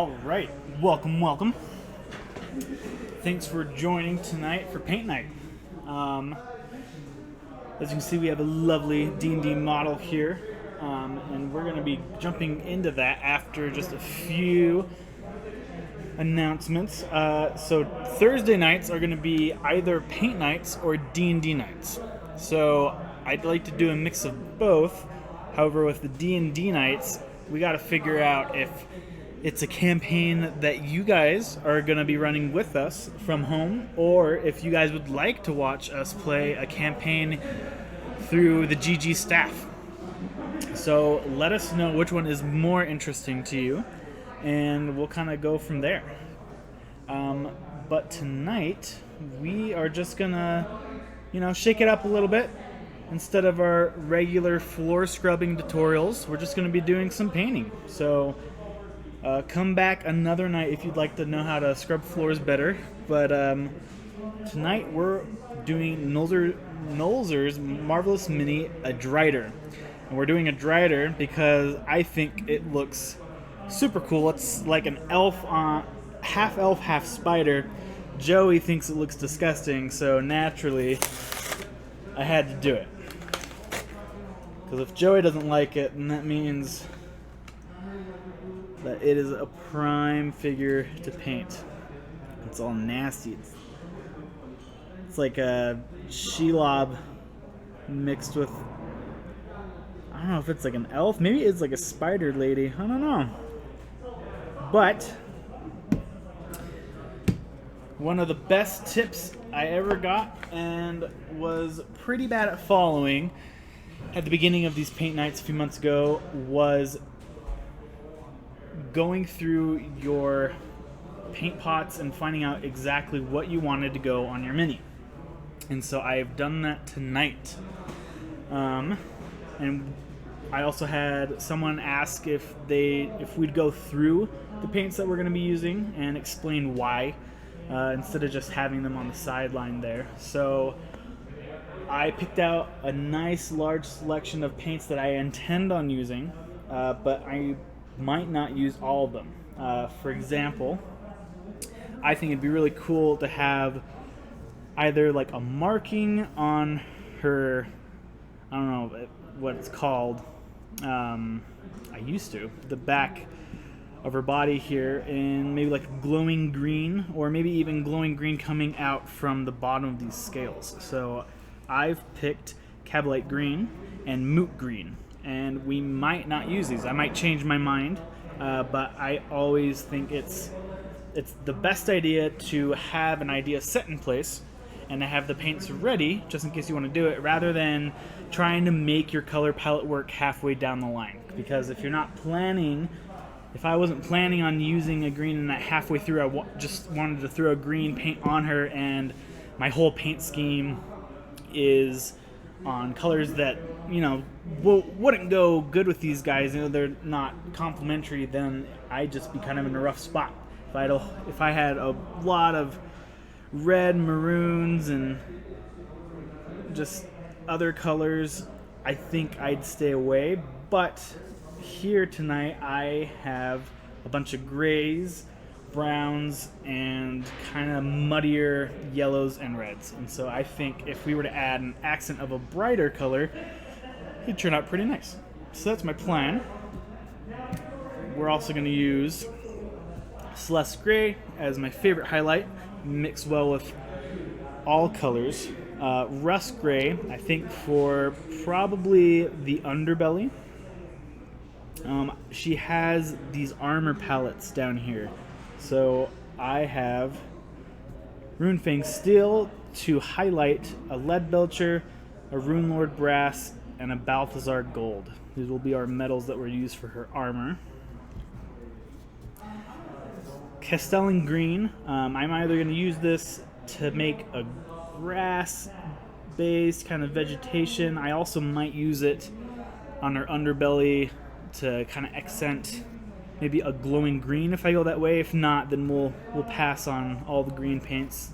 All right, welcome. Thanks for joining tonight for paint night. As you can see, we have a lovely D&D model here, and we're going to be jumping into that after just a few announcements. So Thursday nights are going to be either paint nights or D&D nights. So I'd like to do a mix of both. However, with the D&D nights, we got to figure out if it's a campaign that you guys are going to be running with us from home, or if you guys would like to watch us play a campaign through the GG staff. So let us know which one is more interesting to you, and we'll kind of go from there. But tonight, we are just going to, shake it up a little bit. Instead of our regular floor scrubbing tutorials, we're just going to be doing some painting. So come back another night if you'd like to know how to scrub floors better. But tonight we're doing Nolzur's Marvelous Mini, a Drider. And we're doing a Drider because I think it looks super cool. It's like an elf, half spider. Joey thinks it looks disgusting, so naturally I had to do it. Because if Joey doesn't like it, then that means that it is a prime figure to paint. It's all nasty. It's like a Shelob mixed with, I don't know if it's like an elf. Maybe it's like a spider lady. I don't know. But one of the best tips I ever got and was pretty bad at following at the beginning of these paint nights a few months ago was going through your paint pots and finding out exactly what you wanted to go on your mini. And so I've done that tonight. And I also had someone ask if we'd go through the paints that we're going to be using and explain why, instead of just having them on the sideline there. So I picked out a nice large selection of paints that I intend on using, but I might not use all of them. For example, I think it'd be really cool to have either like a marking on her, I don't know what it's called, I used to, the back of her body here, in maybe like glowing green, or maybe even glowing green coming out from the bottom of these scales. So I've picked Cabalite Green and Moot Green, and we might not use these. I might change my mind, but I always think it's the best idea to have an idea set in place and to have the paints ready just in case you want to do it, rather than trying to make your color palette work halfway down the line. Because if I wasn't planning on using a green and that halfway through I just wanted to throw a green paint on her, and my whole paint scheme is on colors that wouldn't go good with these guys, they're not complementary, then I'd just be kind of in a rough spot. If I had a lot of red, maroons, and just other colors, I think I'd stay away. But here tonight I have a bunch of grays, browns, and kind of muddier yellows and reds. And so I think if we were to add an accent of a brighter color, it'd turn out pretty nice. So that's my plan. We're also going to use Celeste Gray as my favorite highlight, mixed well with all colors. Rust Gray, I think, for probably the underbelly. She has these armor palettes down here. So I have Runefang Steel to highlight a Leadbelcher, a Runelord Brass, and a Balthazar Gold. These will be our metals that were used for her armor. Castellan Green, I'm either going to use this to make a grass-based kind of vegetation. I also might use it on her underbelly to kind of accent maybe a glowing green if I go that way. If not, then we'll pass on all the green paints.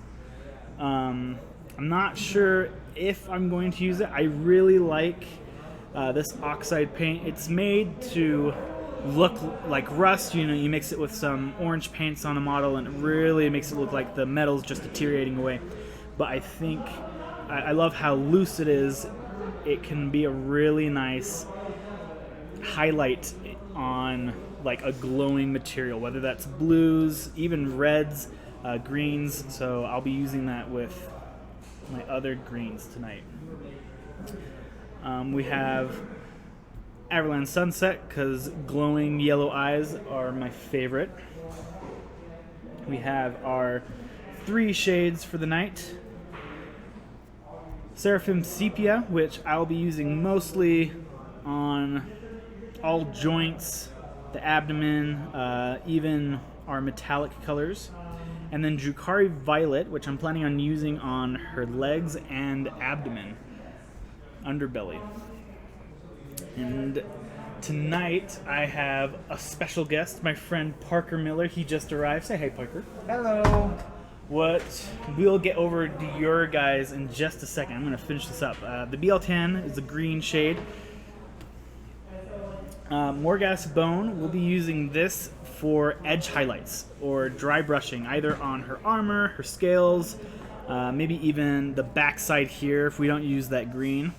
I'm not sure if I'm going to use it. I really like this Oxide Paint. It's made to look like rust. You know, you mix it with some orange paints on a model, and it really makes it look like the metal's just deteriorating away. But I think I love how loose it is. It can be a really nice highlight on like a glowing material, whether that's blues, even reds, greens. So I'll be using that with my other greens tonight. We have Everland Sunset, because glowing yellow eyes are my favorite. We have our 3 shades for the night. Seraphim Sepia, which I'll be using mostly on all joints, the abdomen, even our metallic colors. And then Drukari Violet, which I'm planning on using on her legs and abdomen, underbelly. And tonight I have a special guest, my friend Parker Miller. He just arrived. Say hey, Parker. Hello. What we'll get over to your guys in just a second. I'm going to finish this up. The BL10 is a green shade. Morgas Bone will be using this for edge highlights or dry brushing, either on her armor, her scales, maybe even the backside here if we don't use that green.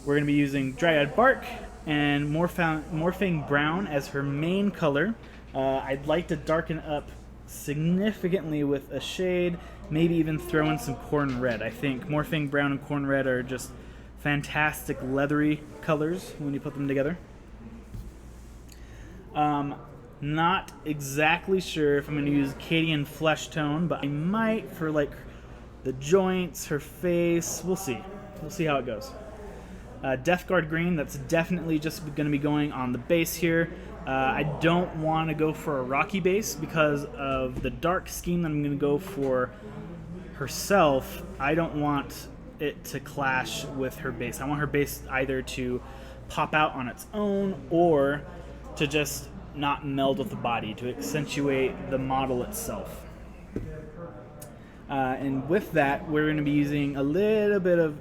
We're going to be using Dryad Bark and Morphing Brown as her main color. I'd like to darken up significantly with a shade, maybe even throw in some Corn Red. I think Morphing Brown and Corn Red are just fantastic leathery colors when you put them together. Not exactly sure if I'm going to use Cadian Flesh Tone, but I might for like the joints, her face. We'll see. We'll see how it goes. Death Guard Green, that's definitely just going to be going on the base here. I don't want to go for a rocky base because of the dark scheme that I'm going to go for herself. I don't want it to clash with her base. I want her base either to pop out on its own or to just not meld with the body, to accentuate the model itself. And with that, we're going to be using a little bit of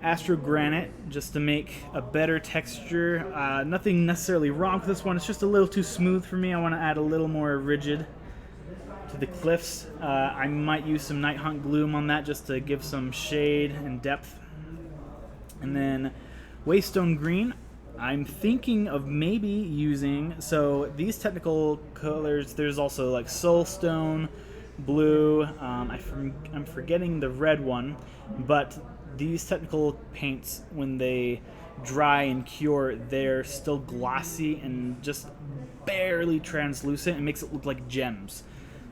Astro Granite just to make a better texture. Nothing necessarily wrong with this one. It's just a little too smooth for me. I want to add a little more rigid to the cliffs. I might use some Night Hunt Gloom on that just to give some shade and depth. And then Waystone Green, I'm thinking of maybe using, so these technical colors, there's also like Soulstone, Blue, I'm forgetting the red one, but these technical paints, when they dry and cure, they're still glossy and just barely translucent. It makes it look like gems.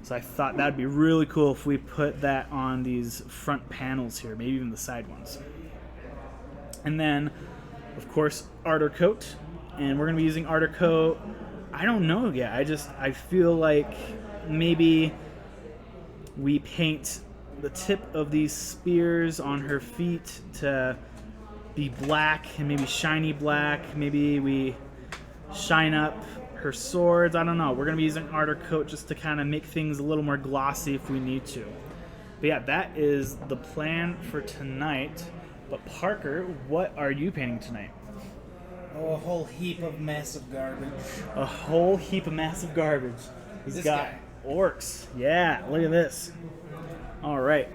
So I thought that'd be really cool if we put that on these front panels here, maybe even the side ones. And then, of course, Ardor Coat. And we're going to be using Ardor Coat, I don't know yet. I feel like maybe we paint the tip of these spears on her feet to be black and maybe shiny black. Maybe we shine up her swords. I don't know. We're going to be using Ardor Coat just to kind of make things a little more glossy if we need to. But yeah, that is the plan for tonight. But Parker, what are you painting tonight? Oh, a whole heap of massive garbage. A whole heap of massive garbage. He's This got guy. orcs. Yeah, look at this. All right.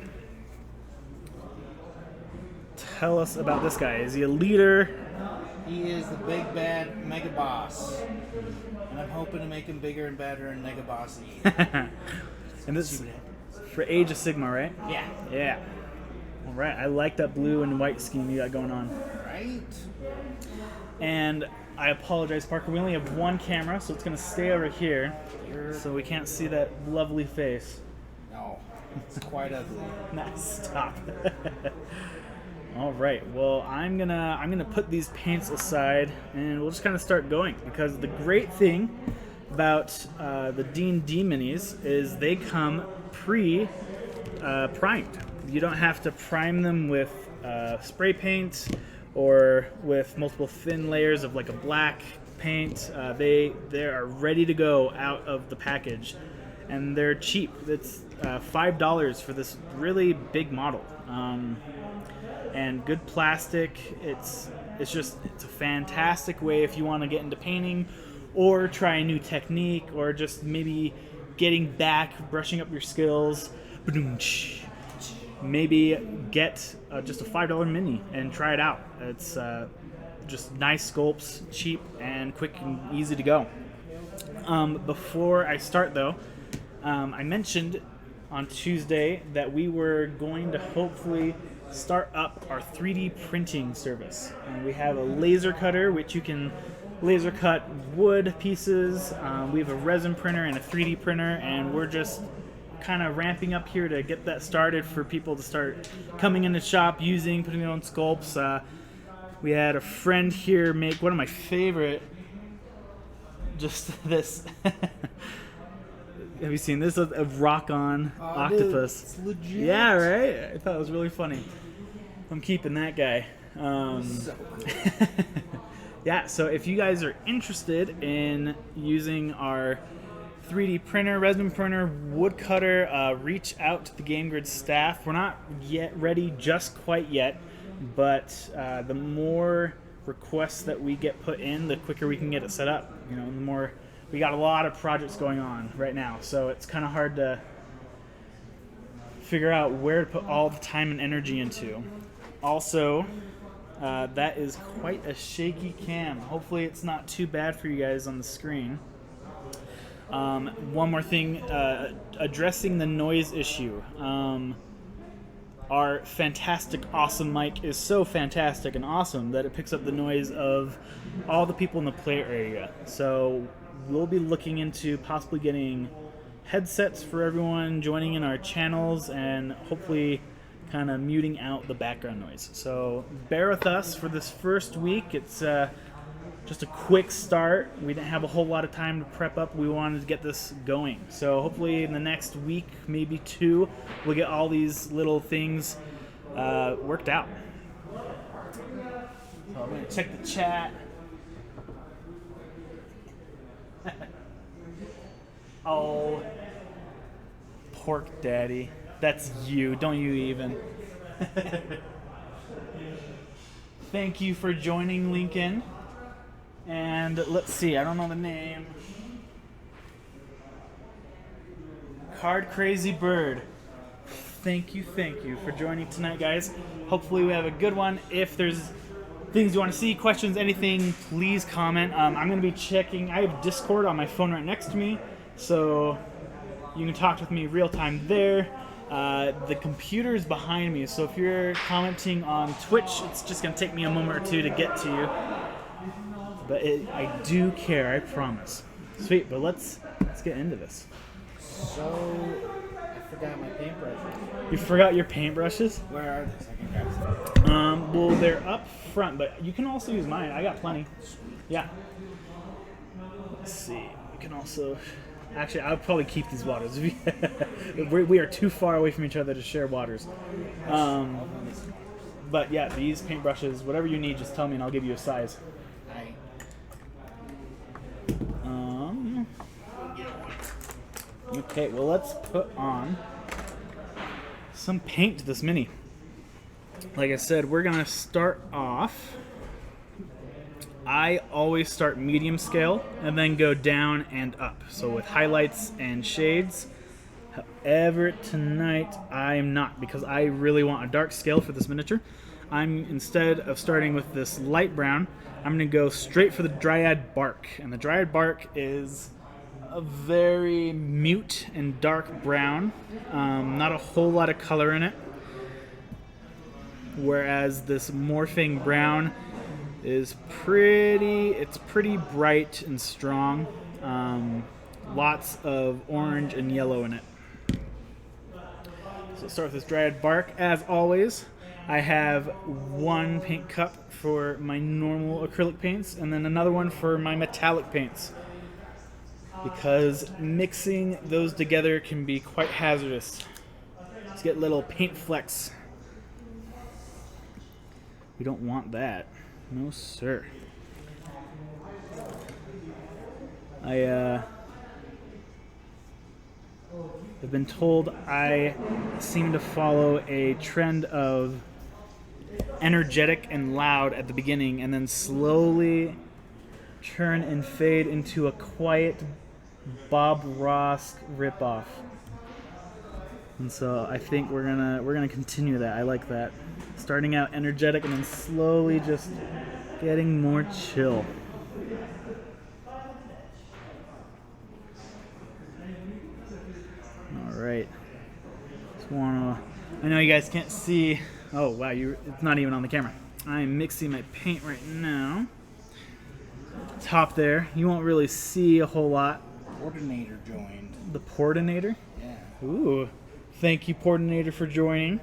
Tell us about this guy. Is he a leader? He is the big bad mega boss. And I'm hoping to make him bigger and better and mega bossy. And this is for Age of Sigma, right? Yeah. Yeah. All right. I like that blue and white scheme you got going on. Right? And I apologize, Parker. We only have one camera, so it's going to stay over here. So we can't see that lovely face. No. It's quite ugly. Nah, stop. All right. Well, I'm gonna put these paints aside, and we'll just kind of start going. Because the great thing about the D&D minis is they come primed. You don't have to prime them with spray paint or with multiple thin layers of like a black paint. They are ready to go out of the package, and they're cheap. It's $5 for this really big model. And good plastic. It's a fantastic way if you want to get into painting or try a new technique or just maybe getting back, brushing up your skills. Maybe get just a $5 mini and try it out. It's just nice sculpts, cheap and quick and easy to go. Before I start though, I mentioned on Tuesday that we were going to hopefully start up our 3D printing service. And we have a laser cutter which you can laser cut wood pieces. We have a resin printer and a 3D printer, and we're just kind of ramping up here to get that started for people to start coming in the shop putting their own sculpts. We had a friend here make one of my favorite, just this. Have you seen this? A rock-on octopus. Dude, it's legit. Yeah, right? I thought it was really funny. I'm keeping that guy. So Yeah, so if you guys are interested in using our 3D printer, resin printer, woodcutter, reach out to the Game Grid staff. We're not yet ready just quite yet, but the more requests that we get put in, the quicker we can get it set up. You know, the more we got a lot of projects going on right now, so it's kind of hard to figure out where to put all the time and energy into. Also, that is quite a shaky cam. Hopefully it's not too bad for you guys on the screen. One more thing, addressing the noise issue. Our fantastic, awesome mic is so fantastic and awesome that it picks up the noise of all the people in the play area. So we'll be looking into possibly getting headsets for everyone joining in our channels and hopefully kind of muting out the background noise. So bear with us for this first week. It's just a quick start. We didn't have a whole lot of time to prep up. We wanted to get this going. So hopefully in the next week, maybe 2, we'll get all these little things worked out. So I'm going to check the chat. Oh, pork daddy. That's you. Don't you even. Thank you for joining, Lincoln. And let's see, I don't know the name. Card Crazy Bird. Thank you for joining tonight, guys. Hopefully we have a good one. If there's things you want to see, questions, anything, please comment. I'm going to be checking. I have Discord on my phone right next to me, so you can talk with me real time there. The computer is behind me, so if you're commenting on Twitch, it's just going to take me a moment or 2 to get to you. But I do care, I promise. Sweet, but let's get into this. So, I forgot my paintbrushes. You forgot your paintbrushes? Where are they? So I can grab some. Well, they're up front, but you can also use mine. I got plenty. Yeah. Let's see. You can also... Actually, I'll probably keep these waters. We are too far away from each other to share waters. But yeah, these paintbrushes, whatever you need, just tell me and I'll give you a size. Okay, well let's put on some paint to this mini. Like I said, we're gonna start off. I always start medium scale and then go down and up. So with highlights and shades. However, tonight I am not, because I really want a dark scale for this miniature. Instead of starting with this light brown, I'm gonna go straight for the Dryad Bark. And the Dryad Bark is a very mute and dark brown. Not a whole lot of color in it. Whereas this morphing brown is pretty bright and strong. Lots of orange and yellow in it. So start with this Dryad Bark. As always, I have one paint cup for my normal acrylic paints and then another one for my metallic paints, because mixing those together can be quite hazardous. Let's get little paint flecks. We don't want that. No, sir. I've been told I seem to follow a trend of energetic and loud at the beginning and then slowly turn and fade into a quiet Bob Ross ripoff. And so I think we're gonna continue that. I like that. Starting out energetic and then slowly just getting more chill. All right. Just wanna. I know you guys can't see. Oh wow, it's not even on the camera. I'm mixing my paint right now. Top there. You won't really see a whole lot. Portinator joined. The Portinator? Yeah. Ooh. Thank you, Portinator, for joining.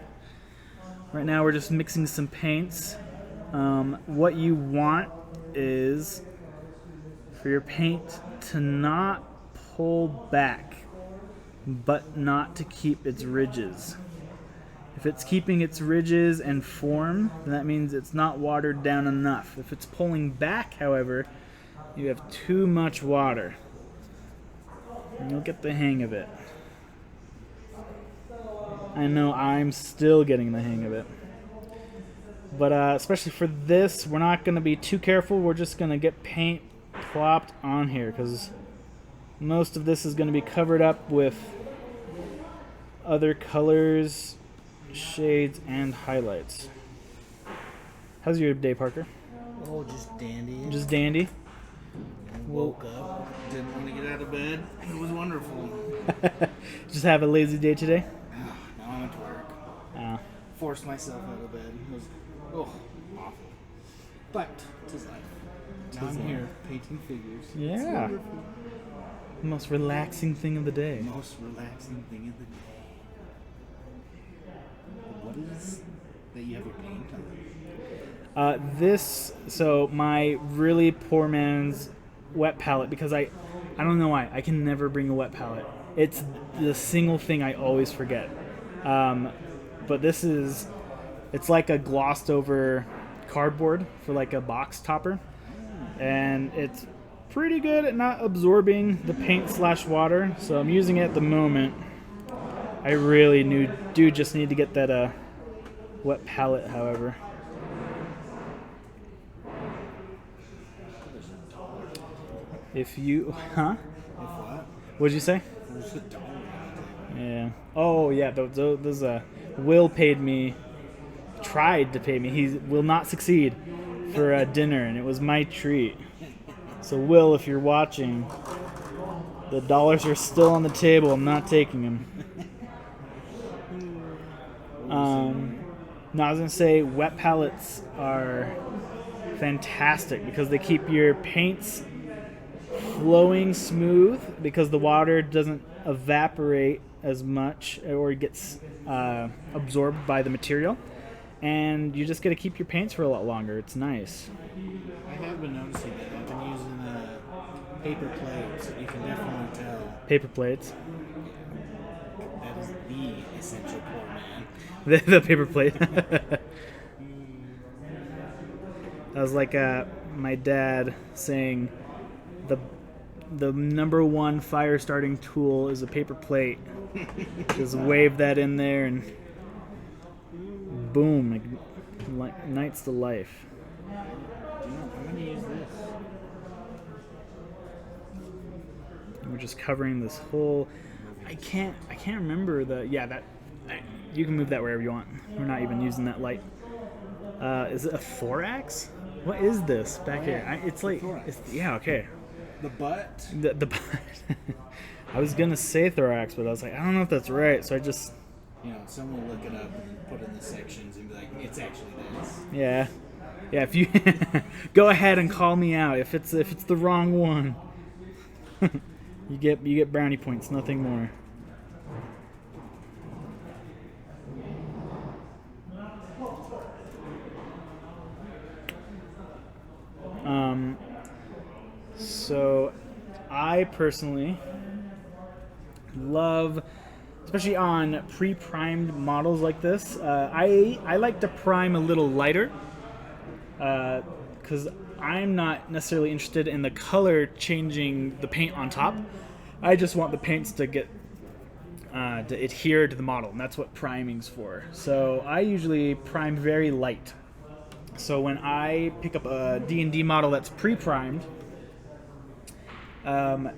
Right now we're just mixing some paints. What you want is for your paint to not pull back, but not to keep its ridges. If it's keeping its ridges and form, then that means it's not watered down enough. If it's pulling back, however, you have too much water. And you'll get the hang of it. I know I'm still getting the hang of it. But especially for this, we're not going to be too careful. We're just going to get paint plopped on here because most of this is going to be covered up with other colors, shades, and highlights. How's your day, Parker? Oh, just dandy. Just dandy? Woke up, didn't want to get out of bed. It was wonderful. Just have a lazy day today? Now I went to work. Forced myself out of bed. It was awful. But it is life. Now I'm here painting figures. Yeah. The most relaxing thing of the day. Most relaxing thing of the day. What is that you have your paint on? So my really poor man's wet palette, because I don't know why, I can never bring a wet palette. It's the single thing I always forget. But it's like a glossed over cardboard for like a box topper. And it's pretty good at not absorbing the paint / water. So I'm using it at the moment. I really do just need to get that wet palette, however. If you, huh? If what? What'd you say? There's a dollar on the table. Yeah. Oh, yeah. Those Will tried to pay me. He will not succeed for dinner, and it was my treat. So, Will, if you're watching, the dollars are still on the table. I'm not taking them. No, I was gonna say wet palettes are fantastic because they keep your paints flowing smooth because the water doesn't evaporate as much or gets absorbed by the material, and you just get to keep your paints for a lot longer. It's nice. I have been noticing that. I've been using paper plates. You can definitely tell. Paper plates. That is the essential poor man. The paper plate. That was like my dad saying the number one fire starting tool is a paper plate. Just wave that in there and boom, ignites the life. I'm going to use this. We're just covering this whole. I can't remember you can move that wherever you want. We're not even using that light. Is it a thorax? What is this back here? It's like, yeah, okay. The butt? The butt. I was gonna say thorax, but I was like, I don't know if that's right. So I just. Someone will look it up and put in the sections and be like, it's actually this. Yeah. If you go ahead and call me out if it's the wrong one. you get brownie points, nothing more. So I personally love, especially on pre-primed models like this, I like to prime a little lighter because I'm not necessarily interested in the color changing the paint on top. I just want the paints to get to adhere to the model, and that's what priming's for. So I usually prime very light. So when I pick up a D&D model that's pre-primed, a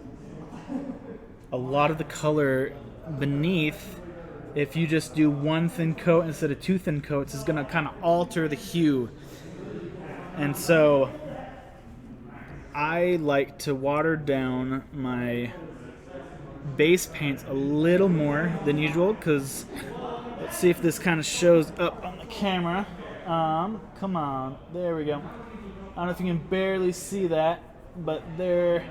lot of the color beneath, if you just do one thin coat instead of two thin coats, is going to kind of alter the hue. And so I like to water down my base paints a little more than usual, because let's see if this kind of shows up on the camera. Come on, there we go. I don't know if you can barely see that, but there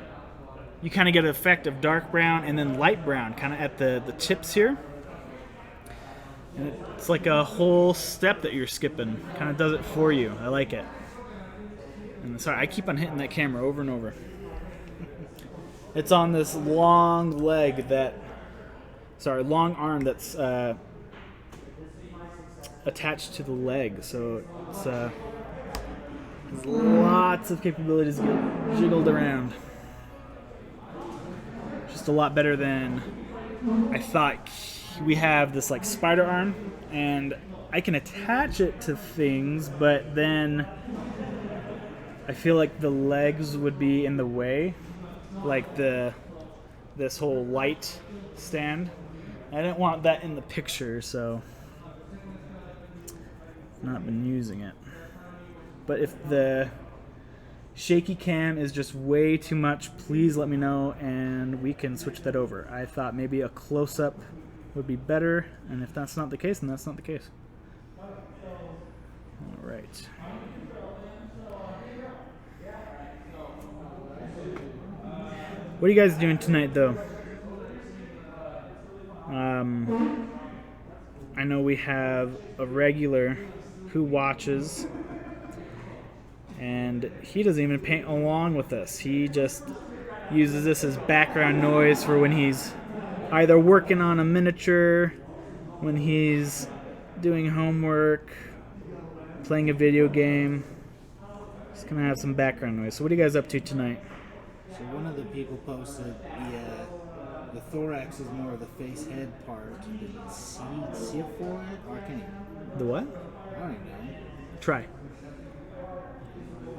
you kind of get an effect of dark brown and then light brown kind of at the tips here. And it's like a whole step that you're skipping. Kind of does it for you. I like it. And sorry, I keep on hitting that camera over and over. It's on this long long arm that's attached to the leg. So it's has lots of capabilities to get jiggled around. Just a lot better than I thought. We have this like spider arm, and I can attach it to things, but then I feel like the legs would be in the way, like this whole light stand. I didn't want that in the picture, so I've not been using it. But if the shaky cam is just way too much, please let me know and we can switch that over. I thought maybe a close-up would be better, and if that's not the case, then that's not the case. All right. What are you guys doing tonight, though? I know we have a regular who watches, and he doesn't even paint along with us. He just uses this as background noise for when he's either working on a miniature, when he's doing homework, playing a video game. Just gonna have some background noise. So what are you guys up to tonight? So one of the people posted the thorax is more of the face head part. The what? I don't know. Try.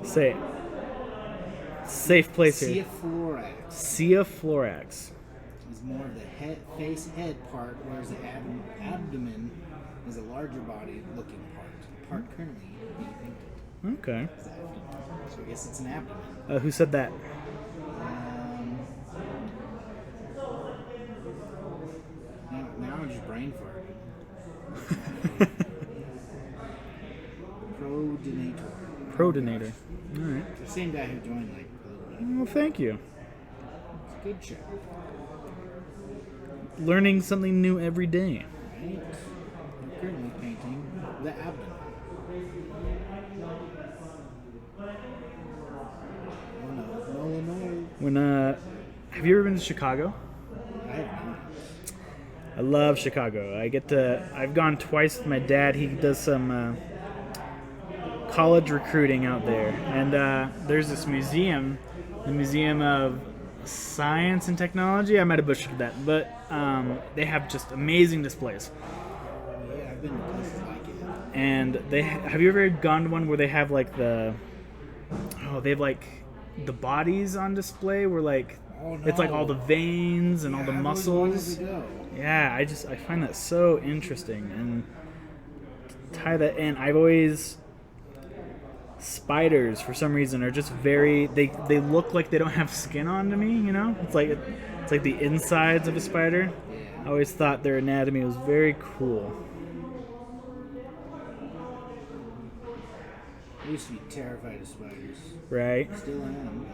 Say it. Safe place here. Cephalorax. Is more of the face head part, whereas the abdomen is a larger body looking part currently being painted. Okay. So I guess it's an abdomen. Who said that? Now I'm just brain farting. Prodinator. All right. It's the same guy who joined like. Well, thank you. It's a good show. Learning something new every day. Right. I'm currently painting the abdomen. No. Have you ever been to Chicago? I have not. I love Chicago. I've gone twice with my dad. He does some college recruiting out there, and there's this museum, the Museum of Science and Technology. I might have butchered that, but they have just amazing displays. Yeah, I've been to places like it. And have you ever gone to one where they have like they have like the bodies on display where like it's like all the veins and all the muscles. Yeah, I find that so interesting, and to tie that in, spiders for some reason are just very they look like they don't have skin on to me, you know? It's like the insides of a spider. I always thought their anatomy was very cool. I used to be terrified of spiders. Right. Still am.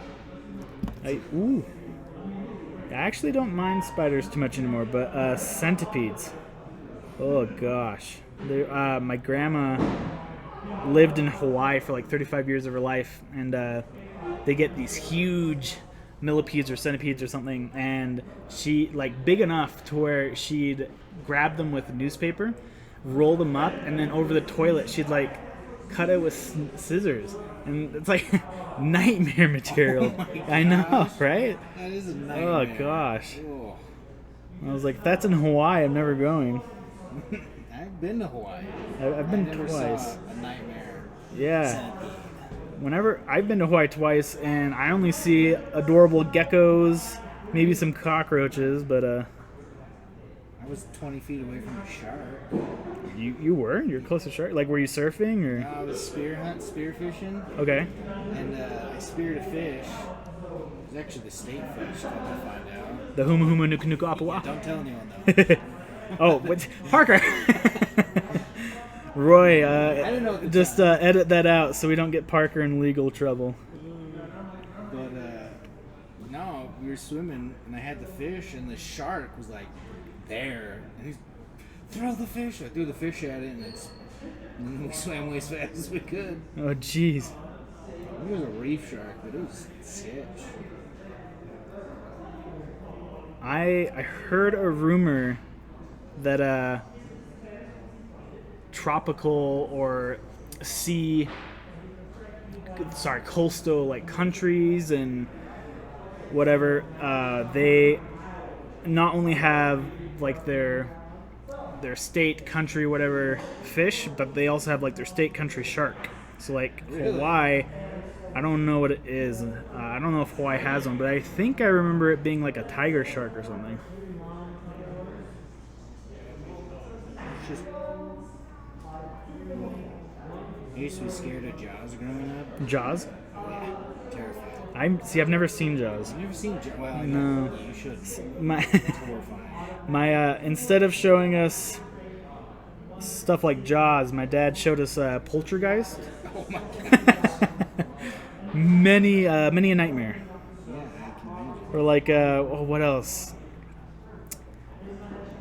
I actually don't mind spiders too much anymore, but centipedes. Oh gosh. My grandma lived in Hawaii for like 35 years of her life, and they get these huge millipedes or centipedes or something, and she like big enough to where she'd grab them with a newspaper, roll them up, and then over the toilet she'd like cut it with scissors, and it's like nightmare material. Oh I know, right? That is a nightmare. Oh gosh. Oh. I was like, that's in Hawaii. I'm never going. I've been to Hawaii. I've been I never twice. saw a nightmare. Yeah. Centipede. Whenever I've been to Hawaii twice, and I only see adorable geckos, maybe some cockroaches, but I was 20 feet away from a shark. you're close to shark. Like, were you surfing or? I was spearfishing, Okay. and I speared a fish. It was actually the state fish, come to find out. The huma huma nuku nuku apua. Don't tell anyone though. Oh, what? Parker. Roy, I didn't know at the just time. edit that out so we don't get Parker in legal trouble. But no, we were swimming, and I had the fish, and the shark was like there, and he's throw the fish. I threw the fish at it, and then we swam way as fast as we could. Oh, jeez. It was a reef shark, but it was sketch. I heard a rumor that tropical or coastal like countries and whatever, they not only have like their state country whatever fish, but they also have like their state country shark. So like Really? Hawaii, I don't know what it is. I don't know if Hawaii has one, but I think I remember it being like a tiger shark or something. It's just. I used to be scared of Jaws growing up. Jaws? Oh yeah, terrified. I've never seen Jaws. You never seen Jaws? Well, No. you should. My It's horrifying. my instead of showing us stuff like Jaws, my dad showed us Poltergeist. Oh my gosh. Many a nightmare. Yeah, I can imagine. Or like what else?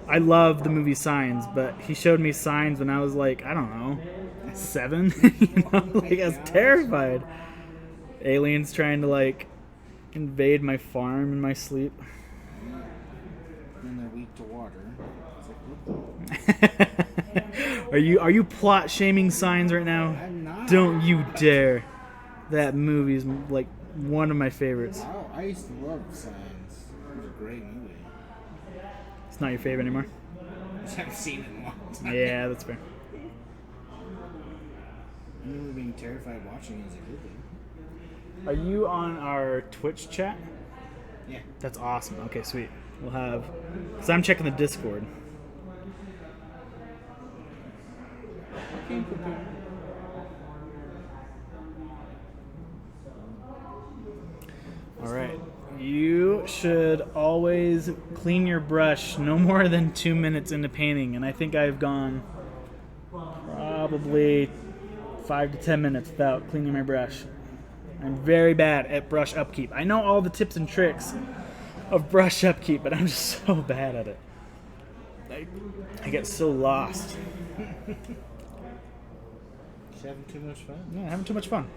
I love the movie Signs, but he showed me Signs when I was like, I don't know, 7. You know, like I was terrified. Aliens trying to like invade my farm in my sleep. And they're weak to water. It's like, what the? Are you plot shaming Signs right now? I'm not. Don't you dare. That movie's like one of my favorites. Oh, I used to love Signs. It was a great movie. It's not your favorite anymore? I haven't seen it in a long time. Yeah, that's fair. I remember being terrified watching it as a kid. Are you on our Twitch chat? Yeah. That's awesome. Okay, sweet. We'll have... Because I'm checking the Discord. Alright. You should always clean your brush no more than 2 minutes into painting. And I think I've gone probably 5 to 10 minutes without cleaning my brush. I'm very bad at brush upkeep. I know all the tips and tricks of brush upkeep, but I'm just so bad at it. I get so lost. Just having too much fun. Yeah, having too much fun.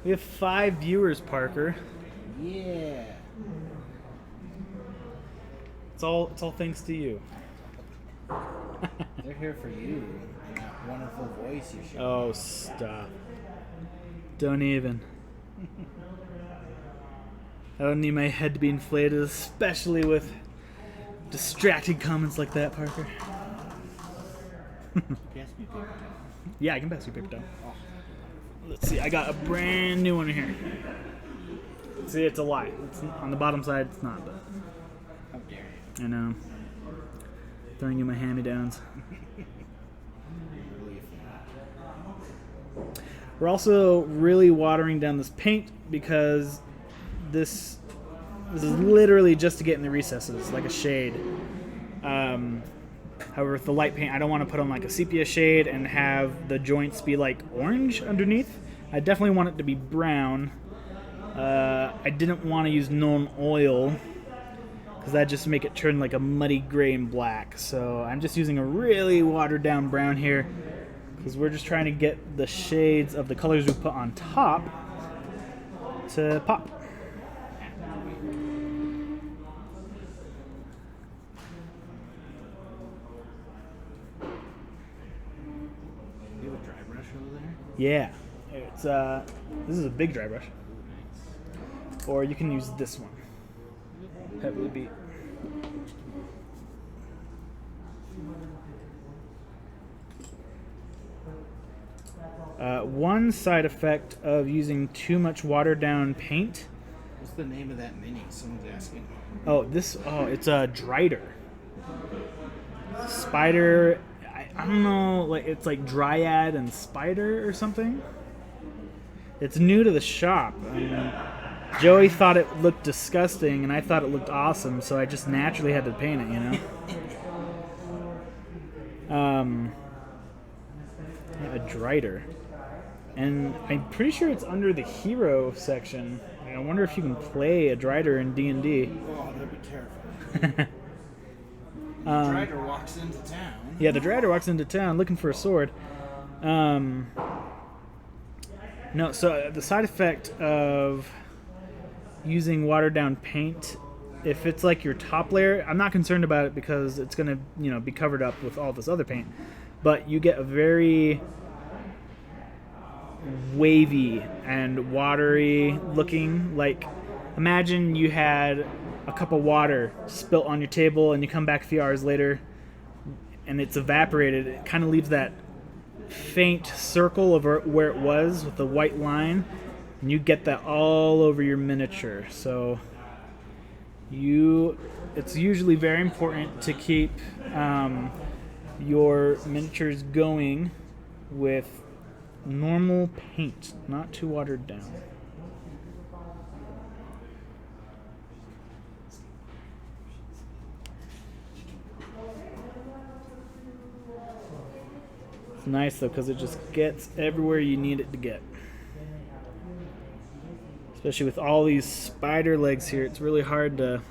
We have 5 viewers, Parker. Yeah. It's all thanks to you. They're here for you and that wonderful voice you share. Oh, stop. Don't even. I don't need my head to be inflated, especially with distracting comments like that, Parker. Pass me paper towel. Yeah, I can pass you a paper towel. Oh. Let's see, I got a brand new one here. See, it's a lie. It's on the bottom side, it's not, but How dare you? I know. Throwing you my hand-me-downs. Really fun. We're also really watering down this paint because this is literally just to get in the recesses, like a shade. However, with the light paint, I don't want to put on like a sepia shade and have the joints be like orange underneath. I definitely want it to be brown. I didn't want to use Nuln Oil because that just make it turn like a muddy gray and black. So I'm just using a really watered down brown here because we're just trying to get the shades of the colors we put on top to pop. You have a dry brush over there? Yeah, it's This is a big dry brush. Or you can use this one. Heavily beat. One side effect of using too much watered down paint. What's the name of that mini? Someone's asking. It's a Drider. Spider, I don't know, like it's like Dryad and Spider or something. It's new to the shop. Joey thought it looked disgusting, and I thought it looked awesome, so I just naturally had to paint it, you know? A Drider. And I'm pretty sure it's under the hero section. I wonder if you can play a Drider in D&D. Oh, that'd be terrifying. The Drider walks into town. Yeah, the Drider walks into town looking for a sword. No, so the side effect of using watered down paint, if it's like your top layer, I'm not concerned about it because it's going to, be covered up with all this other paint. But you get a very wavy and watery looking, like imagine you had a cup of water spilt on your table and you come back a few hours later and it's evaporated. It kind of leaves that faint circle of where it was with the white line, and you get that all over your miniature. So it's usually very important to keep your miniatures going with normal paint, not too watered down. It's nice though because it just gets everywhere you need it to get. Especially with all these spider legs here, it's really hard to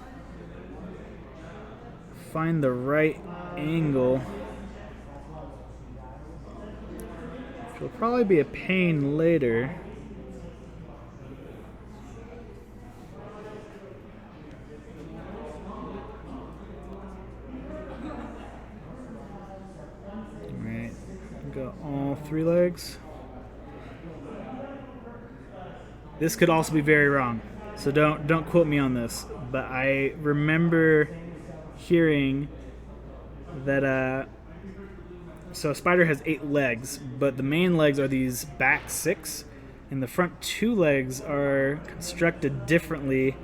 find the right angle. Which will probably be a pain later. Alright, got all three legs. This could also be very wrong, so don't quote me on this, but I remember hearing that so a spider has 8 legs, but the main legs are these back 6, and the front 2 legs are constructed differently,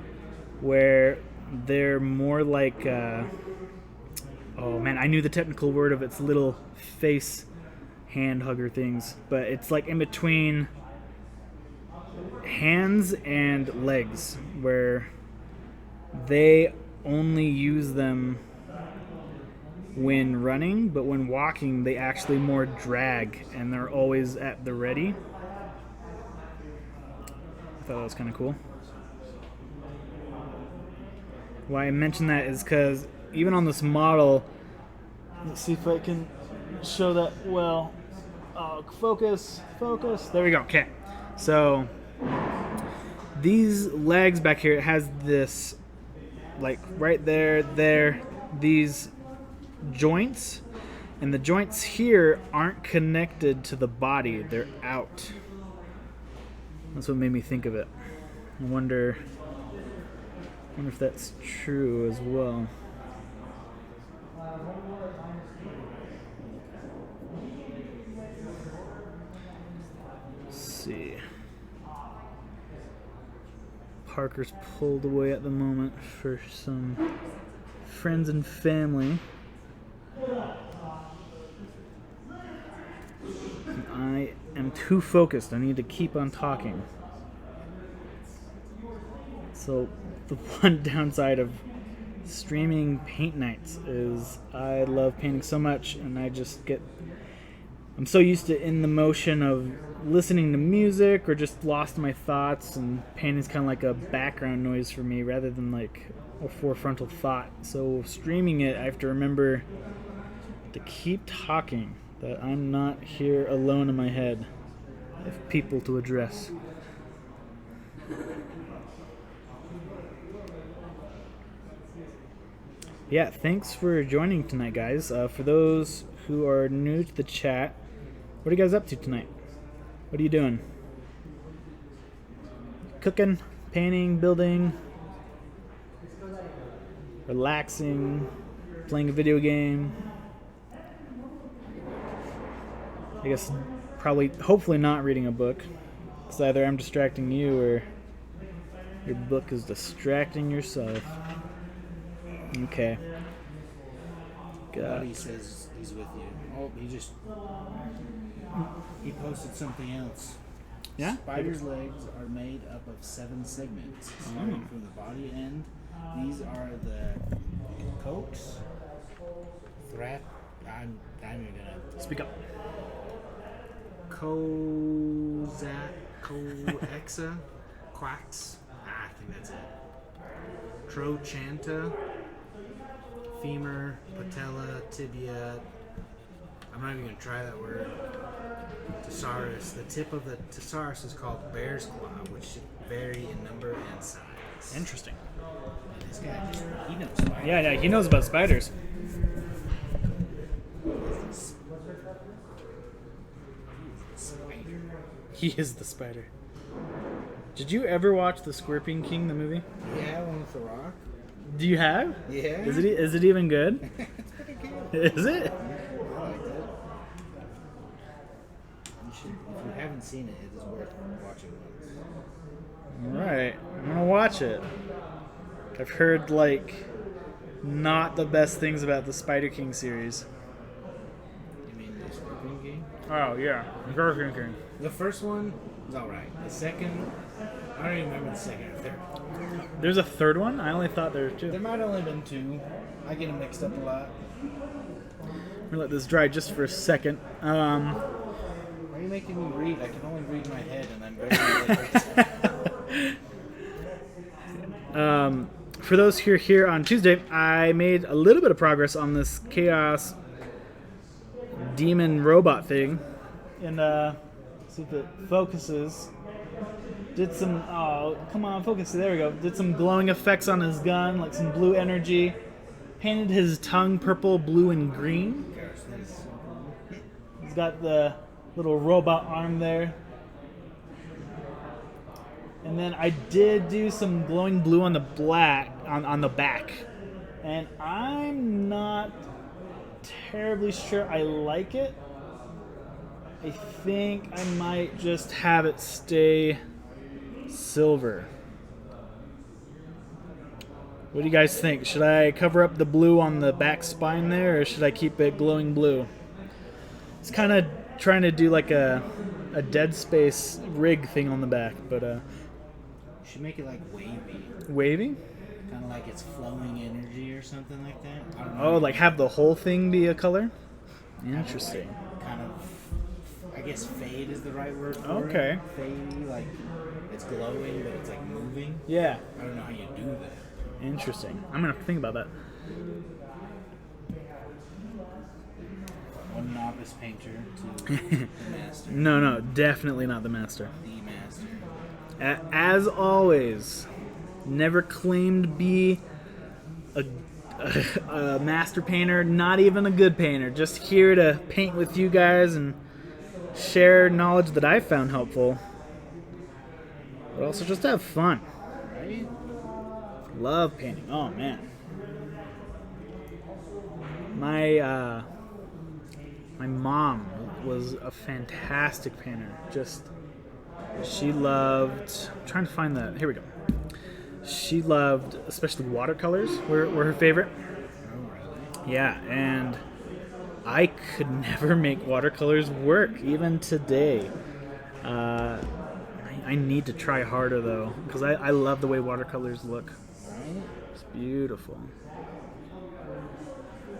where they're more like oh man, I knew the technical word of its little face hand hugger things, but it's like in between hands and legs, where they only use them when running, but when walking they actually more drag and they're always at the ready. I thought that was kind of cool. Why I mention that is because even on this model, let's see if I can show that well. Focus, there we go. Okay, so these legs back here, it has this, like right there, these joints, and the joints here aren't connected to the body, they're out. That's what made me think of it. I wonder if that's true as well. Let's see. Parker's pulled away at the moment for some friends and family. I am too focused. I need to keep on talking. So the one downside of streaming paint nights is I love painting so much, and I'm so used to in the motion of listening to music or just lost in my thoughts, and painting's kind of like a background noise for me rather than like a forefrontal thought. So streaming it, I have to remember to keep talking, that I'm not here alone in my head. I have people to address. Yeah, thanks for joining tonight, guys. For those who are new to the chat, what are you guys up to tonight? What are you doing? cooking, painting, building, relaxing, playing a video game. I guess probably, hopefully not reading a book. Because either I'm distracting you or your book is distracting yourself. Okay. Buddy says he's with you. Oh, he posted something else. Yeah? Spider's legs are made up of 7 segments, starting from the body end. These are the coax, I'm even gonna Speak up. coexa, quacks. I think that's it. Trochanta, femur, patella, tibia. I'm not even gonna try that word. Tesaurus. The tip of the tesaurus is called bear's claw, which vary in number and size. Interesting. And this guy he knows spiders. Yeah, he knows about spiders. Spider. He is the spider. Did you ever watch The Scorpion King, the movie? Yeah, one with the rock. Do you have? Yeah. Is it even good? It's pretty good. Is it? I liked it. If you haven't seen it, it is worth watching once. Alright, I'm gonna watch it. I've heard, not the best things about the Spider King series. You mean the Scorpion King? Oh, yeah. Scorpion King. The first one was alright. The second, I don't even remember the second or third. There's a third one? I only thought there were There two. might have only been 2. I get them mixed up a lot. I'm gonna let this dry just for a second. Why are you making me read? I can only read in my head, and I'm very For those who are here on Tuesday, I made a little bit of progress on this Chaos Demon robot thing. And, see if it focuses. Did some, come on, focus. There we go. Did some glowing effects on his gun, like some blue energy. Painted his tongue purple, blue, and green. He's got the little robot arm there. And then I did do some glowing blue on the on the back. And I'm not terribly sure I like it. I think I might just have it stay silver. What do you guys think? Should I cover up the blue on the back spine there, or should I keep it glowing blue? It's kind of trying to do like a Dead Space rig thing on the back, but You should make it like wavy. wavy? Kind of like it's flowing energy or something like that. I don't know. Oh, like have the whole thing be a color? Interesting. Kind of, I guess fade is the right word for Okay. it. Fade, like it's glowing, but it's like moving. Yeah, I don't know how you do that. interesting. I'm gonna think about that. One novice painter to the master. No, definitely not the master. The master. As always, never claimed to be a master painter, not even a good painter. Just here to paint with you guys and share knowledge that I found helpful, but also just have fun. Right? Love painting. Oh man, my mom was a fantastic painter. She loved. I'm trying to find that. Here we go. She loved, especially watercolors, were her favorite. Oh, really? Yeah, and I could never make watercolors work, even today. I need to try harder, though, because I love the way watercolors look. Right? It's beautiful.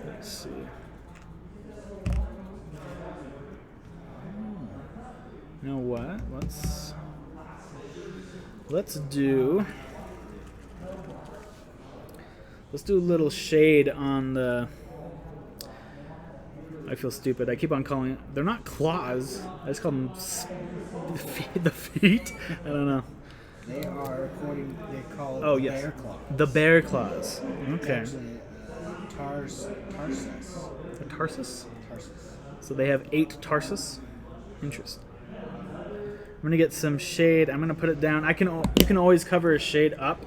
Let's see. You know what? Let's do a little shade on the. I feel stupid. I keep on calling it. They're not claws. I just call them the feet. I don't know. They are they call it Oh the yes, bear claw. the bear claws. Okay. It's actually tarsus. A tarsus. Tarsus. So they have 8 tarsus. Interesting. I'm gonna get some shade. I'm gonna put it down. You can always cover a shade up,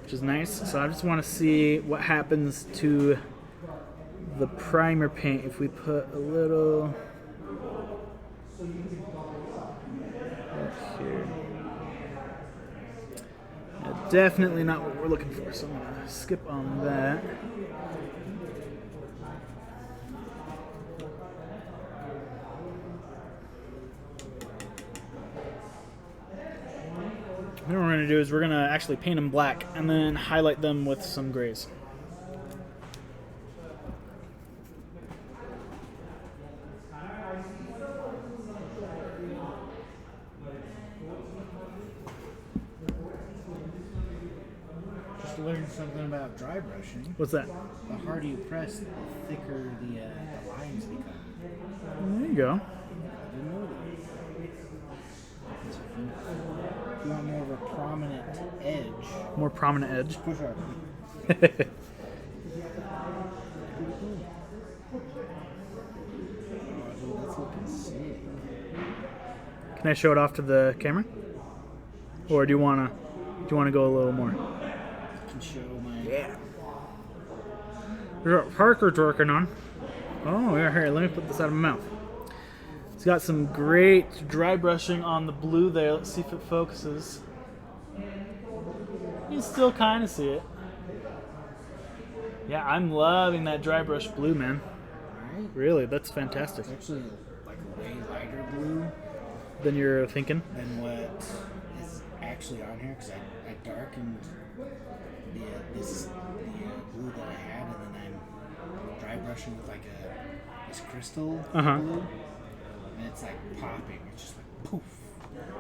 which is nice. So I just want to see what happens to the primer paint if we put a little up here. Yeah, definitely not what we're looking for, so I'm gonna skip on that. Then what we're going to do is we're going to actually paint them black and then highlight them with some grays. Just learned something about dry brushing. What's that? The harder you press, the thicker the lines become. There you go. I didn't know that. If you want more of a prominent edge, More prominent edge. push up. Oh, dude, that's looking sick. Can I show it off to the camera? Or do you want to go a little more? I can show my. Yeah. There's what Parker's working on. Oh, yeah, here, let me put this out of my mouth. It's got some great dry brushing on the blue there. Let's see if it focuses. You can still kind of see it. Yeah, I'm loving that dry brush blue, man. Right? Really, that's fantastic. It's actually like a way lighter blue Than you're thinking. than what is actually on here because I darkened the blue that I had, and then I'm dry brushing with like this crystal blue, and it's like popping. It's just like poof.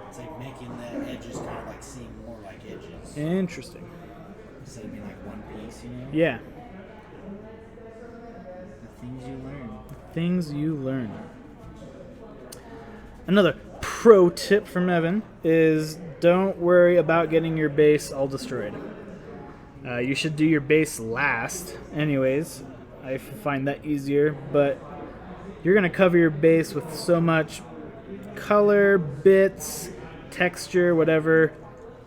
It's like making the edges kind of like seem more like edges Interesting. instead of being like one piece, you know? Yeah. The things you learn. Things you learn. Another pro tip from Evan is don't worry about getting your base all destroyed. You should do your base last anyways. I find that easier, but you're going to cover your base with so much color, bits, texture, whatever.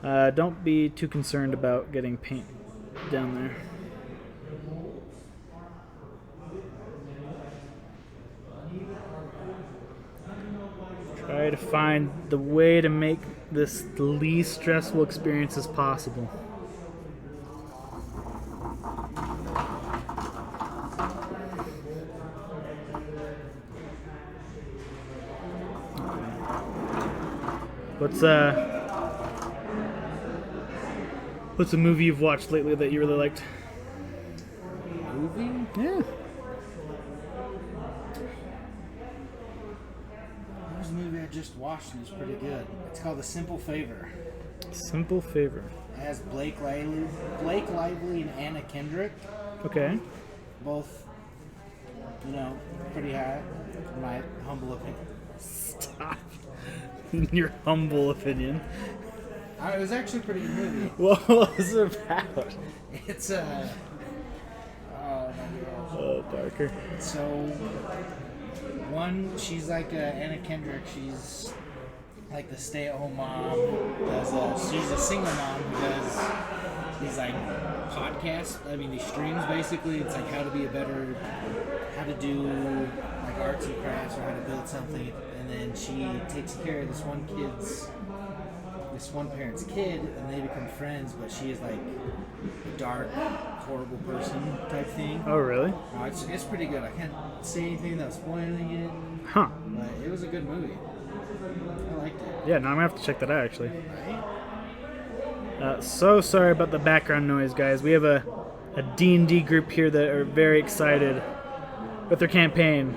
Don't be too concerned about getting paint down there. Try to find the way to make this the least stressful experience as possible. What's a movie you've watched lately that you really liked? Movie? Yeah. There's a movie I just watched and it's pretty good. It's called The Simple Favor. Simple Favor. It has Blake Lively and Anna Kendrick. Okay. Both, pretty high, in my humble opinion. Stop. Your humble opinion. It was actually a pretty good movie. What was it about? It's oh my gosh. Oh, Parker. So, one, she's like Anna Kendrick. She's like the stay-at-home mom. She's a single mom who does these like podcasts. I mean, these streams basically. It's like how to do like arts and crafts or how to build something. And then she takes care of this one parent's kid, and they become friends. But she is like a dark, horrible person type thing. Oh, really? It's pretty good. I can't say anything without spoiling it. Huh. But it was a good movie. I liked it. Yeah, now I'm gonna have to check that out actually. Right? So sorry about the background noise, guys. We have a D&D group here that are very excited with their campaign.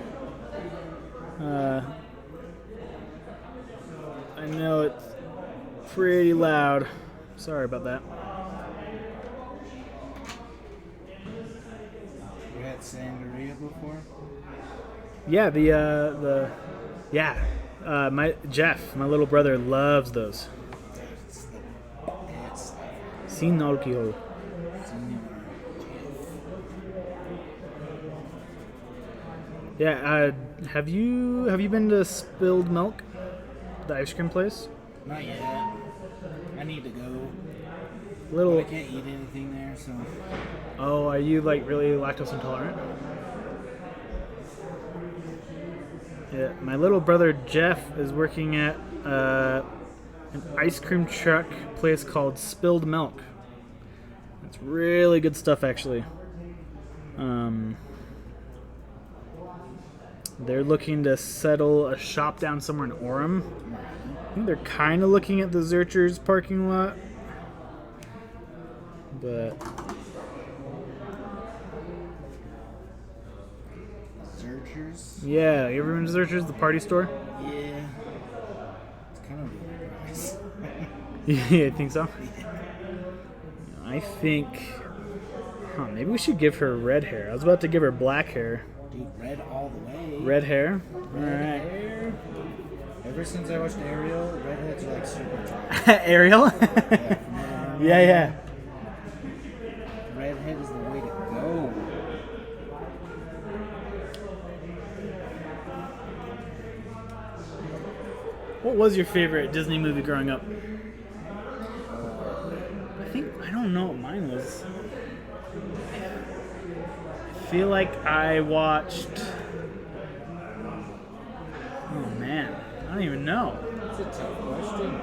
I know it's pretty loud. Sorry about that. You had sangria before? Yeah, my Jeff, my little brother, loves those. It's Sin alcohol. Yeah, have you been to Spilled Milk? the ice cream place? Not yet. I need to go. Little. But I can't eat anything there, so. Oh, are you like really lactose intolerant? Yeah, my little brother Jeff is working at an ice cream truck place called Spilled Milk. It's really good stuff, actually. They're looking to settle a shop down somewhere in Orem. I think they're kind of looking at the Zurcher's parking lot. But Zurcher's? yeah, you ever been to Zurcher's, the party store? Yeah. It's kind of overpriced. Yeah, I think so. I think, maybe we should give her red hair. I was about to give her black hair. Dude, red all the way. Red hair? Red hair. Ever since I watched Ariel, redheads are like supercharged. Ariel? Yeah, yeah. Redhead is the way to go. What was your favorite Disney movie growing up? I don't know what mine was. I feel like I watched... Oh man, I don't even know. That's a tough question.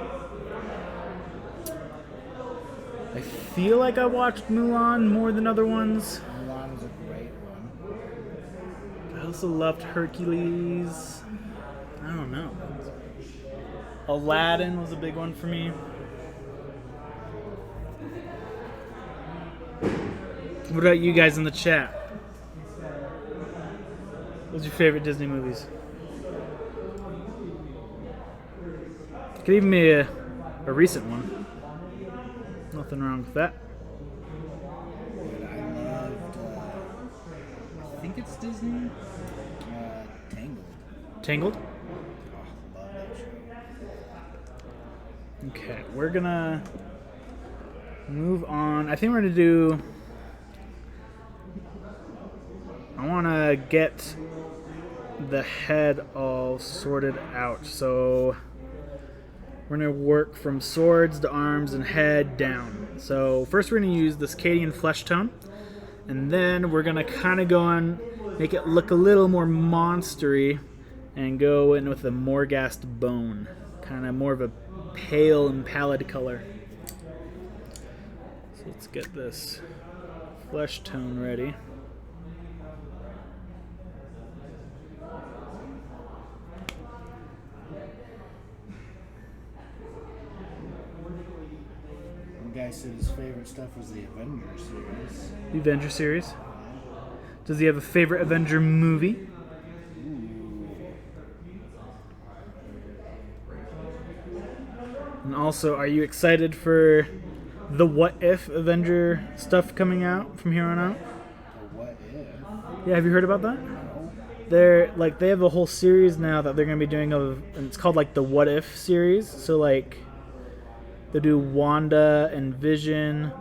I feel like I watched Mulan more than other ones. Mulan was a great one. I also loved Hercules. I don't know. Aladdin was a big one for me. What about you guys in the chat? What's your favorite Disney movies? It could even be a recent one. Nothing wrong with that. I loved, I think it's Disney, Tangled. Tangled? Oh, love that show. Okay, we're gonna move on. I think we're gonna do... I wanna get the head all sorted out. So we're gonna work from swords to arms and head down. So first we're gonna use this Cadian flesh tone, and then we're gonna kind of go on, make it look a little more monstery, and go in with a Morghast bone, kind of more of a pale and pallid color. So let's get this flesh tone ready. One guy said his favorite stuff was the Avenger series. The Avenger series. Does he have a favorite Avenger movie? And also, are you excited for the What If Avenger stuff coming out from here on out? What if? Yeah, have you heard about that? No. They're like, they have a whole series now that they're going to be doing of, and it's called like the What If series. So like, they do Wanda and Vision.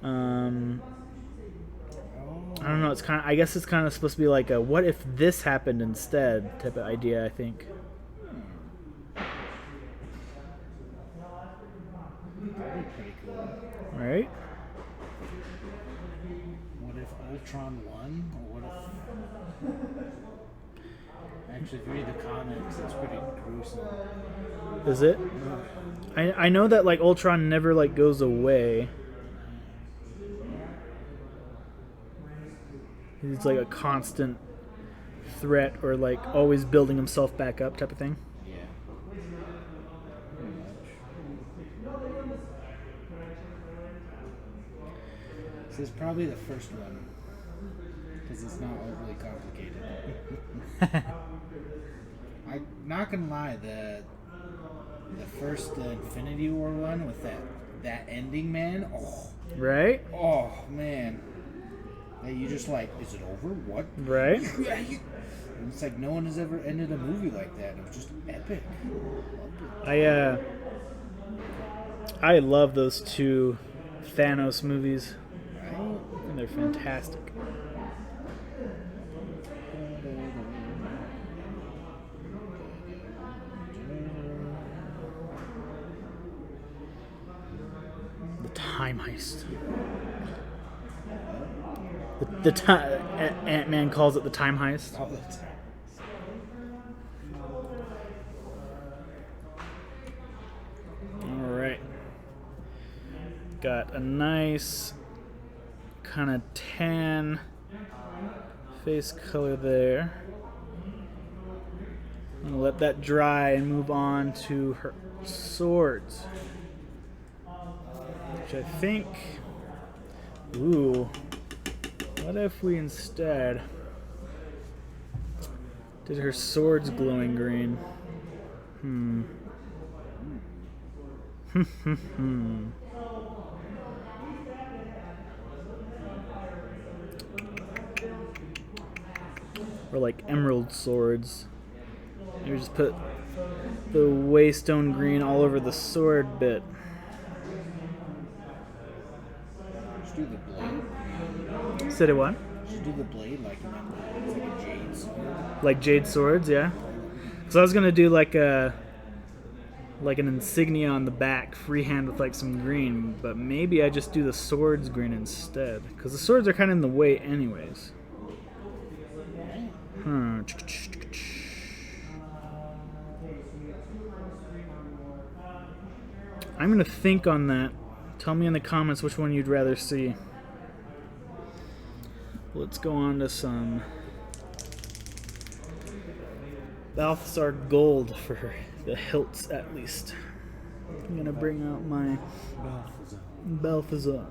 I don't know. It's kind of, I guess it's kind of supposed to be like a what if this happened instead type of idea, I think. That'd be pretty cool. Right? What if Ultron won? Or what if... Actually, if you read the comics, it's pretty gruesome. Is it? I know that like Ultron never like goes away. He's like a constant threat, or like always building himself back up type of thing. Yeah. Pretty much. This is probably the first one. Because it's not overly complicated. I'm not gonna lie, the first Infinity War one with that ending, man. Right? Oh man. That you just like, is it over? What? Right? And it's like no one has ever ended a movie like that. It was just epic. I love those two Thanos movies. Right? And they're fantastic. heist. The time Ant-Man calls it the time heist. All the time. All right. Got a nice kind of tan face color there. I'm gonna let that dry and move on to her swords, which I think. Ooh, what if we instead did her swords glowing green? Or like emerald swords. Maybe just put the waystone green all over the sword bit. Just do the blade. Said it what? Just do the blade like it's like a jade sword. Like jade swords, yeah. So I was gonna do like an insignia on the back, freehand with like some green, but maybe I just do the swords green instead, because the swords are kind of in the way anyways. I'm gonna think on that. Tell me in the comments which one you'd rather see. Let's go on to some Balthasar gold for the hilts at least. I'm gonna bring out my Balthasar.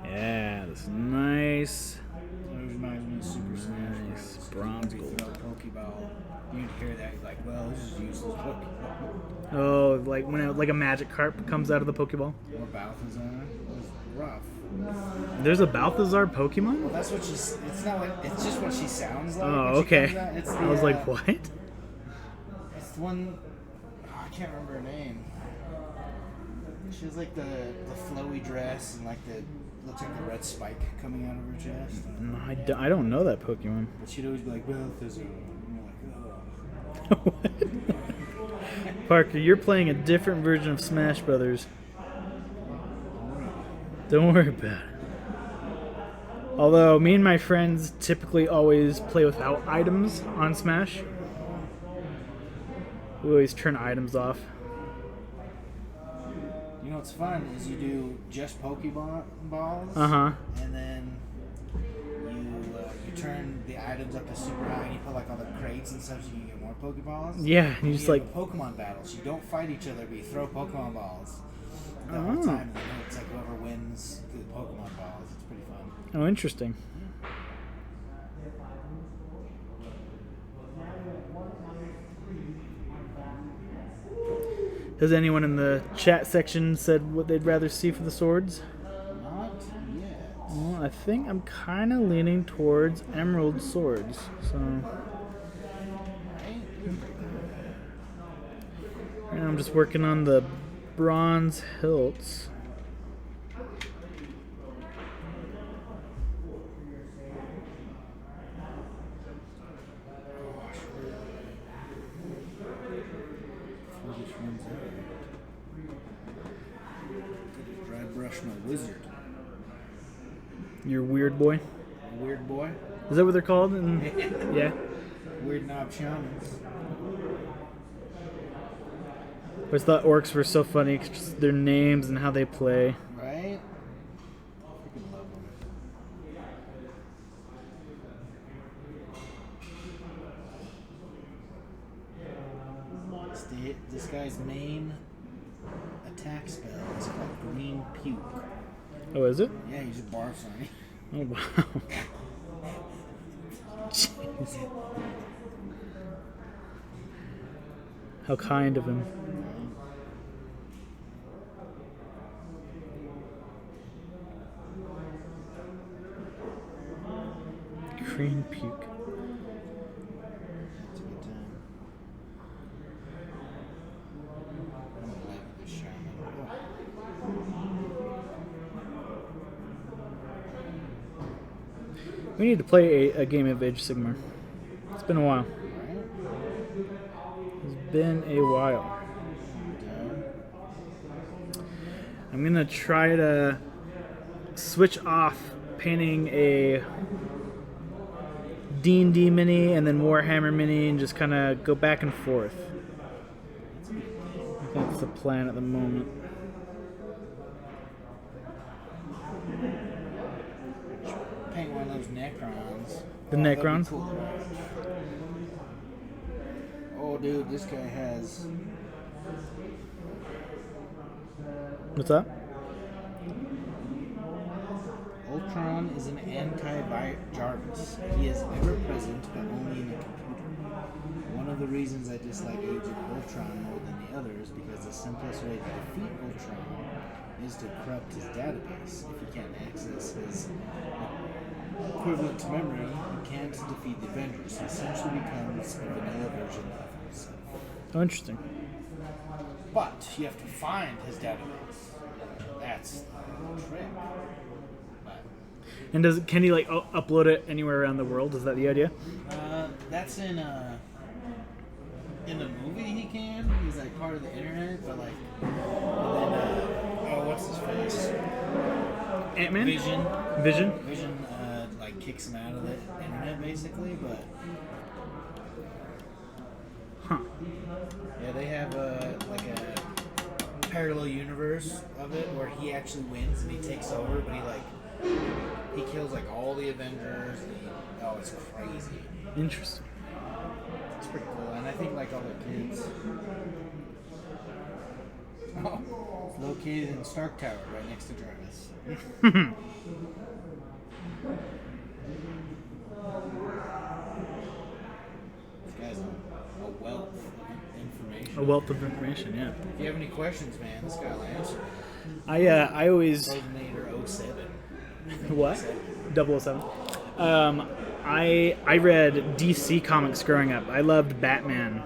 Yeah, this is nice. It reminds me of Super Smash. Nice bronze gold. Pokeball. You'd hear that, you're like, well, this is useless Pokeball. Oh, like when like a magic carp comes out of the Pokeball. Or Balthazar. It was rough. There's a Balthazar Pokemon? Well, that's what she's. It's not like. It's just what she sounds like. Oh, when she okay. comes out. It's the, I was like, what? It's the one. Oh, I can't remember her name. She has like the flowy dress and like the looks like the red spike coming out of her chest. No, I don't know that Pokemon. But she'd always be like, Balthazar. And you're like, oh. Parker, you're playing a different version of Smash Brothers. Don't worry about it. Although me and my friends typically always play without items on Smash. We always turn items off. You know what's fun is you do just Pokeballs. Uh-huh. And then you turn the items up to super high and you put like all the crates and stuff so you can get more Pokeballs. Yeah, you just like... Pokemon battles. You don't fight each other, but you throw Pokemon balls the whole time. And then it's like whoever wins the Pokemon balls. It's pretty fun. Oh, interesting. Has anyone in the chat section said what they'd rather see for the swords? Not yet. Well, I think I'm kind of leaning towards emerald swords. So right now I'm just working on the bronze hilts. Dry brush my wizard. Your weird boy. Weird boy. Is that what they're called? Yeah. Weird knob shamans. I always thought orcs were so funny, just their names and how they play. Right? Freaking love them. This guy's main attack spell is called Green Puke. Oh, is it? Yeah, he just barfs on me. Oh, wow. Jeez. How kind of him. Green puke. It's a good time. I'm gonna like this shaman. We need to play a game of Age of Sigmar. It's been a while. Right? It's been a while. I'm gonna try to switch off painting a D&D mini and then Warhammer mini and just kind of go back and forth. I think that's the plan at the moment. Paint one of those Necrons. The that'd be Necrons? cool. Oh, dude, this guy has. What's that? Ultron is an anti-Jarvis. He is ever present, but only in a computer. One of the reasons I dislike Age of Ultron more than the others because the simplest way to defeat Ultron is to corrupt his database. If he can't access his equivalent to memory, he can't defeat the Avengers. He essentially becomes a vanilla version of himself. Oh, interesting. But you have to find his database. That's the trick. And can he like upload it anywhere around the world? Is that the idea? That's in the movie he can. He's like part of the internet, but like, and then what's his face? Ant-Man? Vision. Vision like kicks him out of the internet basically, but yeah, they have like a parallel universe of it where he actually wins and he takes over, but he kills like all the Avengers. And it's crazy. Interesting. It's pretty cool, and I think like all the kids. Oh, it's located in Stark Tower, right next to Jarvis. This guy's a wealth of information. A wealth of information, yeah. If you have any questions, man, this guy will answer. I always. Terminator 07. What? 007. I read DC comics growing up. I loved Batman.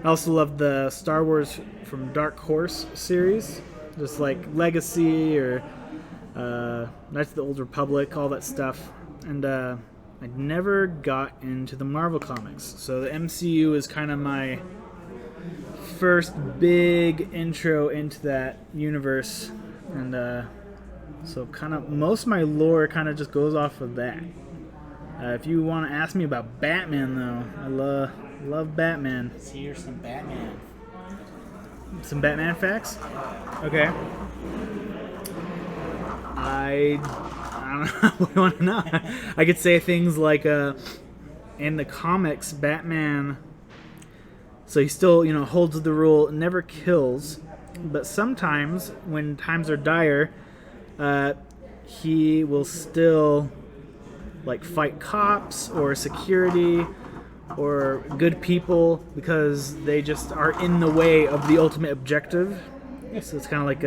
I also loved the Star Wars from Dark Horse series, just like Legacy or Knights of the Old Republic, all that stuff. And I never got into the Marvel comics, so the MCU is kind of my first big intro into that universe, and so kind of most of my lore kind of just goes off of that. If you want to ask me about Batman, though, I love Batman. Let's hear some Batman. Some Batman facts? Okay. I don't know what you want to know. I could say things like, in the comics, Batman, so he still, holds the rule, never kills, but sometimes, when times are dire, he will still like fight cops or security or good people because they just are in the way of the ultimate objective. So it's kind of like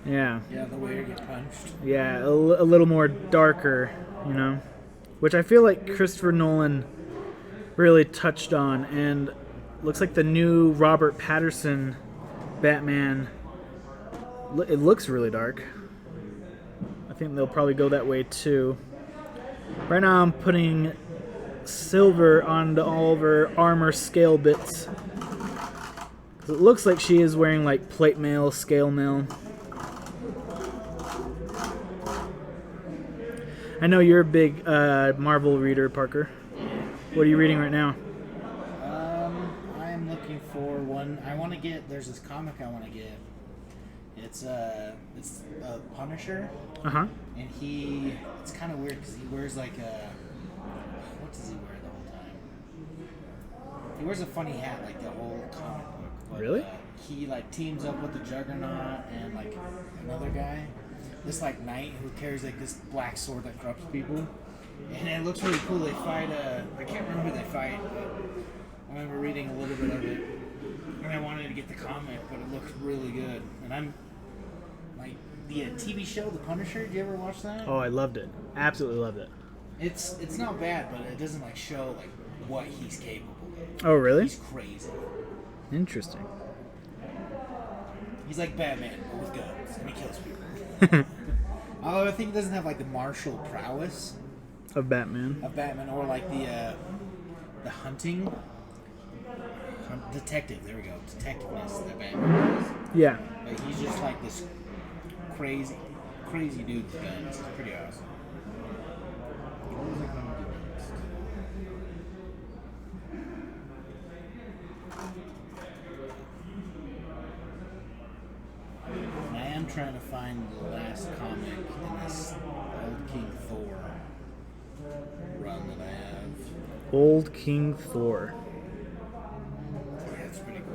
Yeah, the way you get punched. Yeah, a little more darker, which I feel like Christopher Nolan really touched on, and looks like the new Robert Pattinson Batman, it looks really dark. I think they'll probably go that way too. Right now I'm putting silver onto all of her armor scale bits. It looks like she is wearing like plate mail, scale mail. I know you're a big Marvel reader, Parker. What are you reading right now? I'm looking for one. I want to get. There's this comic I want to get. It's a Punisher. Uh-huh. And it's kind of weird because he wears like what does he wear the whole time? He wears a funny hat like the whole comic book. But, really? He like teams up with the Juggernaut and like another guy. This like knight who carries like this black sword that corrupts people. And it looks really cool. They fight, I can't remember who they fight, but I remember reading a little bit of it. And I wanted to get the comic, but it looks really good. And I'm, like, the TV show, The Punisher, did you ever watch that? Oh, I loved it. Absolutely loved it. It's not bad, but it doesn't, like, show, like, what he's capable of. Oh, really? He's crazy. Interesting. He's like Batman, but with guns, and he kills people. Although I think he doesn't have, like, the martial prowess of Batman, or like the hunting. Detective. There we go. Detectiveness that Batman is. Yeah. But he's just like this crazy dude with guns. It's pretty awesome. What was I going to do next? I am trying to find the last comic in this Old King Thor run that I have. Old King Thor. Yeah, it's pretty cool.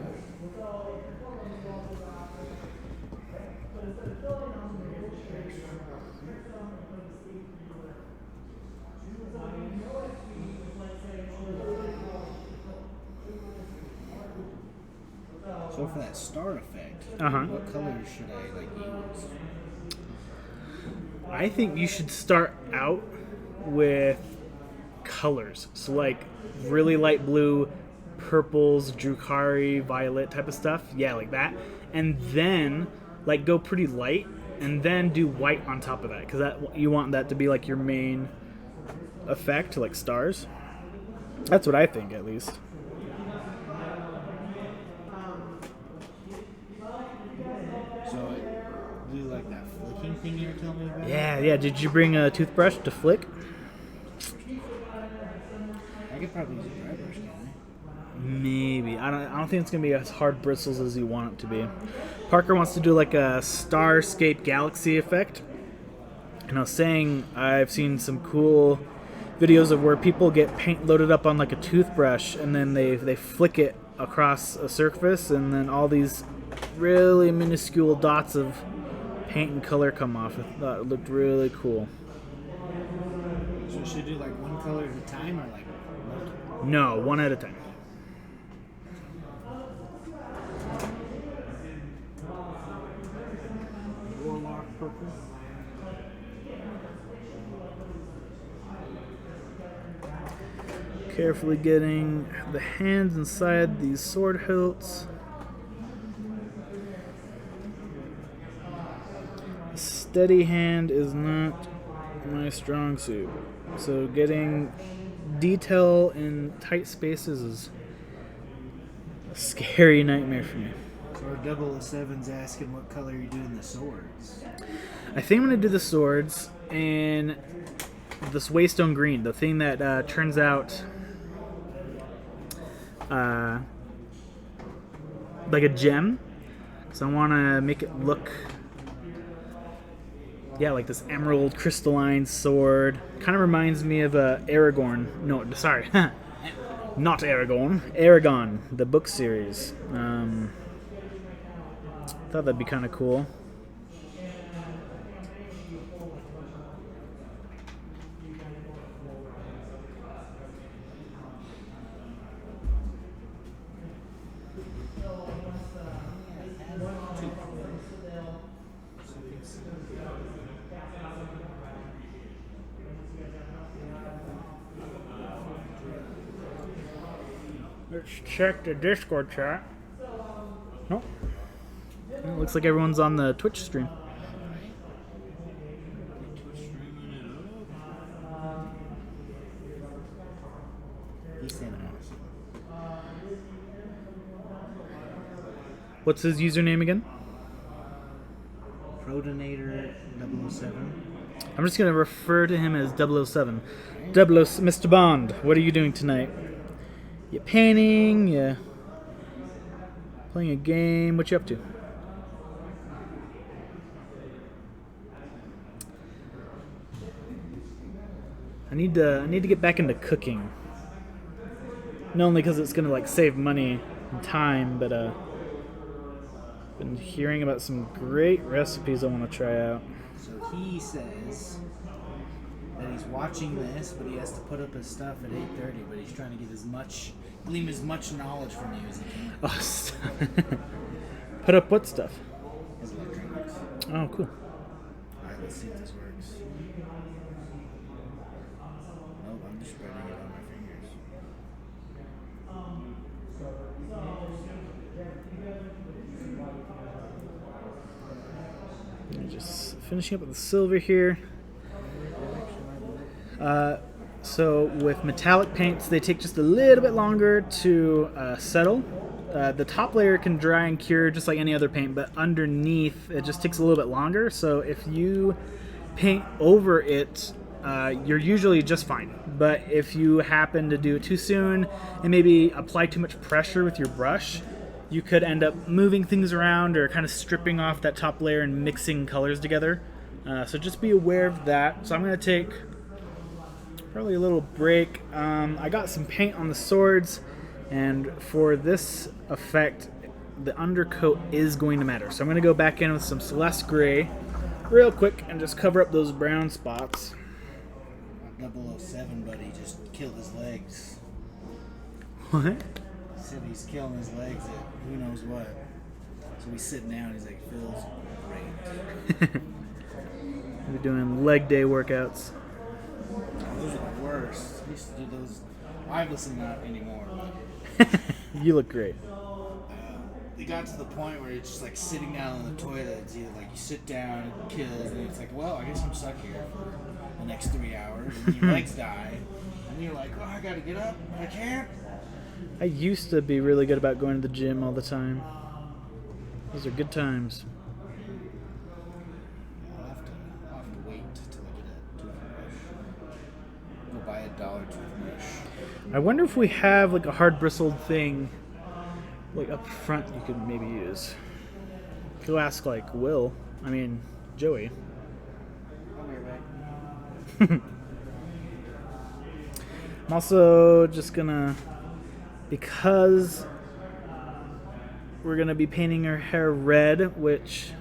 So for that star effect, what colors should I use? I think you should start out with colors. So like really light blue, purples, Drukari, violet type of stuff. Yeah, like that. And then like go pretty light and then do white on top of that because that you want that to be like your main effect, like stars. That's what I think, at least. So do like that flicking thing you were telling me about? Yeah. Did you bring a toothbrush to flick? I could probably use a dry brush, can't I? Maybe. I don't think it's gonna be as hard bristles as you want it to be. Parker wants to do like a Starscape Galaxy effect. And I was saying I've seen some cool videos of where people get paint loaded up on like a toothbrush and then they flick it across a surface and then all these really minuscule dots of paint and color come off. I thought it looked really cool. So should you do like one color at a time or like multiple? No, one at a time. Warlock purple. Carefully getting the hands inside these sword hilts. Steady hand is not my strong suit. So getting detail in tight spaces is a scary nightmare for me. So our 007's asking what color you're doing the swords. I think I'm going to do the swords in this Waystone Green, the thing that turns out like a gem. So I want to make it look, yeah, like this emerald crystalline sword. Kind of reminds me of Aragorn. No, sorry, not Aragorn. Aragon, the book series. Thought that'd be kind of cool. Let's check the Discord chat. Nope. It looks like everyone's on the Twitch stream. What's his username again? Protonator 007. I'm just going to refer to him as 007. Mr. Bond, what are you doing tonight? You painting? You playing a game? What you up to? I need to get back into cooking. Not only because it's gonna like save money and time, but been hearing about some great recipes I want to try out. So he says that he's watching this, but he has to put up his stuff at 8:30. But he's trying to get glean as much knowledge from you as he can. Oh, put up what stuff? His electronics. Oh, cool. All right, let's see if this works. Nope, I'm just spreading it on my fingers. Just finishing up with the silver here. So with metallic paints, they take just a little bit longer to settle. the top layer can dry and cure just like any other paint, but underneath it just takes a little bit longer. So if you paint over it, you're usually just fine. But if you happen to do it too soon and maybe apply too much pressure with your brush, you could end up moving things around or kind of stripping off that top layer and mixing colors together. So just be aware of that. So I'm going to take probably a little break. I got some paint on the swords, and for this effect, the undercoat is going to matter. So I'm going to go back in with some Celeste Gray real quick and just cover up those brown spots. 007 buddy just killed his legs. What? He said he's killing his legs at who knows what. So he's sitting down, he's like, feels great. We're doing leg day workouts. Those are the worst. I used to do those. Obviously not anymore. You look great. It got to the point where it's just like sitting down on the toilet. It's either like you sit down, it kills, and it's like, well, I guess I'm stuck here for the next 3 hours, and your legs die, and you're like, oh, I gotta get up, I can't. I used to be really good about going to the gym all the time. Those are good times. I'll have to wait till I get a toothbrush. Go buy $1 toothbrush. I wonder if we have like a hard bristled thing like up front you could maybe use. Go ask like Joey. I'm also just gonna, because we're gonna be painting her hair red, which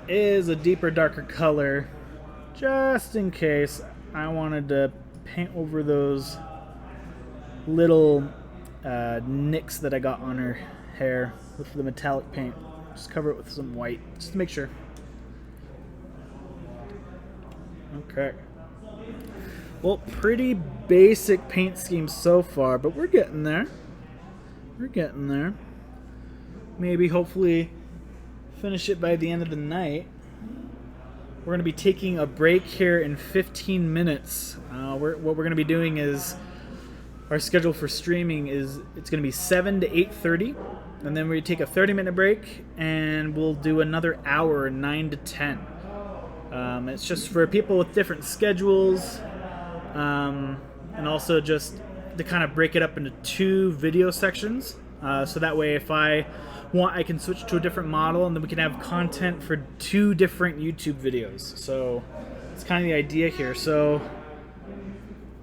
is a deeper, darker color, just in case I wanted to paint over those little nicks that I got on her hair with the metallic paint. Just cover it with some white, just to make sure. Okay. Well, pretty basic paint scheme so far, but we're getting there. We're getting there. Maybe, hopefully, finish it by the end of the night. We're going to be taking a break here in 15 minutes. What we're going to be doing is, our schedule for streaming is, it's going to be 7 to 8:30, and then we take a 30-minute break, and we'll do another hour, 9 to 10. It's just for people with different schedules, and also just to kind of break it up into 2 video sections. So that way, if I want, I can switch to a different model, and then we can have content for 2 different YouTube videos. So it's kind of the idea here. So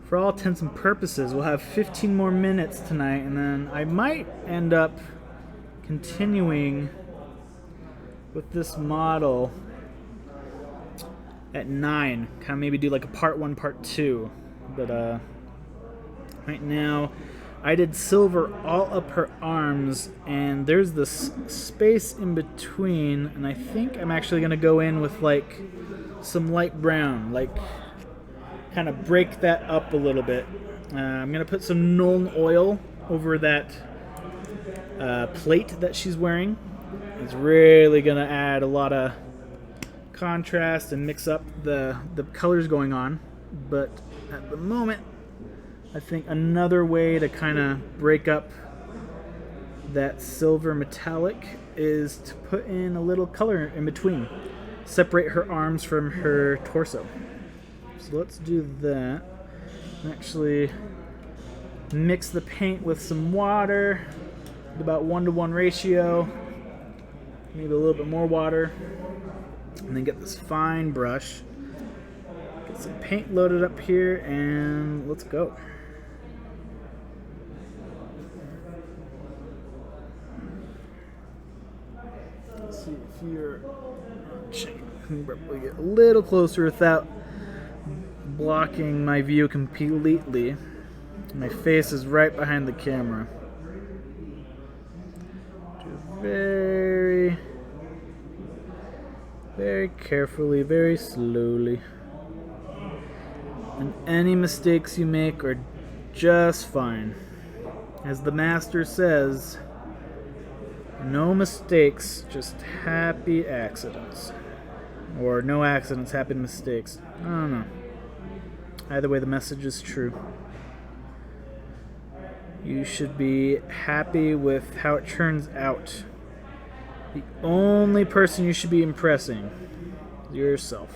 for all intents and purposes, we'll have 15 more minutes tonight, and then I might end up continuing with this model at 9. Kind of maybe do like a part 1, part 2. But right now, I did silver all up her arms, and there's this space in between, and I think I'm actually going to go in with like some light brown, like kind of break that up a little bit. I'm going to put some Nuln oil over that plate that she's wearing. It's really going to add a lot of contrast and mix up the colors going on. But at the moment, I think another way to kind of break up that silver metallic is to put in a little color in between. Separate her arms from her torso. So let's do that. Actually mix the paint with some water, about 1-to-1 ratio, maybe a little bit more water, and then get this fine brush. Get some paint loaded up here, and let's go. Let's see if you're probably get a little closer without blocking my view completely. My face is right behind the camera. Do very, very carefully, very slowly. And any mistakes you make are just fine. As the master says, no mistakes, just happy accidents. Or no accidents, happy mistakes. I don't know. Either way, the message is true. you should be happy with how it turns out. The only person you should be impressing is yourself.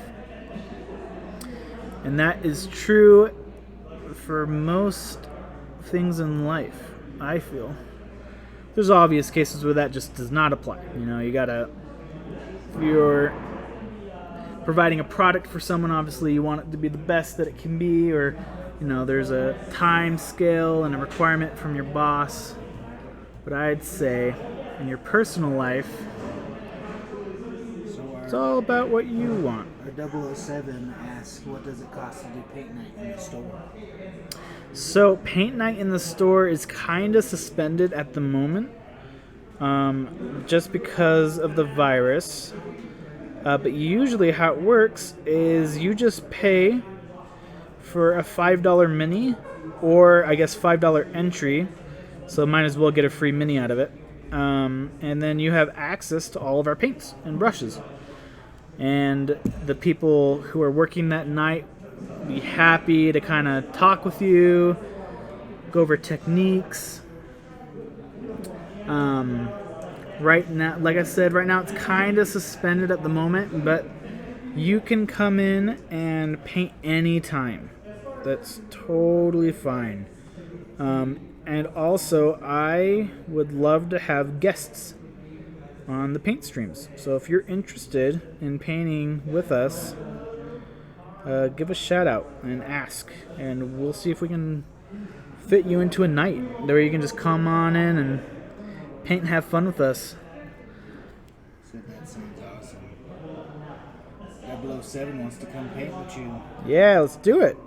And that is true for most things in life, I feel. There's obvious cases where that just does not apply. You know, you gotta, if you're providing a product for someone, obviously you want it to be the best that it can be, or, you know, there's a time scale and a requirement from your boss. But I'd say in your personal life, it's all about what you want. Our 007 asks, what does it cost to do paint night in the store? So paint night in the store is kind of suspended at the moment, just because of the virus. But usually how it works is you just pay for a $5 mini, or I guess $5 entry, so might as well get a free mini out of it. And then you have access to all of our paints and brushes. And the people who are working that night will be happy to kind of talk with you, go over techniques. Right now, like I said, right now it's kind of suspended at the moment, but you can come in and paint anytime. That's totally fine. And also, I would love to have guests on the paint streams. So if you're interested in painting with us, give a shout out and ask, and we'll see if we can fit you into a night where you can just come on in and paint and have fun with us. So that sounds awesome. 007 wants to come paint with you. Yeah, let's do it.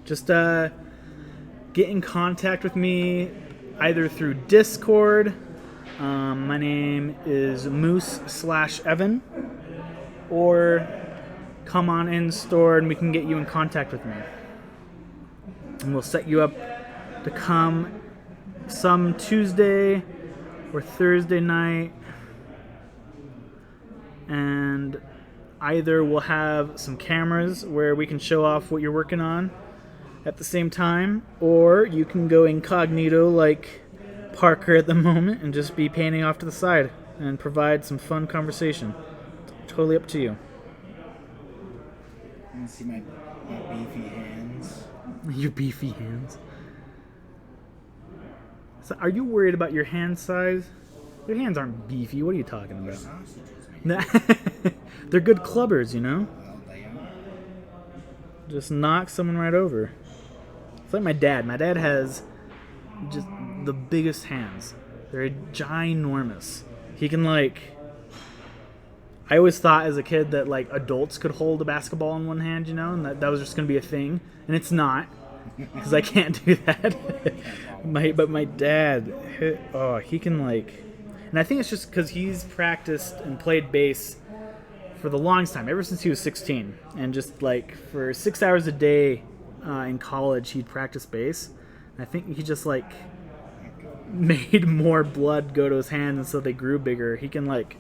Just get in contact with me either through Discord. My name is Moose/Evan, or come on in store and we can get you in contact with me. And we'll set you up to come some Tuesday or Thursday night, and either we'll have some cameras where we can show off what you're working on at the same time, or you can go incognito like Parker at the moment and just be painting off to the side and provide some fun conversation. Totally up to you. You want to see my beefy hands? Your beefy hands. So are you worried about your hand size? Your hands aren't beefy. What are you talking about? Sausages, man. They're good clubbers, you know? Well, they are. Just knock someone right over. It's like my dad. My dad has just the biggest hands. They're ginormous. He can, like... I always thought as a kid that, like, adults could hold a basketball in one hand, you know? And that was just going to be a thing. And it's not. Because I can't do that. But my dad, he can, like... And I think it's just because he's practiced and played bass for the longest time, ever since he was 16. And just, like, for 6 hours a day in college, he'd practice bass. And I think he just, like, made more blood go to his hands, and so they grew bigger. He can, like...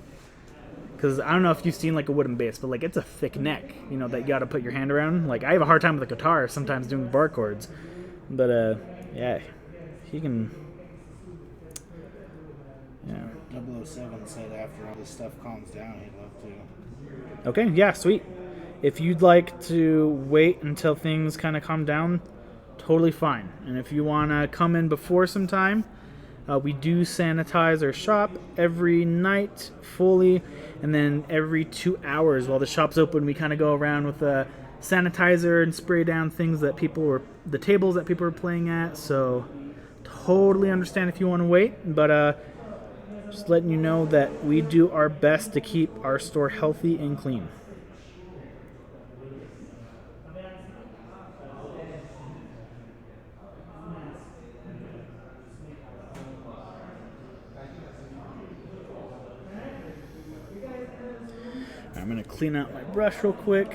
Because I don't know if you've seen, like, a wooden bass, but, like, it's a thick neck, you know, that you got to put your hand around. Like, I have a hard time with a guitar sometimes doing bar chords. But, yeah, he can... Yeah. 007 said after all this stuff calms down, he'd love to. Okay, yeah, sweet. If you'd like to wait until things kind of calm down, totally fine. And if you want to come in before some time, we do sanitize our shop every night fully, and then every 2 hours while the shop's open, we kind of go around with a sanitizer and spray down things that the tables that people are playing at. So totally understand if you want to wait, but just letting you know that we do our best to keep our store healthy and clean. I'm going to clean out my brush real quick.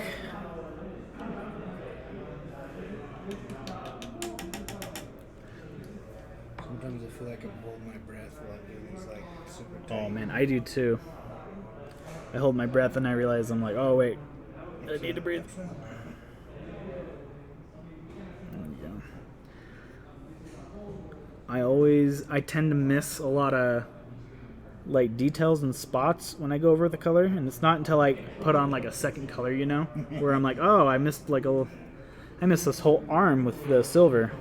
Sometimes I feel like I'm holding my breath while I'm doing these, like, super tight. Oh man, I do too. I hold my breath and I realize I'm like, oh wait, I need to breathe. There we go. I tend to miss a lot of like details and spots when I go over the color, and it's not until I put on like a second color, where I'm like, oh, I missed this whole arm with the silver.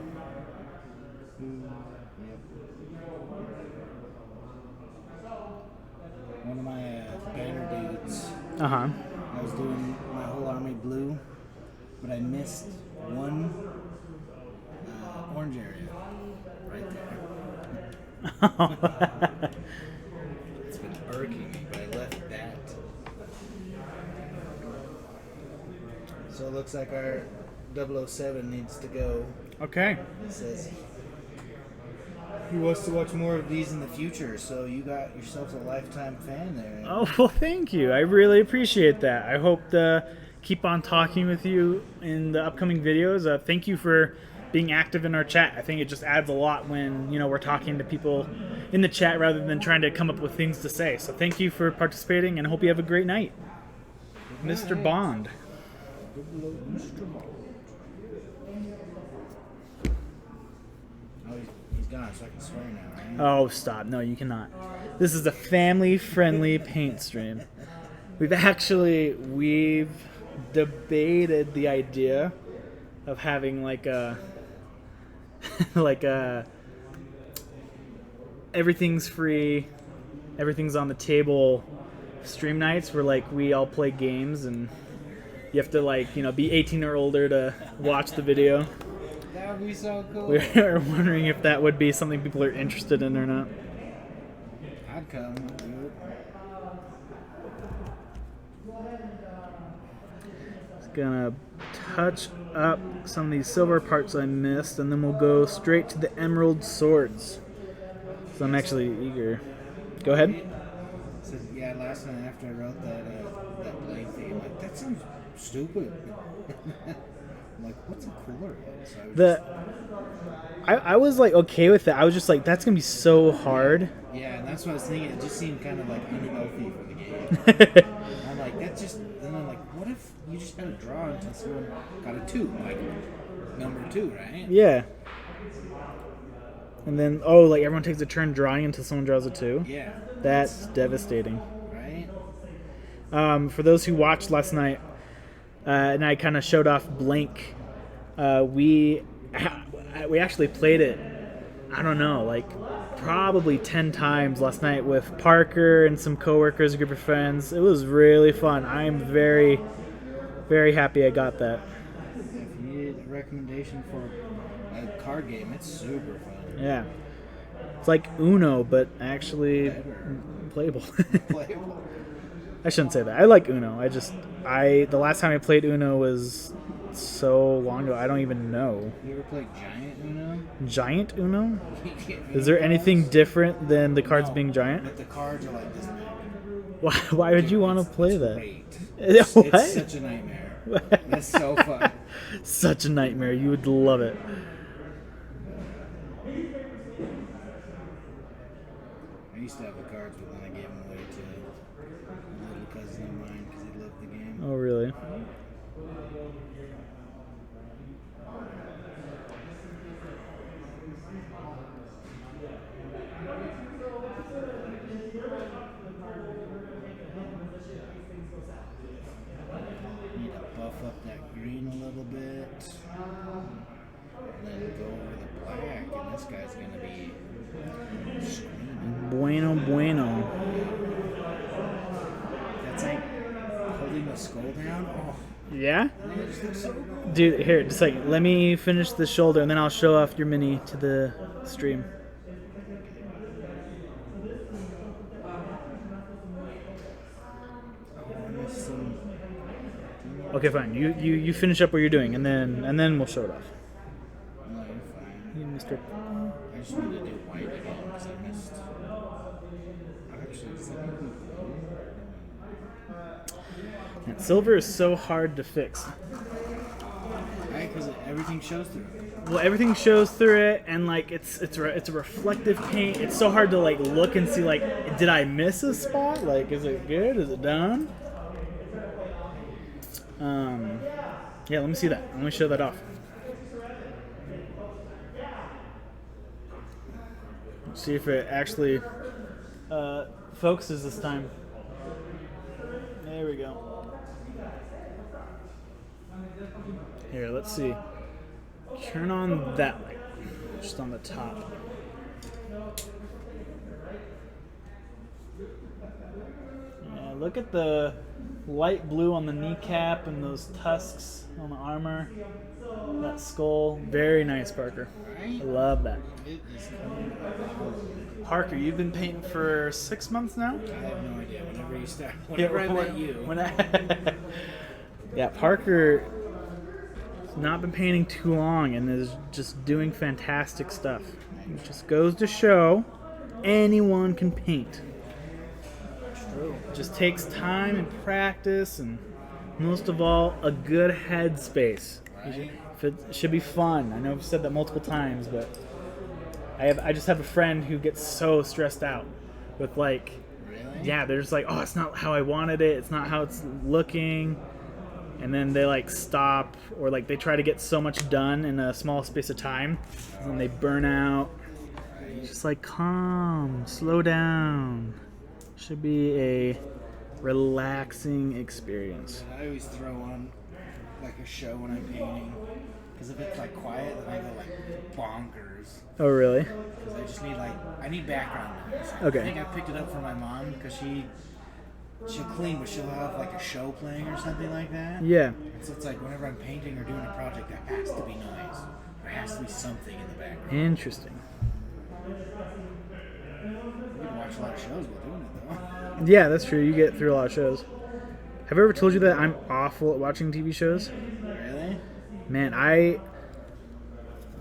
One of my banner dudes, Uh-huh. I was doing my whole army blue, but I missed one orange area right there. It's been irking me, but I left that. So it looks like our 007 needs to go. Okay. It says he wants to watch more of these in the future, so you got yourself a lifetime fan there. Oh, well, thank you. I really appreciate that. I hope to keep on talking with you in the upcoming videos. Thank you for being active in our chat. I think it just adds a lot when, we're talking to people in the chat rather than trying to come up with things to say. So thank you for participating, and I hope you have a great night. Mr. Bond. Mr. Bond. Oh, he's gone, so I can swear now, right? Oh, stop. No, you cannot. This is a family-friendly paint stream. We've debated the idea of having like a everything's free, everything's on the table stream nights where like we all play games and you have to be 18 or older to watch the video. That would be so cool. We're wondering if that would be something people are interested in or not. I'd come. Dude. Just gonna touch up some of these silver parts I missed, and then we'll go straight to the emerald swords. So I'm actually eager. Go ahead. So, yeah, last night after I wrote that blade thing, I'm like, that sounds stupid. I'm like, what's a cooler? So I was like okay with it. I was just like, that's gonna be so hard. Yeah, and that's what I was thinking. It just seemed kind of like unhealthy for the game. I'm like, that's just. Then I'm like, what if you just had a draw until someone got a 2, like number 2, right? Yeah. And then like everyone takes a turn drawing until someone draws a 2. Yeah. That's devastating. Right. For those who watched last night, and I kind of showed off Blank. We actually played it, I don't know, like probably 10 times last night with Parker and some coworkers, a group of friends. It was really fun. I'm very, very happy I got that. If you need a recommendation for a card game, it's super fun. Yeah. It's like Uno, but actually playable. Playable. I shouldn't say that. I like Uno. The last time I played Uno was so long ago, I don't even know. You ever played Giant Uno? Giant Uno? Is there anything different than the cards being giant? But the cards are like this big. Why would you want to play that? Great. What? It's such a nightmare. It's so fun. Such a nightmare. You would love it. I used to have the cards, but then I gave them away to a little cousin of mine because he loved the game. Oh, really? Need to buff up that green a little bit. And then go over the black, and this guy's going to be screaming. Bueno. That's like holding the skull down. Oh, Yeah? man, it just looks so cool. Dude, here, just like, let me finish the shoulder, and then I'll show off your mini to the stream. Okay, fine. You finish up what you're doing, and then we'll show it off. No, you're fine. You, Mr. I just wanted to do white again because I missed. Actually, it's like And silver is so hard to fix. right, because everything shows through. Well, everything shows through it, and like it's a reflective paint. It's so hard to like look and see like, did I miss a spot? Like, is it good? Is it done? Yeah, let me see that. Let me show that off. See if it actually focuses this time. There we go. Here, let's see. Turn on that light, just on the top. Yeah, look at the light blue on the kneecap and those tusks on the armor. That skull. Very nice, Parker. I love that. It is Parker, you've been painting for 6 months now? I have no idea. Whenever you start, whenever I met you. Yeah, Parker has not been painting too long and is just doing fantastic stuff. It just goes to show anyone can paint. True. It just takes time and practice and most of all, a good headspace. Right. It should be fun. I know I've said that multiple times, but I just have a friend who gets so stressed out with like, Really? yeah, they're just like, oh, it's not how I wanted it. It's not how it's looking. And then they like stop or like they try to get so much done in a small space of time. And then they burn out. Just like calm, slow down. Should be a relaxing experience. I always throw on like a show when I'm painting. Because if it's like quiet, then I go like bonkers. Oh, really? Because I just need I need background noise. Okay. I think I picked it up from my mom because she'll clean, but she'll have like a show playing or something like that. Yeah. And so it's like whenever I'm painting or doing a project, there has to be noise. There has to be something in the background. Interesting. We can watch a lot of shows while doing it though. Yeah, that's true. You get through a lot of shows. Have I ever told you that I'm awful at watching TV shows? Really? Man,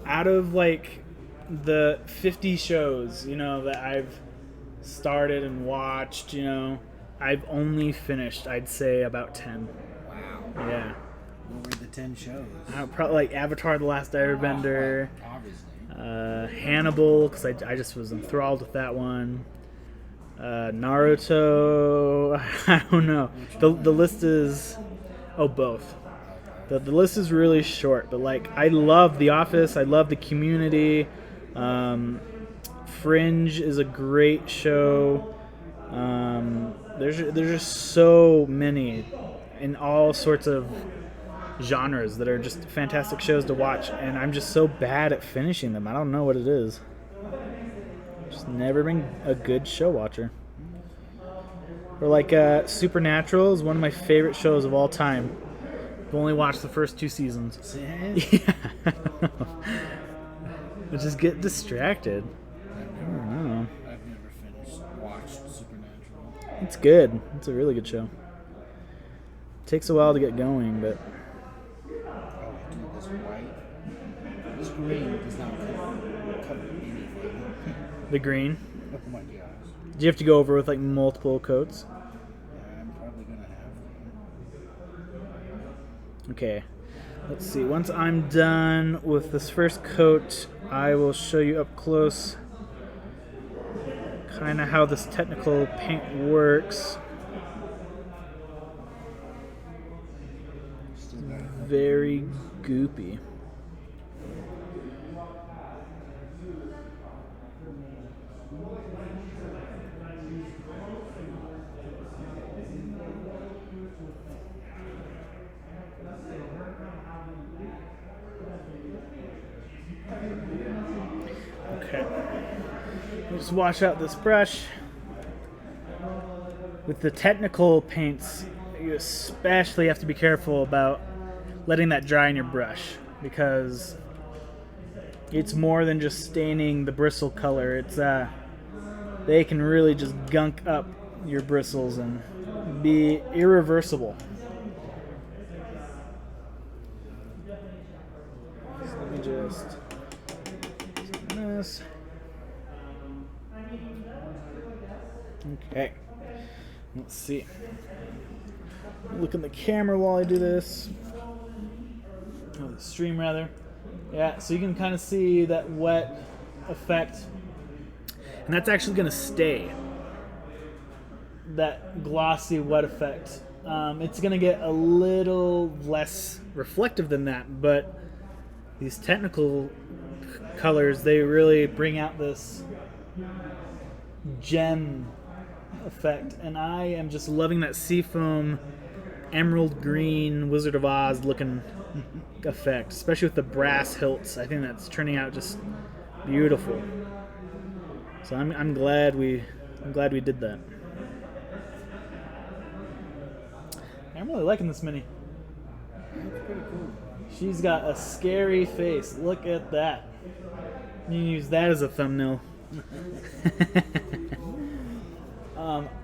out of like the 50 shows, that I've started and watched, I've only finished, I'd say, about 10. Wow. Yeah. What were the 10 shows? Probably like Avatar: The Last Airbender, Obviously. Hannibal, because I just was enthralled with that one. Naruto, I don't know. The list is, both. The list is really short, but like I love The Office, I love The Community. Fringe is a great show. There's just so many in all sorts of genres that are just fantastic shows to watch, and I'm just so bad at finishing them. I don't know what it is. Just never been a good show watcher. Or like Supernatural is one of my favorite shows of all time. I've only watched the first 2 seasons. Serious? Yeah. I just get distracted. I don't know. I've never watched Supernatural. It's good. It's a really good show. Takes a while to get going, but Oh, dude, this white. This green does not cover anything. the green. Oh my gosh. Do you have to go over with like multiple coats? Yeah, I'm probably gonna have to. Okay. Let's see. Once I'm done with this first coat, I will show you up close kind of how this technical paint works. Still got it. Very goopy. Okay. Just wash out this brush. With the technical paints, you especially have to be careful about letting that dry in your brush because it's more than just staining the bristle color. It's they can really just gunk up your bristles and be irreversible. So let me just this. Okay. Let's see. Look in the camera while I do this. Oh, the stream rather. Yeah, so you can kind of see that wet effect. And that's actually going to stay. That glossy wet effect. It's going to get a little less reflective than that, but these technical colors, they really bring out this gem effect, and I am just loving that seafoam emerald green Wizard of Oz looking effect, especially with the brass hilts. I think that's turning out just beautiful. So I'm glad we did that. I'm really liking this mini. That's pretty cool. She's got a scary face. Look at that. You can use that as a thumbnail.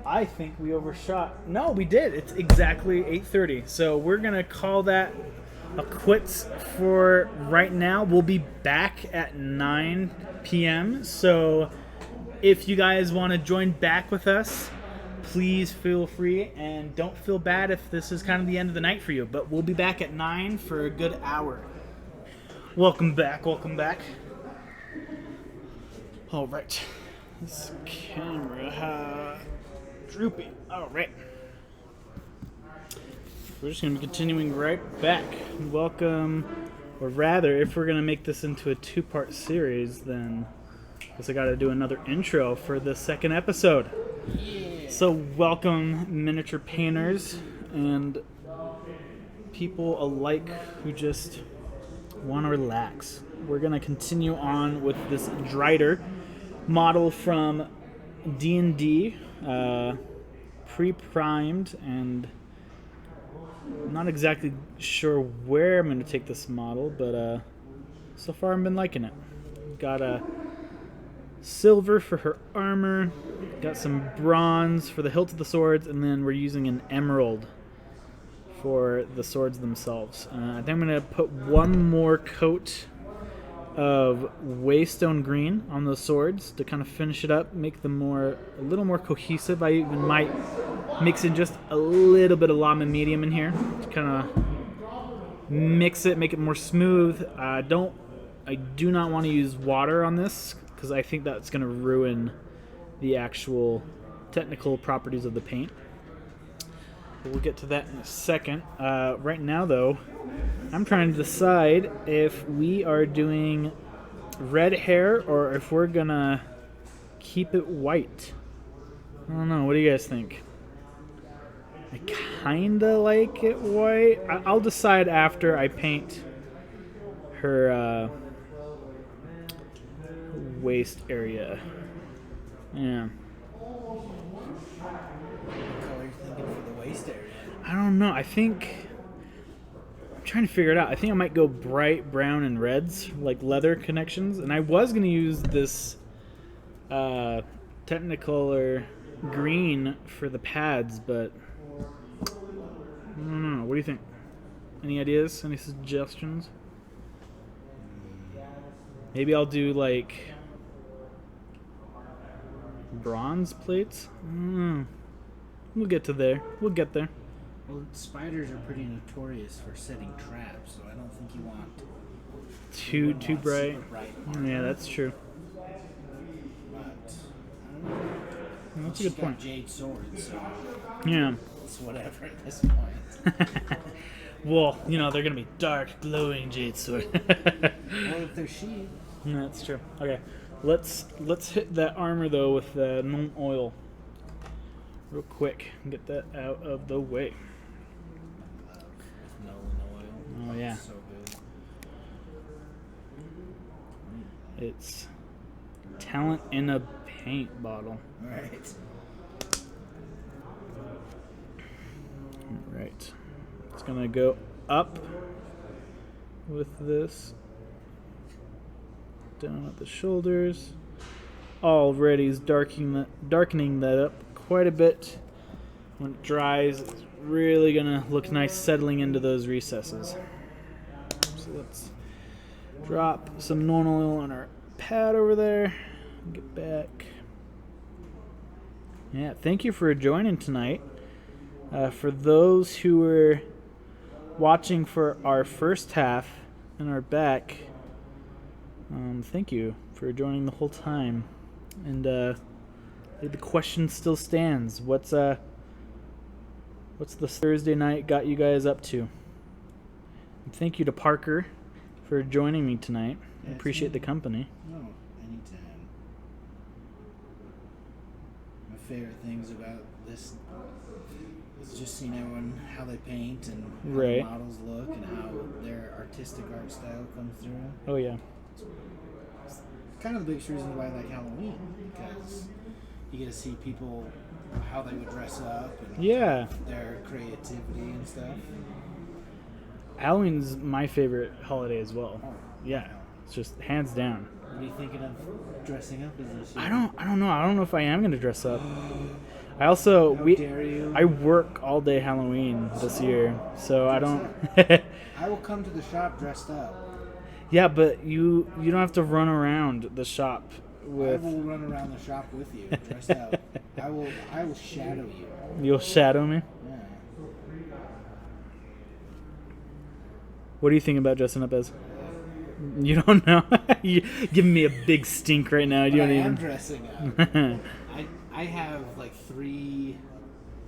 I think we overshot. No, we did. It's exactly 8:30. So we're going to call that a quits for right now. We'll be back at 9 p.m. So if you guys want to join back with us, please feel free, and don't feel bad if this is kind of the end of the night for you. But we'll be back at 9 for a good hour. Welcome back. Welcome back. All right. This camera droopy. All right. We're just going to be continuing right back. Welcome, or rather, if we're going to make this into a two-part series, then I guess I got to do another intro for the second episode. Yeah. So welcome, miniature painters and people alike who just want to relax. We're going to continue on with this Drider model from D&D, pre-primed, and I'm not exactly sure where I'm going to take this model, but so far I've been liking it. Got a silver for her armor, got some bronze for the hilts of the swords, and then we're using an emerald for the swords themselves. I think I'm going to put one more coat of waystone green on those swords to kind of finish it up, make them a little more cohesive. I even might mix in just a little bit of llama medium in here to kind of mix it, make it more smooth. I do not want to use water on this because I think that's going to ruin the actual technical properties of the paint. But we'll get to that in a second. Right now, though, I'm trying to decide if we are doing red hair or if we're going to keep it white. I don't know. What do you guys think? I kind of like it white. I'll decide after I paint her waist area. Yeah. What color are you thinking for the waist area? I don't know. I'm trying to figure it out. I think I might go bright brown and reds, like leather connections. And I was going to use this Technicolor green for the pads, but I don't know. What do you think? Any ideas? Any suggestions? Maybe I'll do like bronze plates? I don't know. We'll get to there. We'll get there. Well, spiders are pretty notorious for setting traps, so I don't think you want Too bright. super bright. Yeah, that's true. But I don't know. That's a She's good got point. jade swords, so Yeah. it's whatever at this point. Well, they're gonna be dark, glowing jade sword. Well, if they're sheep. That's true. Okay, let's hit that armor though with the gnome oil, real quick, and get that out of the way. No oil. Oh yeah, So good. it's talent in a paint bottle. Right. All right, it's gonna go up with this. Down at the shoulders. Already is darkening that up quite a bit. When it dries, it's really gonna look nice settling into those recesses. So let's drop some non oil on our pad over there. Get back. Yeah, thank you for joining tonight. For those who were watching for our first half and are back, thank you for joining the whole time. And the question still stands. What's the Thursday night got you guys up to? And thank you to Parker for joining me tonight. I appreciate the company. No, anytime. favorite things about this is just seeing everyone, how they paint and how Right. the models look and how their artistic art style comes through. Oh yeah. It's kind of the biggest reason why I like Halloween, because you get to see people, how they would dress up and Yeah. their creativity and stuff. Halloween's my favorite holiday as well. Oh, Yeah. It's just hands down. What are you thinking of dressing up as this year? I don't know. I don't know if I am gonna dress up. I also How dare you? I work all day Halloween this year, so I don't. I will come to the shop dressed up. Yeah, but you don't have to run around the shop I with. will run around the shop with you, dressed up. I will shadow you. You'll shadow me. Yeah. What do you think about dressing up as? You don't know. You're giving me a big stink right now. You But don't I am even. dressing up. I have like 3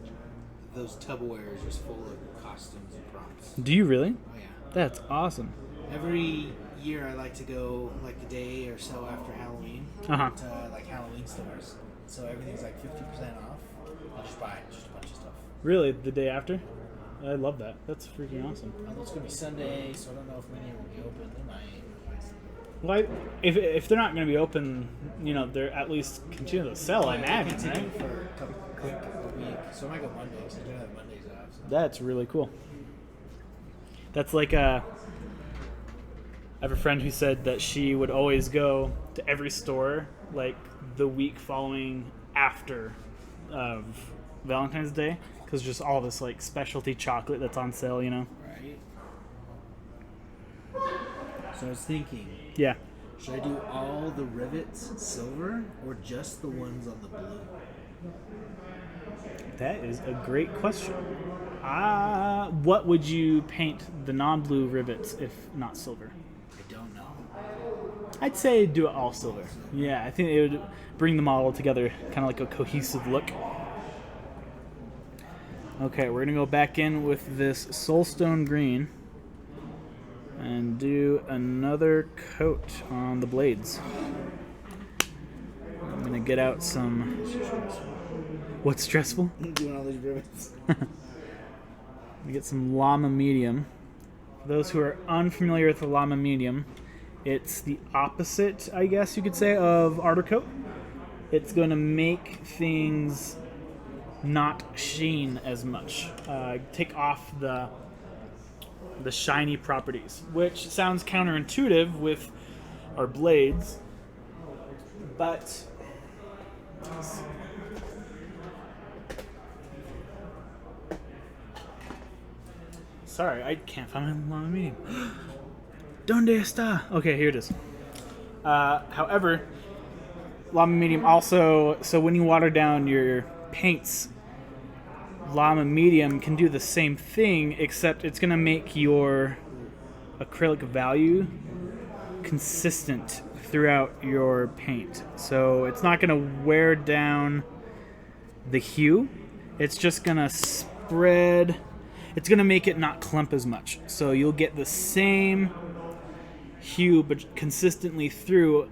of ththose Tupperwares just full of costumes and props. Do you really? Oh yeah. That's awesome. Every year I like to go like the day or so after Halloween Uh-huh. to like Halloween stores. So everything's like 50% off. I'll just buy just a bunch of stuff. Really, the day after? I love that. That's freaking awesome. Although it's gonna be Sunday, so I don't know if many will be open. They might. Well, if they're not going to be open, they're at least continue to sell. I imagine, Continue right? for a week. So I might go Mondays. I do have Mondays off. So. That's really cool. That's like I have a friend who said that she would always go to every store like the week following after of Valentine's Day because just all this like specialty chocolate that's on sale, Right. So I was thinking, Yeah. should I do all the rivets silver or just the ones on the blue? That is a great question. What would you paint the non-blue rivets if not silver? I don't know. I'd say do it all silver. Yeah, I think it would bring the model together, kind of like a cohesive look. Okay, we're gonna go back in with this Soulstone green and do another coat on the blades. I'm gonna get out some. What's stressful? Doing all these rivets. We get some Llama Medium. For those who are unfamiliar with the Llama Medium, it's the opposite, I guess you could say, of Ardor Coat. It's going to make things not sheen as much. Take off the shiny properties, which sounds counterintuitive with our blades, but sorry, I can't find my Llama Medium. Donde está? Okay, here it is. However, Llama Medium also, so when you water down your paints, Llama Medium can do the same thing, except it's going to make your acrylic value consistent throughout your paint. So it's not going to wear down the hue. It's just going to spread. It's going to make it not clump as much. So you'll get the same hue but consistently through,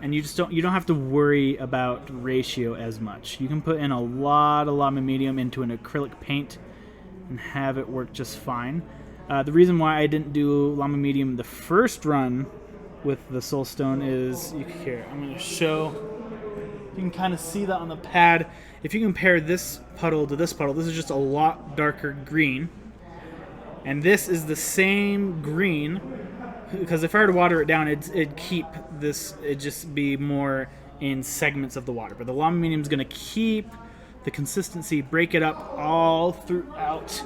and you don't have to worry about ratio as much. You can put in a lot of Llama Medium into an acrylic paint and have it work just fine. The reason why I didn't do Llama Medium the first run with the Soulstone is, here, I'm going to show. You can kind of see that on the pad. If you compare this puddle to this puddle, this is just a lot darker green. And this is the same green, because if I were to water it down, it'd keep this, it'd just be more in segments of the water. But the Llama Medium is going to keep the consistency, break it up all throughout.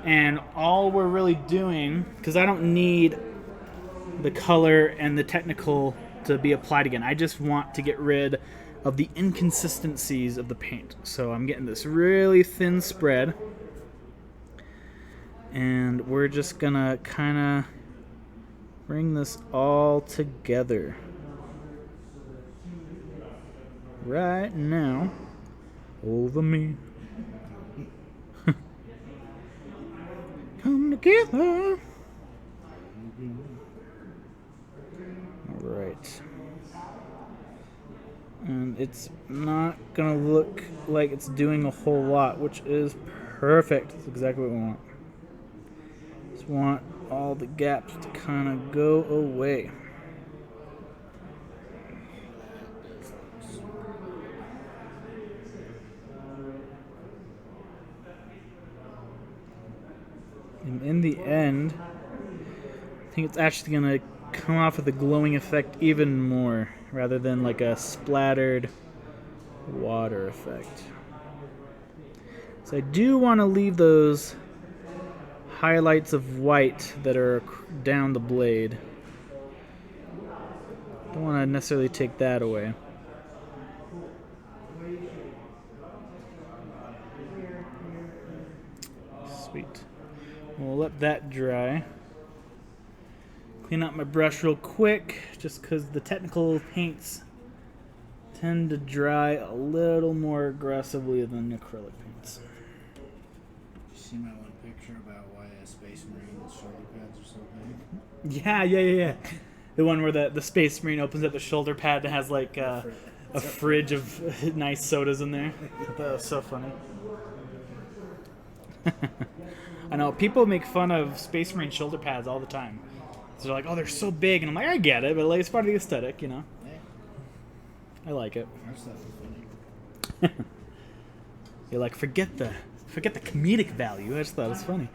And all we're really doing, because I don't need the color and the technical to be applied again, I just want to get rid of the inconsistencies of the paint. So I'm getting this really thin spread, and we're just gonna kind of bring this all together right now over me. Come together. All right. And it's not gonna look like it's doing a whole lot, which is perfect. That's exactly what we want. Just want all the gaps to kind of go away. And in the end, I think it's actually gonna come off with a glowing effect even more, rather than like a splattered water effect. So I do want to leave those highlights of white that are down the blade. Don't want to necessarily take that away. Sweet. We'll let that dry. Clean out my brush real quick, just because the technical paints tend to dry a little more aggressively than acrylic paints. You see my one picture about why a Space Marine's shoulder pads are so big? Yeah. The one where the Space Marine opens up the shoulder pad and has like a fridge of nice sodas in there. That was so funny. I know, people make fun of Space Marine shoulder pads all the time. So they're like, oh, they're so big. And I'm like, I get it, but like, it's part of the aesthetic, you know? Yeah. I like it. Our stuff is funny. You're like, forget the comedic value. I just thought it was funny.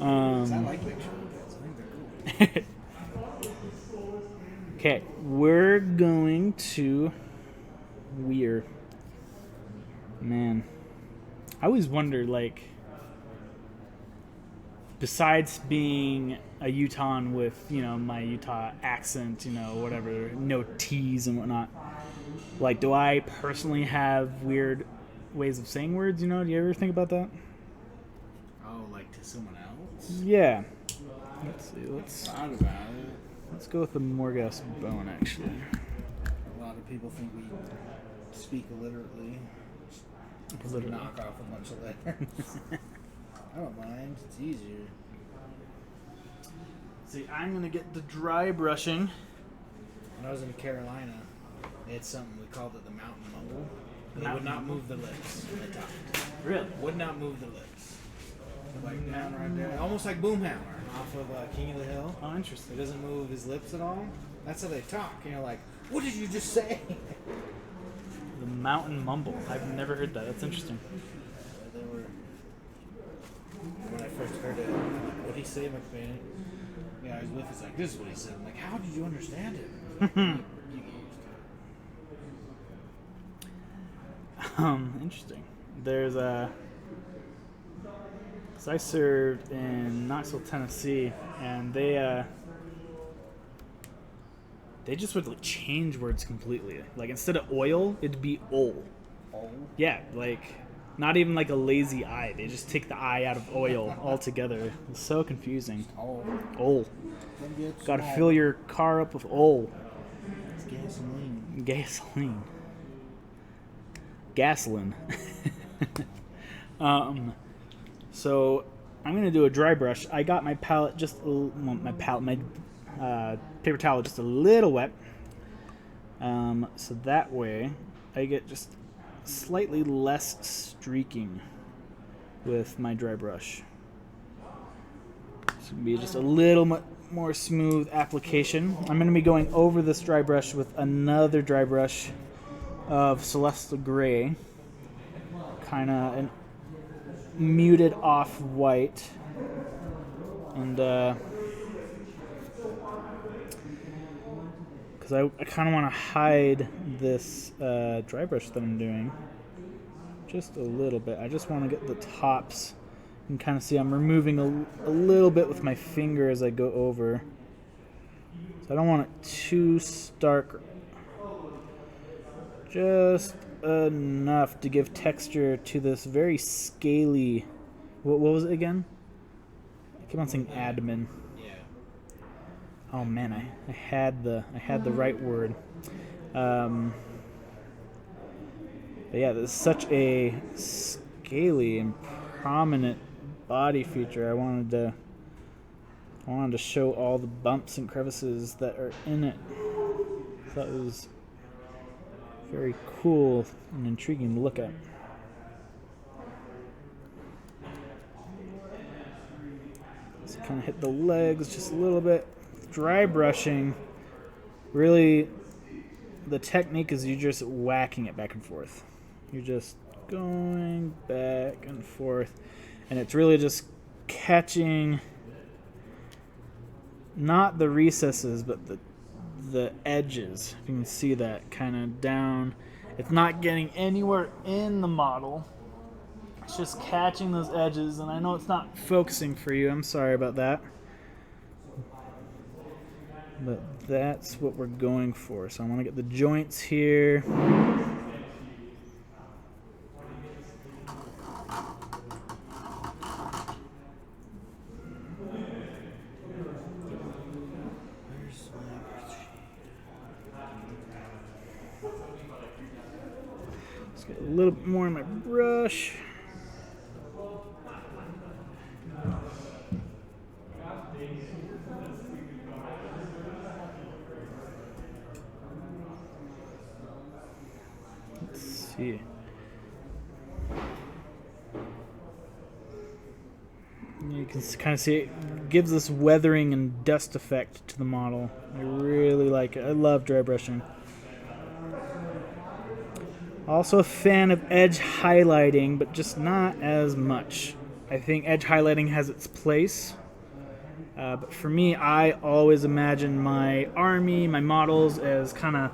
I like big shoulder pads. I think they're cool. Okay, we're going to Weir. Man, I always wonder, like, besides being a Utahn with, you know, my Utah accent, you know, whatever, no T's and whatnot, like, do I personally have weird ways of saying words, you know? Do you ever think about that? Oh, like to someone else? Yeah. Let's see, Thought about it. let's go with the Morgas bone, actually. A lot of people think we speak illiterately. Literally. Knock off a bunch of letters. I don't mind. It's easier. See, I'm going to get the dry brushing. When I was in Carolina, they had something, we called it the mountain mumble. They Mountain would not mumble? move the lips when they talked. Really? Would not move the lips. Like down right there. Almost like Boomhauer off of King of the Hill. Oh, He interesting. doesn't move his lips at all. That's how they talk. And you're like, what did you just say? The mountain mumble. I've never heard that. That's interesting. They were, when I first heard it, I'm like, what'd he say, McBain? Yeah, I was with. He's like, this is what he said. I'm like, how did you understand it? You get used to it. Interesting. There's a. Cause I served in Knoxville, Tennessee, and they just would like change words completely. Like instead of oil, it'd be ol. Oh. Yeah, like not even like a lazy I. They just take the I out of oil altogether. It's so confusing. Oh. Ol. Gotta fill your car up with ol. It's gasoline. Gasoline. Gasoline. So I'm gonna do a dry brush. I got my palette just my paper towel just a little wet. So that way I get just slightly less streaking with my dry brush. It's gonna be just a little more smooth application. I'm gonna be going over this dry brush with another dry brush of Celestial Gray, kind of an muted off white, and because I kind of want to hide this dry brush that I'm doing just a little bit. I just want to get the tops. You can kind of see I'm removing a little bit with my finger as I go over, so I don't want it too stark. Just enough to give texture to this very scaly. What was it again? I keep on saying admin. Yeah. Oh man, I had the right word. But yeah, this is such a scaly and prominent body feature. I wanted to show all the bumps and crevices that are in it. So it was very cool and intriguing to look at. So kind of hit the legs just a little bit. Dry brushing, really, the technique is you're just whacking it back and forth. You're just going back and forth, and it's really just catching not the recesses but the edges. You can see that kind of down. It's not getting anywhere in the model. It's just catching those edges, and I know it's not focusing for you. I'm sorry about that. But that's what we're going for. So I want to get the joints here. Let's get a little bit more in my brush. Let's see. You can kind of see it gives this weathering and dust effect to the model. I really like it. I love dry brushing. Also a fan of edge highlighting, but just not as much. I think edge highlighting has its place. But for me, I always imagine my army, my models as kind of,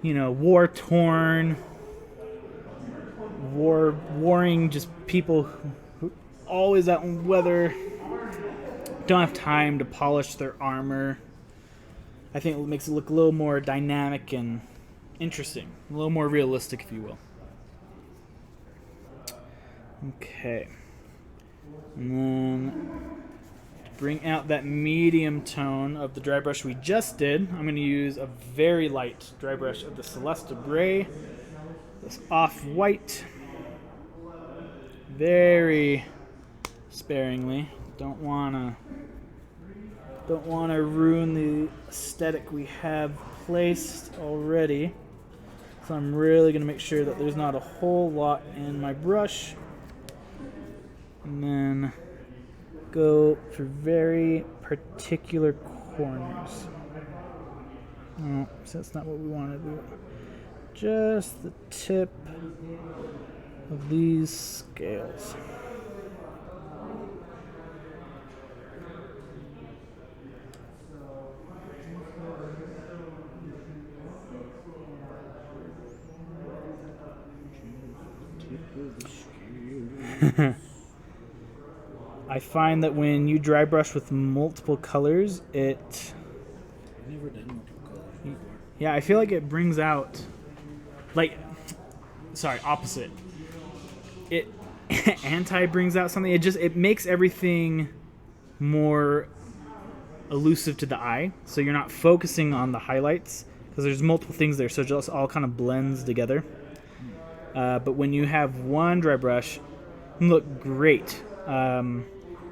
war-torn, warring, just people who always out in weather, don't have time to polish their armor. I think it makes it look a little more dynamic and interesting, a little more realistic, if you will. Okay. And then to bring out that medium tone of the dry brush we just did, I'm going to use a very light dry brush of the Celesta Gray, this off-white, very sparingly. Don't want to ruin the aesthetic we have placed already. So I'm really going to make sure that there's not a whole lot in my brush. And then go for very particular corners. Oh, so that's not what we wanted. We want just the tip of these scales. I find that when you dry brush with multiple colors, I've never done multiple colors before. Yeah, I feel like it brings out, opposite. It brings out something. It makes everything more elusive to the eye, so you're not focusing on the highlights because there's multiple things there, so it just all kind of blends together. But when you have one dry brush, it look great.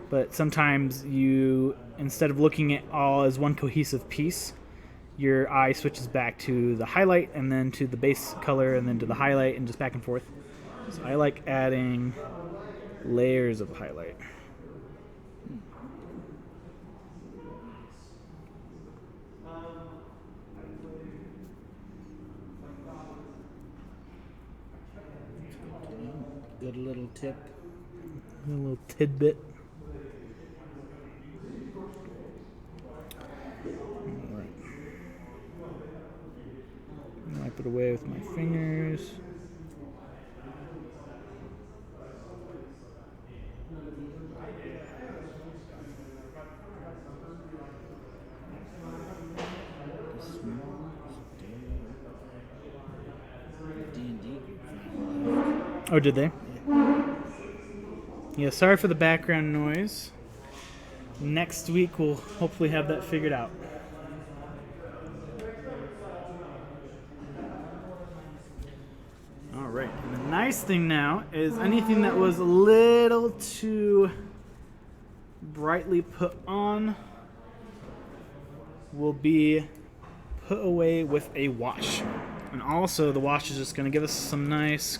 But sometimes instead of looking at all as one cohesive piece, your eye switches back to the highlight and then to the base color and then to the highlight and just back and forth. So I like adding layers of highlight. Good little tip. A little tidbit. Alright. Wipe it away with my fingers. Oh, did they? Yeah, sorry for the background noise. Next week we'll hopefully have that figured out. Alright, and the nice thing now is anything that was a little too brightly put on will be put away with a wash. And also the wash is just going to give us some nice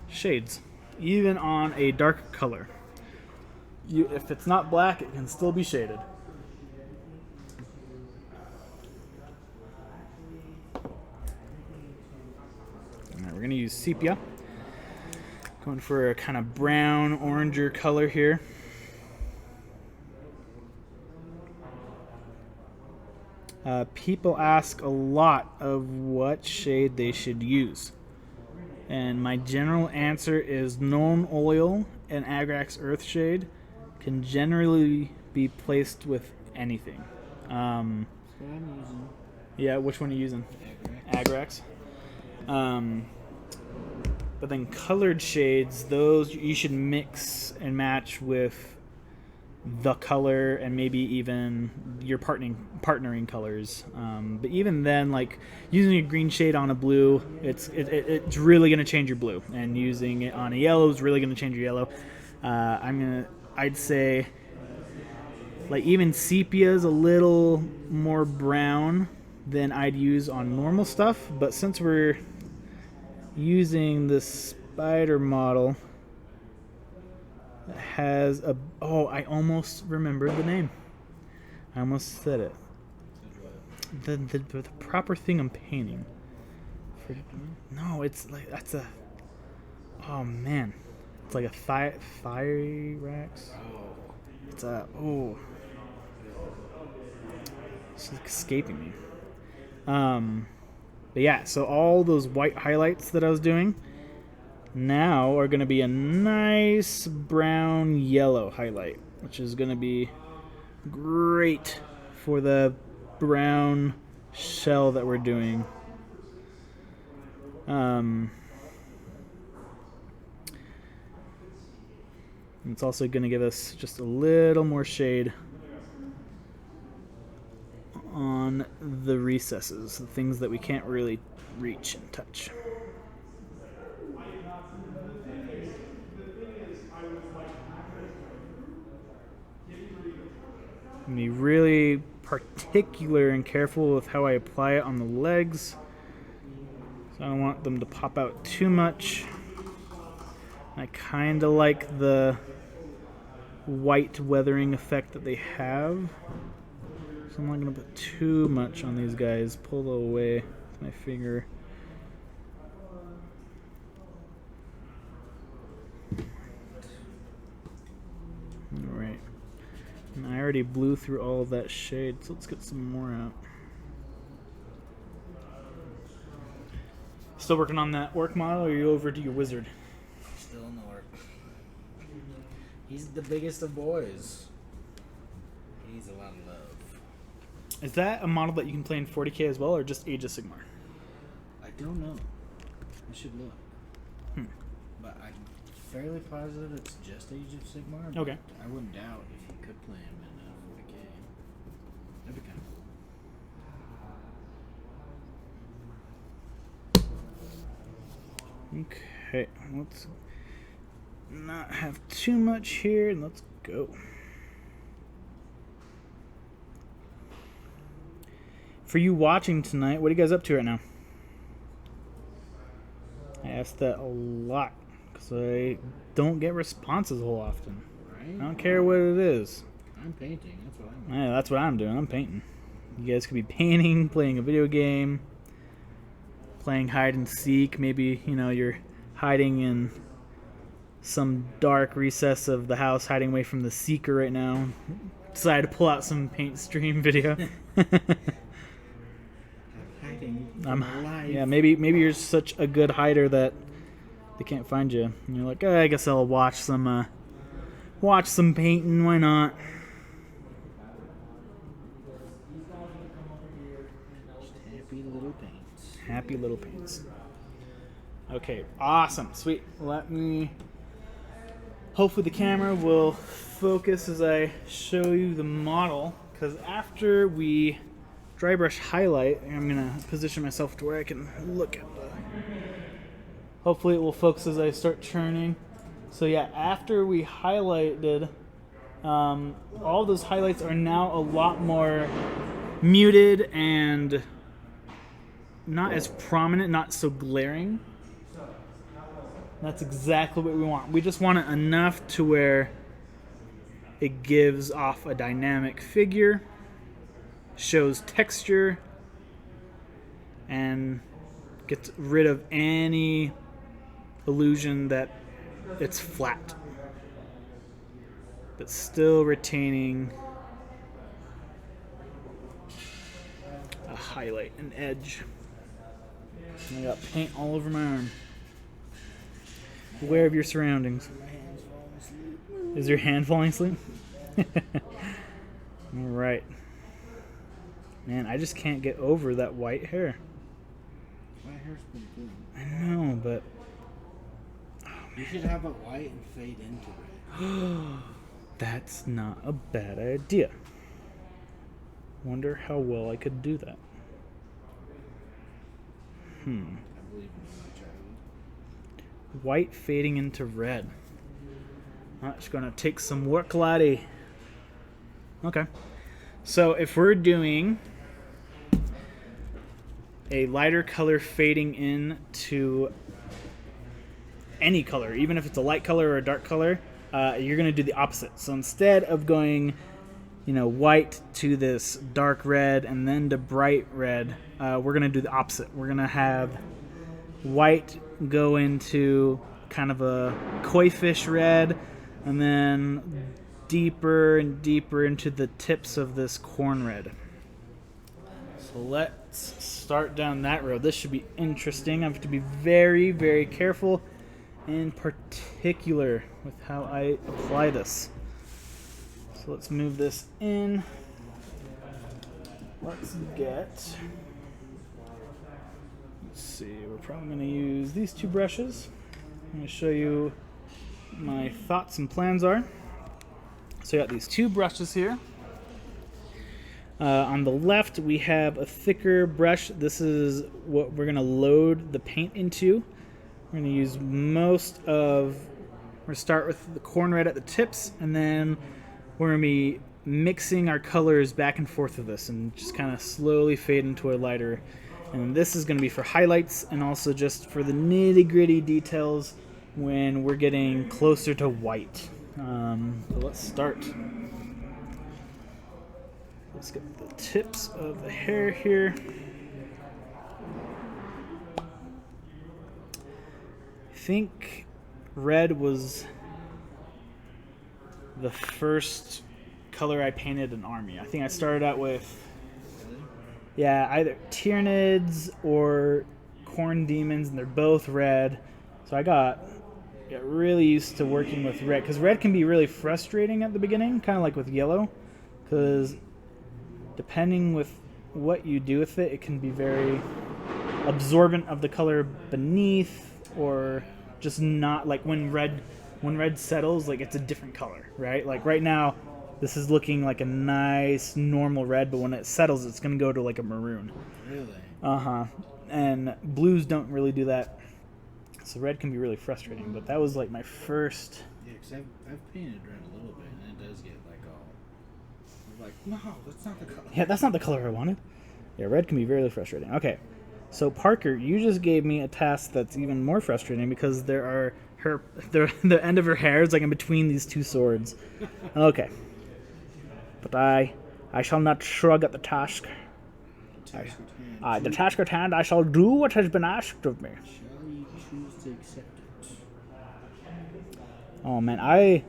shades, even on a dark color. If it's not black, it can still be shaded. Alright, we're going to use sepia. Going for a kind of brown, oranger color here. People ask a lot of what shade they should use. And my general answer is Known Oil and Agrax Earthshade can generally be placed with anything. That's what I'm using. Yeah, which one are you using? Agrax. But then colored shades, those you should mix and match with the color and maybe even your partnering colors. But even then, like using a green shade on a blue, it's really going to change your blue, and using it on a yellow is really going to change your yellow. I'd say like even sepia is a little more brown than I'd use on normal stuff, but since we're using the spider model that has a I almost remembered the name. I almost said it. The proper thing I'm painting. No, it's like that's a. Oh man, it's like a Thyrax. It's a It's escaping me. But yeah, so all those white highlights that I was doing now are going to be a nice brown yellow highlight, which is going to be great for the brown shell that we're doing. It's also going to give us just a little more shade on the recesses, the things that we can't really reach and touch. Be really particular and careful with how I apply it on the legs. So I don't want them to pop out too much. I kind of like the white weathering effect that they have. So I'm not going to put too much on these guys. Pull away with my finger. Alright. And I already blew through all of that shade, so let's get some more out. Still working on that orc model, or are you over to your wizard? Still in the orc. He's the biggest of boys. He needs a lot of love. Is that a model that you can play in 40K as well, or just Age of Sigmar? I don't know. I should look. But I'm fairly positive it's just Age of Sigmar. Okay. I wouldn't doubt if you could play him in 40K. That'd be kind of cool. Okay, let's not have too much here, and let's go. For you watching tonight, what are you guys up to right now? I ask that a lot because I don't get responses a whole often. Right? I don't care what it is. I'm painting. That's what I'm doing. Yeah, that's what I'm doing. I'm painting. You guys could be painting, playing a video game, playing hide and seek. Maybe, you're hiding in some dark recess of the house, hiding away from the seeker right now. Decided to pull out some paint stream video. Yeah, maybe you're such a good hider that they can't find you. And you're like, I guess I'll watch some painting. Why not? Just happy little paints. Happy little paints. Okay, awesome, sweet. Hopefully the camera will focus as I show you the model, because after we dry brush highlight, I'm gonna position myself to where I can look at the. Hopefully it will focus as I start turning. So yeah, after we highlighted, all those highlights are now a lot more muted and not as prominent, not so glaring. That's exactly what we want. We just want it enough to where it gives off a dynamic figure, shows texture, and gets rid of any illusion that it's flat, but still retaining a highlight, an edge. And I got paint all over my arm. Aware of your surroundings. My hand's falling asleep. Is your hand falling asleep? All right. Man, I just can't get over that white hair. My hair's been good. I know, but You should have it white and fade into it. that's not a bad idea. Wonder how well I could do that. I believe in you, Charlie. White fading into red. That's gonna take some work, laddie. Okay. So if we're doing a lighter color fading into any color, even if it's a light color or a dark color, you're gonna do the opposite. So instead of going, white to this dark red and then to bright red, we're gonna do the opposite. We're gonna have white go into kind of a koi fish red, and then deeper and deeper into the tips of this corn red. So let's start down that road. This should be interesting. I have to be very, very careful and particular with how I apply this. So let's move this in. Let's see, we're probably going to use these two brushes. I'm going to show you my thoughts and plans are. So I got these two brushes here. On the left, we have a thicker brush. This is what we're going to load the paint into. We're going to use we're going to start with the corn red at the tips, and then we're going to be mixing our colors back and forth with this and just kind of slowly fade into a lighter. And this is going to be for highlights and also just for the nitty-gritty details when we're getting closer to white. So let's start. Let's get the tips of the hair here. I think red was the first color I painted an army. I think I started out with either Tyranids or Corn Demons, and they're both red. So I got really used to working with red, because red can be really frustrating at the beginning, kind of like with yellow, because depending with what you do with it, it can be very absorbent of the color beneath, or just not, like when red settles, like it's a different color, right? Like right now, this is looking like a nice normal red, but when it settles, it's going to go to like a maroon. Really? Uh-huh. And blues don't really do that. So red can be really frustrating, but that was like my first... Yeah, because I've painted red a little bit, and it does get like all... I'm like, no, that's not the color. Yeah, that's not the color I wanted. Yeah, red can be really frustrating. Okay, so Parker, you just gave me a task that's even more frustrating, because the end of her hair is like in between these two swords. Okay. But I shall not shrug at the task. The task at hand, I shall do what has been asked of me. Shall you choose to accept it? Oh man,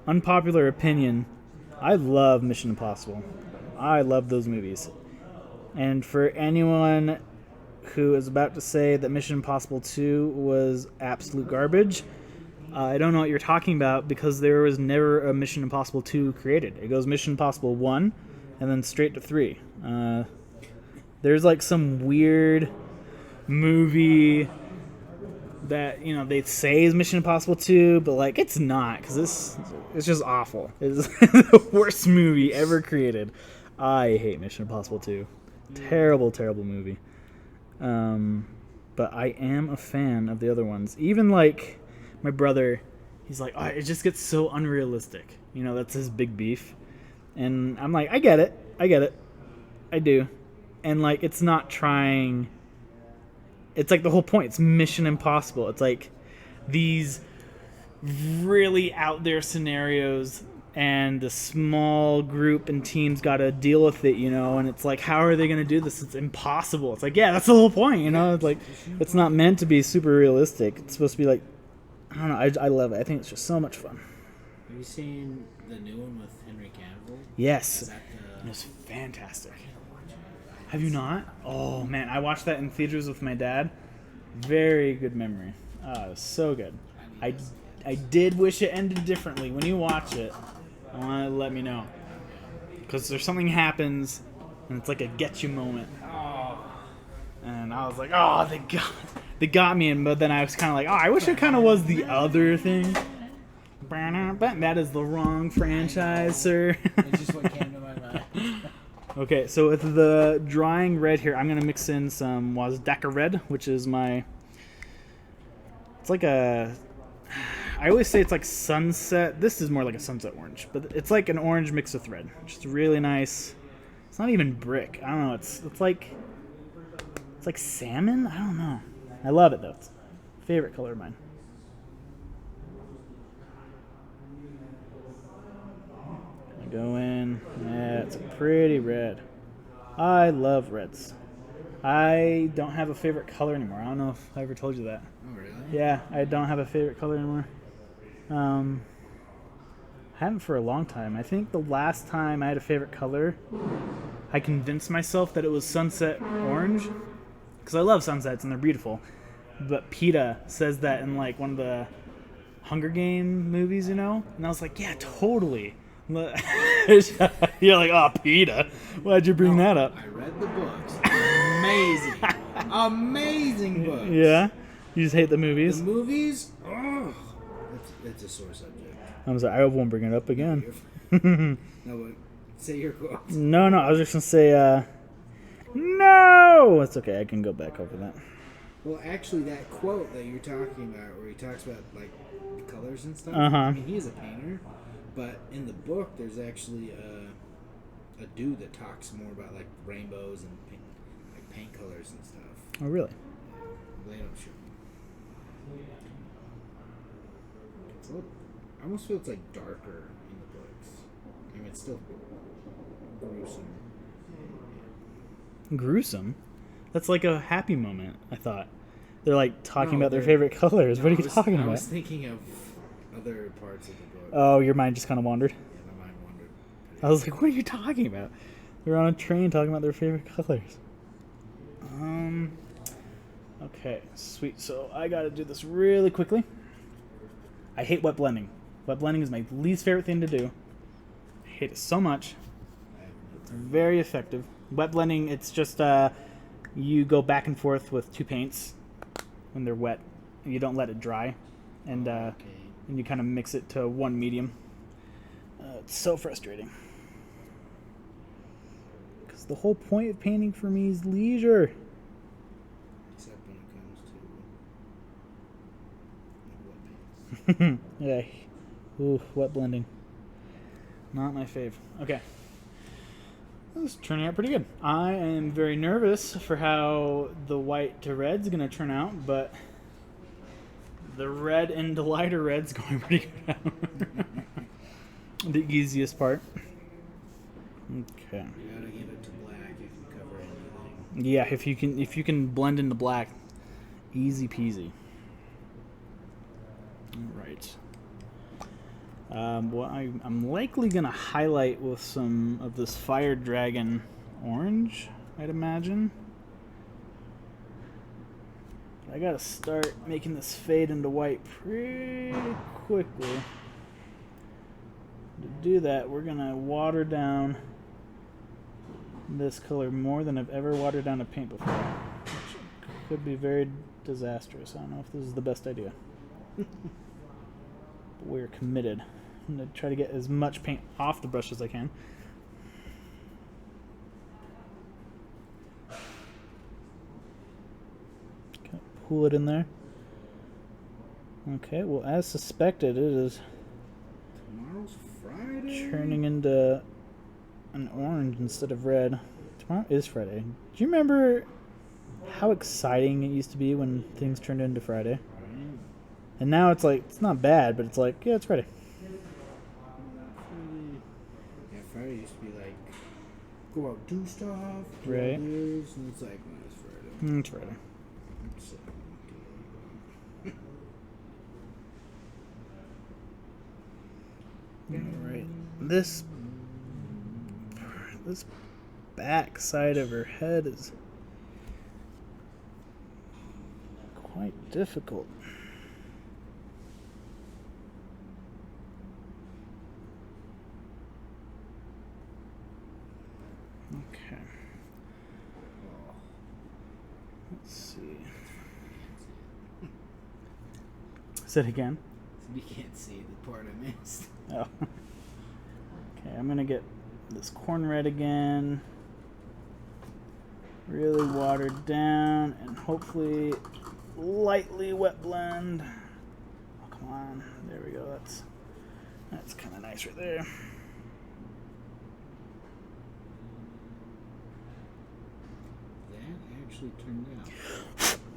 unpopular opinion, I love Mission Impossible. I love those movies. And for anyone who is about to say that Mission Impossible 2 was absolute garbage, I don't know what you're talking about, because there was never a Mission Impossible 2 created. It goes Mission Impossible 1 and then straight to 3. There's like some weird movie that, they say is Mission Impossible 2, but like it's not, because it's just awful. It's the worst movie ever created. I hate Mission Impossible 2. Terrible, terrible movie. But I am a fan of the other ones. Even like my brother, he's like, it just gets so unrealistic. That's his big beef. And I'm like, I get it. I do. And like, it's not trying it's like the whole point. It's Mission Impossible. It's like these really out there scenarios, and the small group and teams got to deal with it, you know. And it's like, how are they going to do this? It's impossible. It's like, yeah, that's the whole point, you know. It's like, it's not meant to be super realistic. It's supposed to be like, I don't know. I love it. I think it's just so much fun. Have you seen the new one with Henry Cavill? Yes, Is that it was fantastic. Have you not? Oh man, I watched that in theaters with my dad. Very good memory. It was so good. I did wish it ended differently. When you watch it, I want to let me know, because there's something happens, and it's like a get you moment. And I was like, oh, they got me. And but then I was kind of like, oh, I wish it kind of was the other thing. But that is the wrong franchise, sir. It's just what came to my mind. Okay, so with the drying red here, I'm going to mix in some Wazdaka red, which is my... It's like a... I always say it's like sunset. This is more like a sunset orange, but it's like an orange mixed with red, which is really nice. It's not even brick. I don't know. It's like salmon. I don't know. I love it though. It's a favorite color of mine. I go in. Yeah, it's a pretty red. I love reds. I don't have a favorite color anymore. I don't know if I ever told you that. Oh, really? Yeah, I don't have a favorite color anymore. I haven't for a long time. I think the last time I had a favorite color, I convinced myself that it was sunset orange, because I love sunsets and they're beautiful. But PETA says that in like one of the Hunger Game movies, you know? And I was like, yeah, totally. You're like, oh, PETA. Why'd you bring that up? I read the books. Amazing. Amazing books. Yeah? You just hate the movies? The movies? Oh, that's a sore subject. I'm sorry, I won't bring it up again. No, but say your quote. No, I was just going to say, no! It's okay, I can go back over that. Well, actually, that quote that you're talking about, where he talks about, like, colors and stuff, Uh-huh. I mean, he is a painter, but in the book, there's actually a dude that talks more about, like, rainbows and paint colors and stuff. Oh, really? They don't show. I almost feel it's like darker in the books. I mean, it's still gruesome. Gruesome? That's like a happy moment, I thought. They're like talking No, about their they're- favorite colors. What are you talking I about? was thinking of other parts of the book. Oh, your mind just kind of wandered. Yeah, my mind wandered. I was like, what are you talking about? They're on a train talking about their favorite colors. Okay, sweet. So I gotta do this really quickly. I hate wet blending. Wet blending is my least favorite thing to do. I hate it so much. It's very effective. Wet blending, it's just you go back and forth with two paints when they're wet, and you don't let it dry, and you kind of mix it to one medium. It's so frustrating. Because the whole point of painting for me is leisure. Except when it comes to wet paints. Yeah. Ooh, wet blending. Not my fave. Okay. This is turning out pretty good. I am very nervous for how the white to red's going to turn out, but the red into lighter red's going pretty good. The easiest part. Okay. You gotta give it to black if you cover anything. Yeah, if you can blend into black, easy peasy. All right. Well, I'm likely gonna highlight with some of this Fire Dragon orange, I'd imagine. I gotta start making this fade into white pretty quickly. To do that, we're gonna water down this color more than I've ever watered down a paint before, which could be very disastrous. I don't know if this is the best idea. But we're committed. I'm going to try to get as much paint off the brush as I can. Okay, pull it in there. Okay, well, as suspected, it is Tomorrow's Friday. turning into an orange instead of red. Tomorrow is Friday. Do you remember how exciting it used to be when things turned into Friday. Right? And now it's like, it's not bad, but it's like, yeah, it's Friday. Yeah, Friday used to be like, go out, do stuff, do Right. ideas, and it's like, no, it's Friday. It's Friday. It's, Alright. This back side of her head is quite difficult. Okay. Let's see. Say it again. you can't see the part I missed. Oh. Okay, I'm gonna get this corn red again. Really watered down and hopefully lightly wet blend. Oh, come on. There we go. That's kind of nice right there. That actually turned out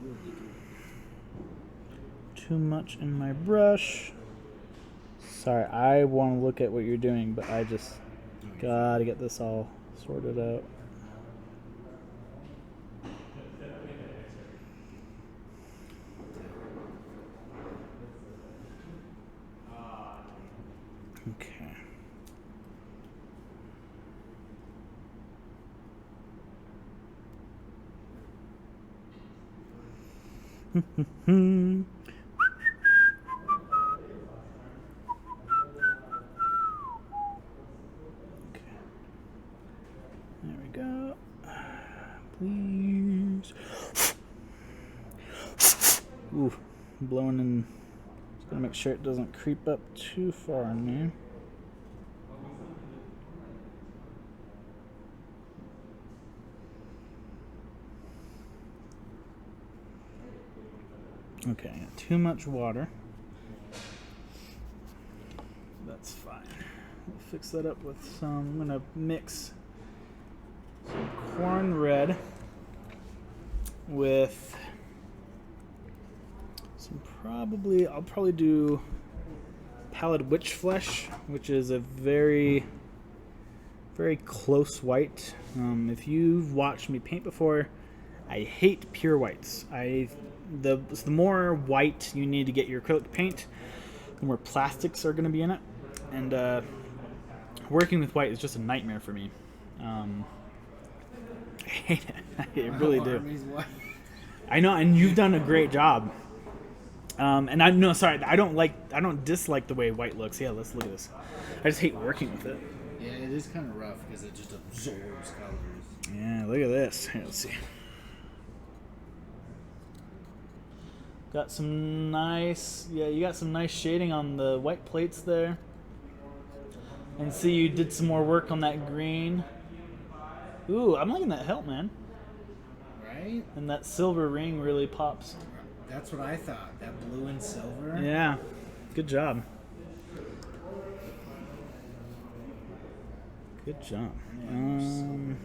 really good. Too much in my brush. Sorry, I want to look at what you're doing, but I just gotta get this all sorted out. Okay. There we go. Please. Ooh, blowing in. Just gotta make sure it doesn't creep up too far on me. Okay, too much water. That's fine. We'll fix that up with some. I'm gonna mix some corn red with some I'll probably do pallid witch flesh, which is a very, very close white. If you've watched me paint before, I hate pure whites. The more white you need to get your acrylic paint, the more plastics are going to be in it, and working with white is just a nightmare for me. I hate it. I really do. I know, and you've done a great job. And I don't dislike the way white looks. Yeah, let's look at this. I just hate working with it. Yeah, it is kind of rough because it just absorbs colors. Yeah, look at this. Here, let's see. Got some nice, you got some nice shading on the white plates there. And see, you did some more work on that green. Ooh, I'm liking that help, man. Right? And that silver ring really pops. That's what I thought. That blue and silver. Yeah, good job. Good job. I don't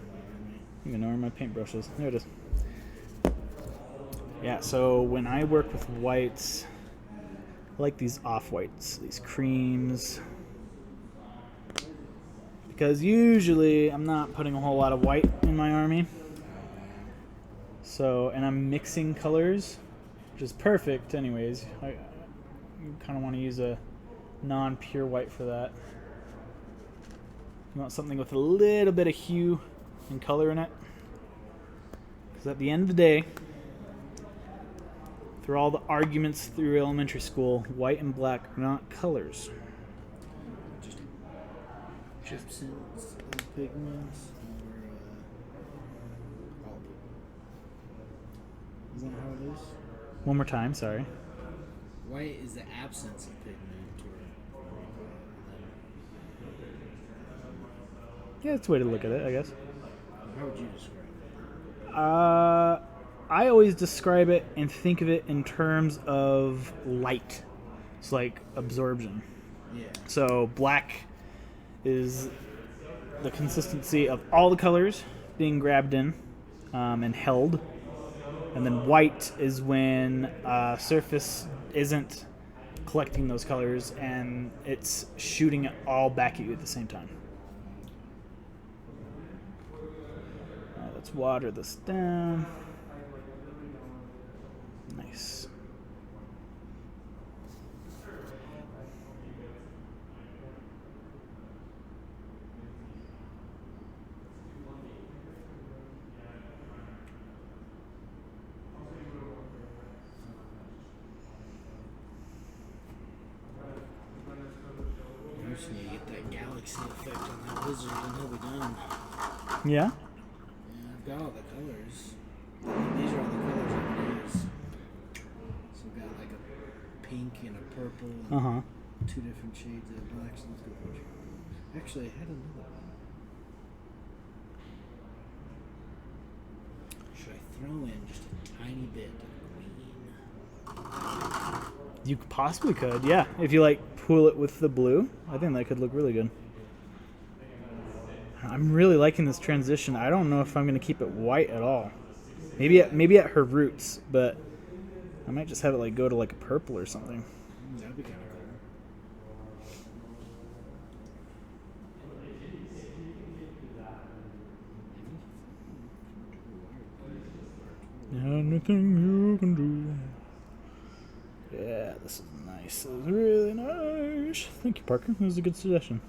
even know where my paintbrush is. There it is. Yeah, so when I work with whites, I like these off-whites, these creams. Because usually I'm not putting a whole lot of white in my army. So, and I'm mixing colors, which is perfect anyways. I kind of want to use a non-pure white for that. You want something with a little bit of hue and color in it. Because at the end of the day, through all the arguments through elementary school, white and black are not colors. Just absence of pigments or all pigment. Is that how it is? One more time, sorry. White is the absence of pigment or Yeah, that's a way to look at it, I guess. how would you describe it? I always describe it and think of it in terms of light. It's like absorption. Yeah. So black is the consistency of all the colors being grabbed in and held. And then white is when surface isn't collecting those colors and it's shooting it all back at you at the same time. Let's water this down. Nice. I just need to get that galaxy effect on that lizard and he'll be done. Yeah? Yeah, I've got all the colors. These are all the colors I can use. So I've got like a pink and a purple and two different shades of black. So let's go for it. Actually, I had another one. Should I throw in just a tiny bit of green? You possibly could, yeah. If you like pool it with the blue, I think that could look really good. I'm really liking this transition. I don't know if I'm going to keep it white at all. Maybe at her roots, but I might just have it like go to like a purple or something. That'd be kind of cool. Anything you can do. Yeah, this is nice. This is really nice. Thank you, Parker. That was a good suggestion.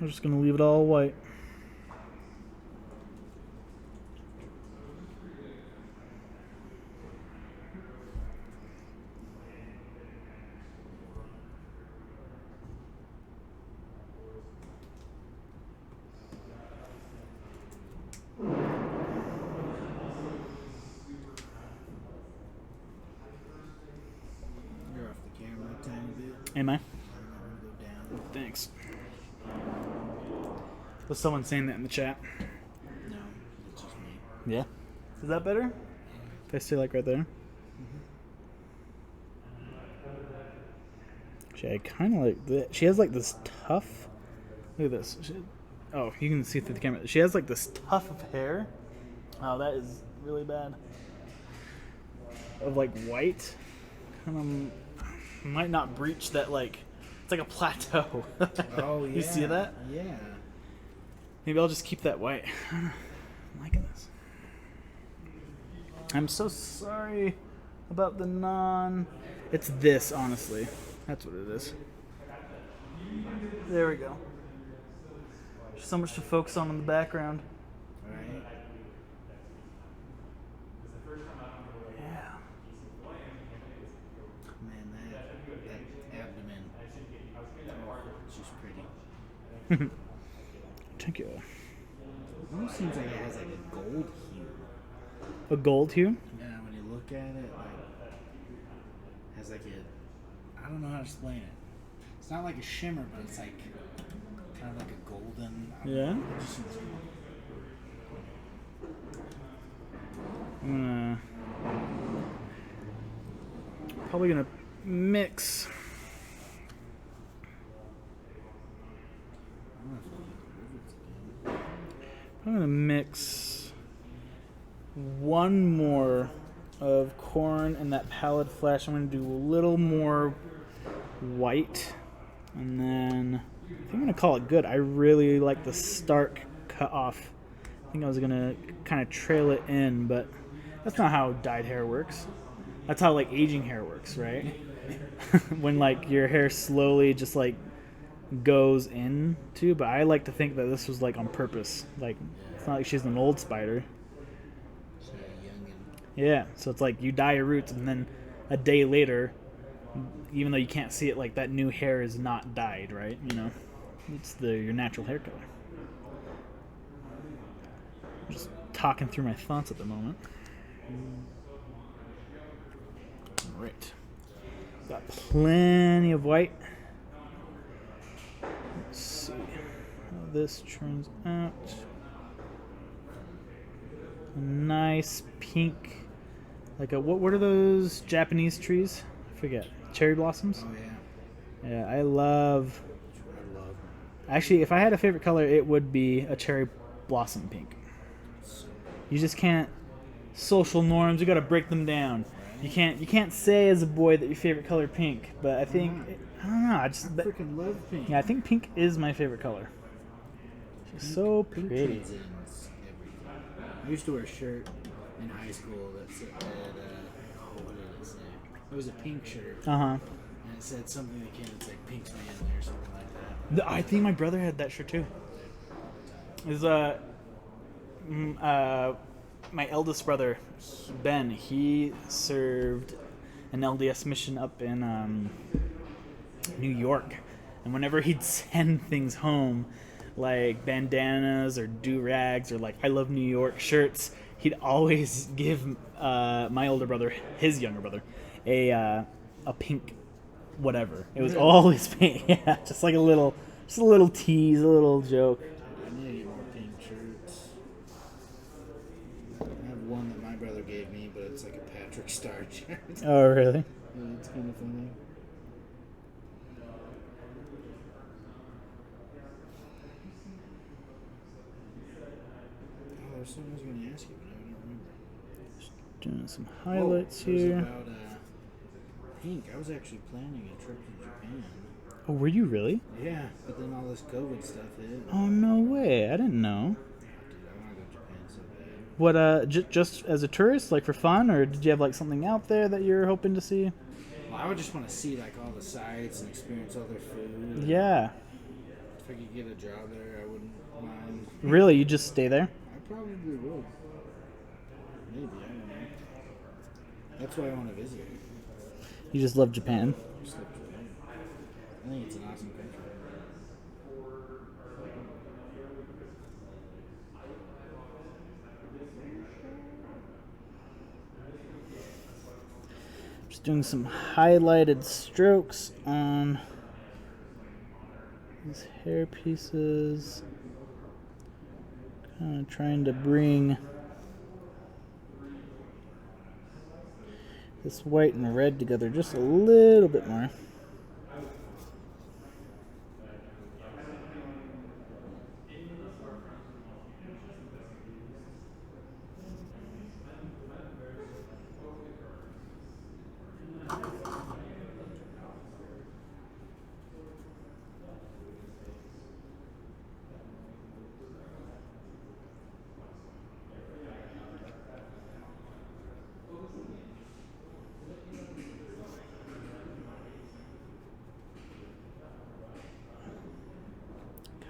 I'm just going to leave it all white. You're off the camera a tiny bit. Am I? I'm gonna go down. Thanks. Was someone saying that in the chat? No, it's just me. Yeah. Is that better? If I stay like right there? I kind of like that. She has like this tough. Look at this. Oh, you can see through the camera. She has like this tuft of hair. Oh, that is really bad. Of like white. Might not breach that like. It's like a plateau. Oh yeah. You see that? Yeah. Maybe I'll just keep that white. I'm liking this. I'm so sorry about the non. It's this, honestly. That's what it is. There we go. There's so much to focus on in the background. Right. Yeah. Man, that abdomen. Oh, it's just pretty. Thank you. It almost seems like it has like a gold hue. A gold hue? Yeah, when you look at it, like has like a. I don't know how to explain it. It's not like a shimmer, but it's like kind of like a golden. Yeah. It just seems cool. I'm probably gonna mix. I'm gonna mix one more of corn and that pallid flesh. I'm gonna do a little more white, and then I think I'm gonna call it good. I really like the stark cut off. I think I was gonna kind of trail it in, but that's not how dyed hair works. That's how like aging hair works, right? When like your hair slowly just like goes into, but I like to think that this was like on purpose. Like it's not like she's an old spider. So young and Yeah, so it's like you dye your roots, and then a day later, even though you can't see it, like that new hair is not dyed, right? You know, it's your natural hair color. I'm just talking through my thoughts at the moment. All right, got plenty of white. Let's see how this turns out. A nice pink, like a what are those Japanese trees? I forget. Cherry blossoms? oh yeah. Yeah, I love. That's what I love. Actually, if I had a favorite color, it would be a cherry blossom pink. You just can't. Social norms. You got to break them down. You can't say as a boy that your favorite color pink. But I think I don't know. I freaking love pink. Yeah, I think pink is my favorite color. She's so Pink pretty. transcends everything. I used to wear a shirt in high school that said, what did it say? It was a pink shirt. And it said something akin to like pink's manly or something like that. I think my brother had that shirt too. It was my eldest brother, Ben. He served an LDS mission up in New York, and whenever he'd send things home, like bandanas or do-rags or like I Love New York shirts, he'd always give my older brother, his younger brother, a pink whatever. It was always pink. Yeah, just a little tease, a little joke. I need to get more pink shirts. I have one that my brother gave me, but it's like a Patrick Star shirt. Oh, really? Yeah, it's kind of funny. Oh, there's something I was going to ask you, but I don't remember. Just doing some highlights it was here. about pink. I was actually planning a trip to Japan. Oh, were you really? Yeah, but then all this COVID stuff hit. Oh, no way. I didn't know. Dude, I want to go to Japan so bad. What, just as a tourist, like for fun, or did you have like something out there that you're hoping to see? Well, I would just want to see like all the sights and experience all their food. Yeah. If I could get a job there, I wouldn't mind. Really? You just stay there? I probably would. Maybe, I don't know. That's why I want to visit. You just love Japan? Just love Japan. I think it's an awesome country. Just doing some highlighted strokes on these hair pieces. Kind of trying to bring this white and red together just a little bit more.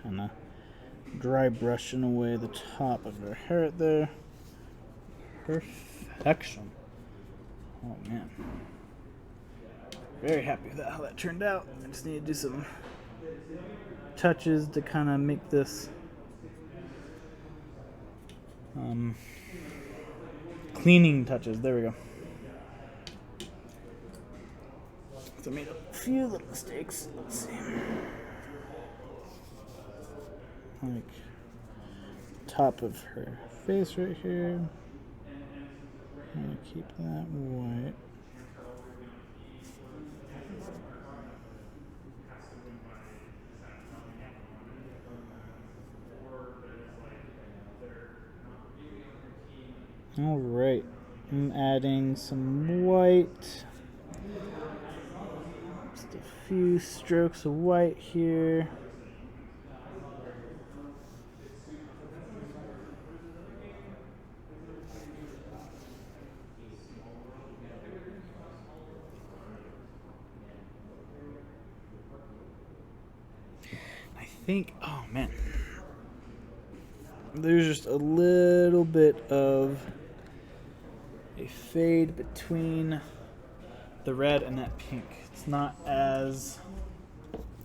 Kind of dry brushing away the top of her hair there. Perfection. Oh man. Very happy with how that turned out. I just need to do some touches to kind of make this cleaning touches. There we go. So I made a few little mistakes. Let's see. Like top of her face right here. I'm gonna keep that white. All right, I'm adding some white. Just a few strokes of white here. I think, oh man, there's just a little bit of a fade between the red and that pink. It's not as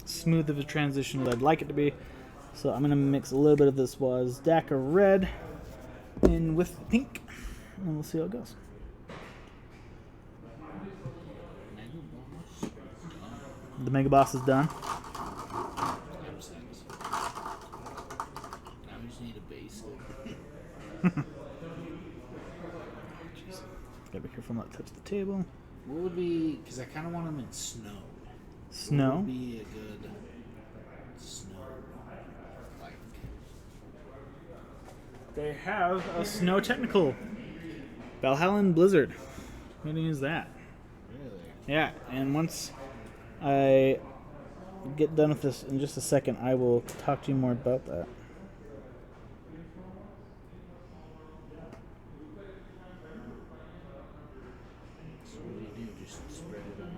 smooth of a transition as I'd like it to be, so I'm going to mix a little bit of this Wazdaka red in with pink, and we'll see how it goes. The Mega Boss is done. Gotta be careful not to touch the table. What would be, because I kind of want them in snow. Snow? What would be a good snow, like, they have a snow technical. Valhalla Blizzard. I'm gonna use that. Really? Yeah, and once I get done with this in just a second, I will talk to you more about that. So what do? Just spread it on?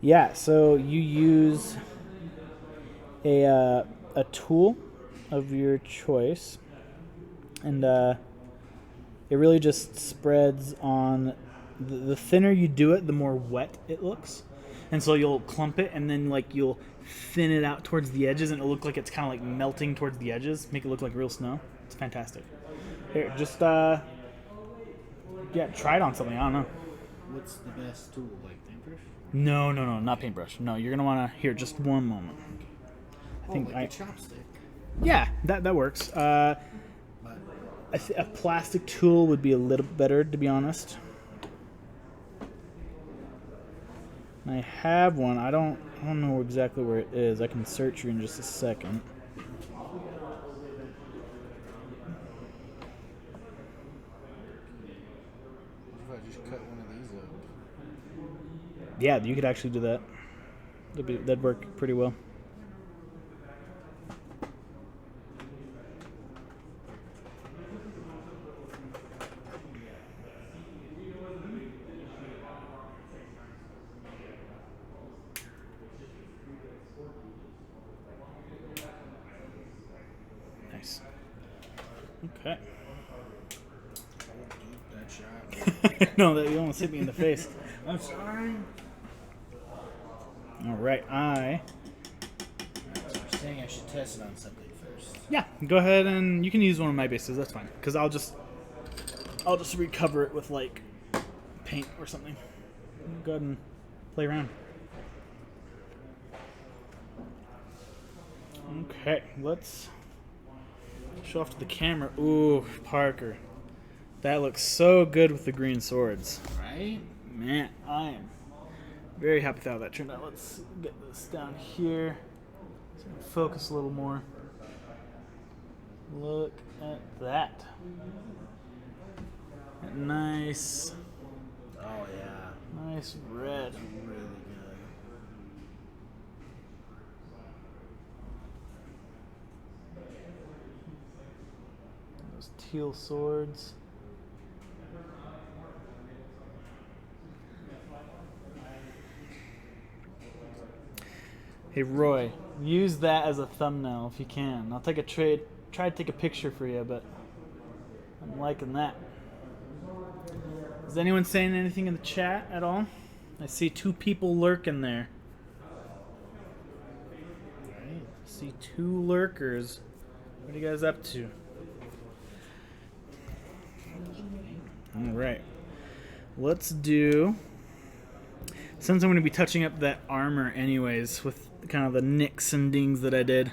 Yeah, so you use a tool of your choice, and it really just spreads on. The thinner you do it, the more wet it looks, and so you'll clump it, and then like you'll thin it out towards the edges, and it'll look like it's kind of like melting towards the edges, make it look like real snow. It's fantastic. Here, just yeah, try it on something. I don't know. What's the best tool? Like paintbrush? No, not paintbrush. No, you're gonna wanna here. Just one moment. I think like a chopstick. Yeah, that works. But A plastic tool would be a little better, to be honest. I have one. I don't know exactly where it is. I can search you in just a second. what if I just cut one of these up? Yeah, you could actually do that. That'd work pretty well. Nice. Okay. That shot. No, that you almost hit me in the face. I'm sorry. All right, So you're saying I should test it on something first? yeah, go ahead and you can use one of my bases. That's fine, because I'll just recover it with like paint or something. Go ahead and play around. Okay, let's show off to the camera. Ooh, Parker, that looks so good with the green swords. Right? Man, I am very happy with how that turned out. Let's get this down here so we can focus a little more. Look at that. Nice, Oh yeah. nice red. Really good. Those teal swords. Hey Roy, use that as a thumbnail if you can. I'll take a try to take a picture for you, but I'm liking that. Is anyone saying anything in the chat at all? I see 2 people lurking there. Right? I see 2 lurkers. What are you guys up to? All right. Let's do... Since I'm going to be touching up that armor anyways with kind of the nicks and dings that I did,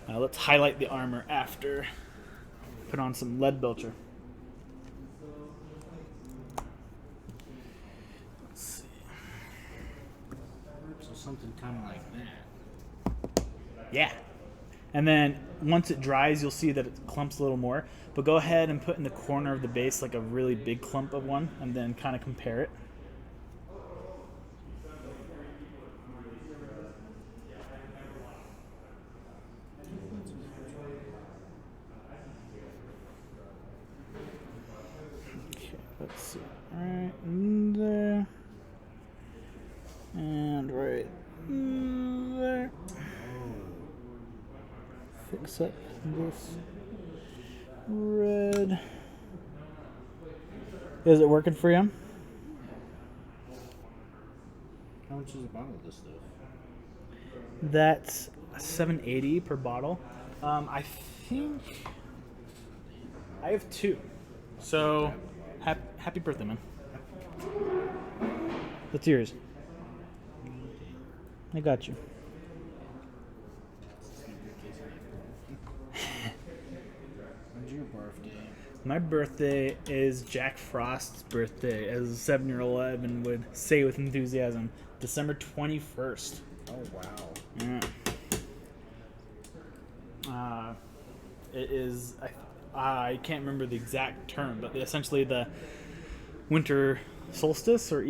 let's highlight the armor after. Put on some lead belcher. Let's see. So something kind of like that. Yeah. And then once it dries, you'll see that it clumps a little more. But go ahead and put in the corner of the base like a really big clump of one, and then kind of compare it. Okay, let's see. Right in there. And right there. Fix up this red. Is it working for you? How much is a bottle of this stuff? That's $7.80 per bottle. I think I have 2. So happy birthday, man. That's yours. I got you. When's your birthday? My birthday is Jack Frost's birthday, as a 7-year-old Evan would say with enthusiasm. December 21st. Oh wow. Yeah. It is I can't remember the exact term, but essentially the winter solstice or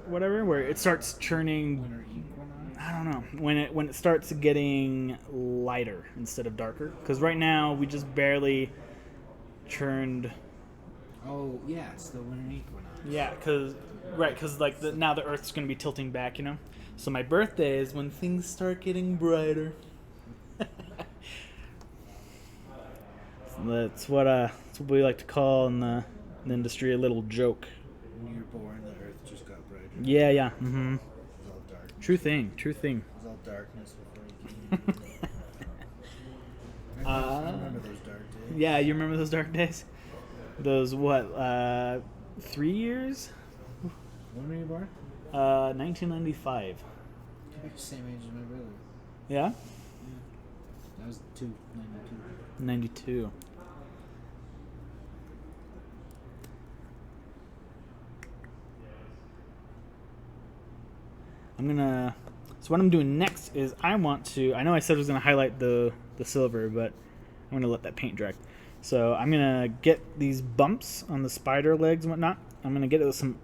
whatever, where it starts churning. Winter equinox. I don't know when it starts getting lighter instead of darker. Because right now we just barely churned. Oh yeah, it's the winter equinox. Yeah, because like now the Earth's going to be tilting back, you know. So my birthday is when things start getting brighter. That's what we like to call in the industry a little joke. When you were born, the earth just got brighter. Yeah, yeah. Mm-hmm. It was all dark. True thing. True thing. It was all darkness before you came. I remember those dark days. Yeah, you remember those dark days? Those what? 3 years? When were you born? 1995. You're the same age as my brother. Yeah. I was 92. 92. So what I'm doing next is I know I said I was gonna highlight the silver, but I'm gonna let that paint dry. So I'm gonna get these bumps on the spider legs and whatnot. I'm gonna get it with some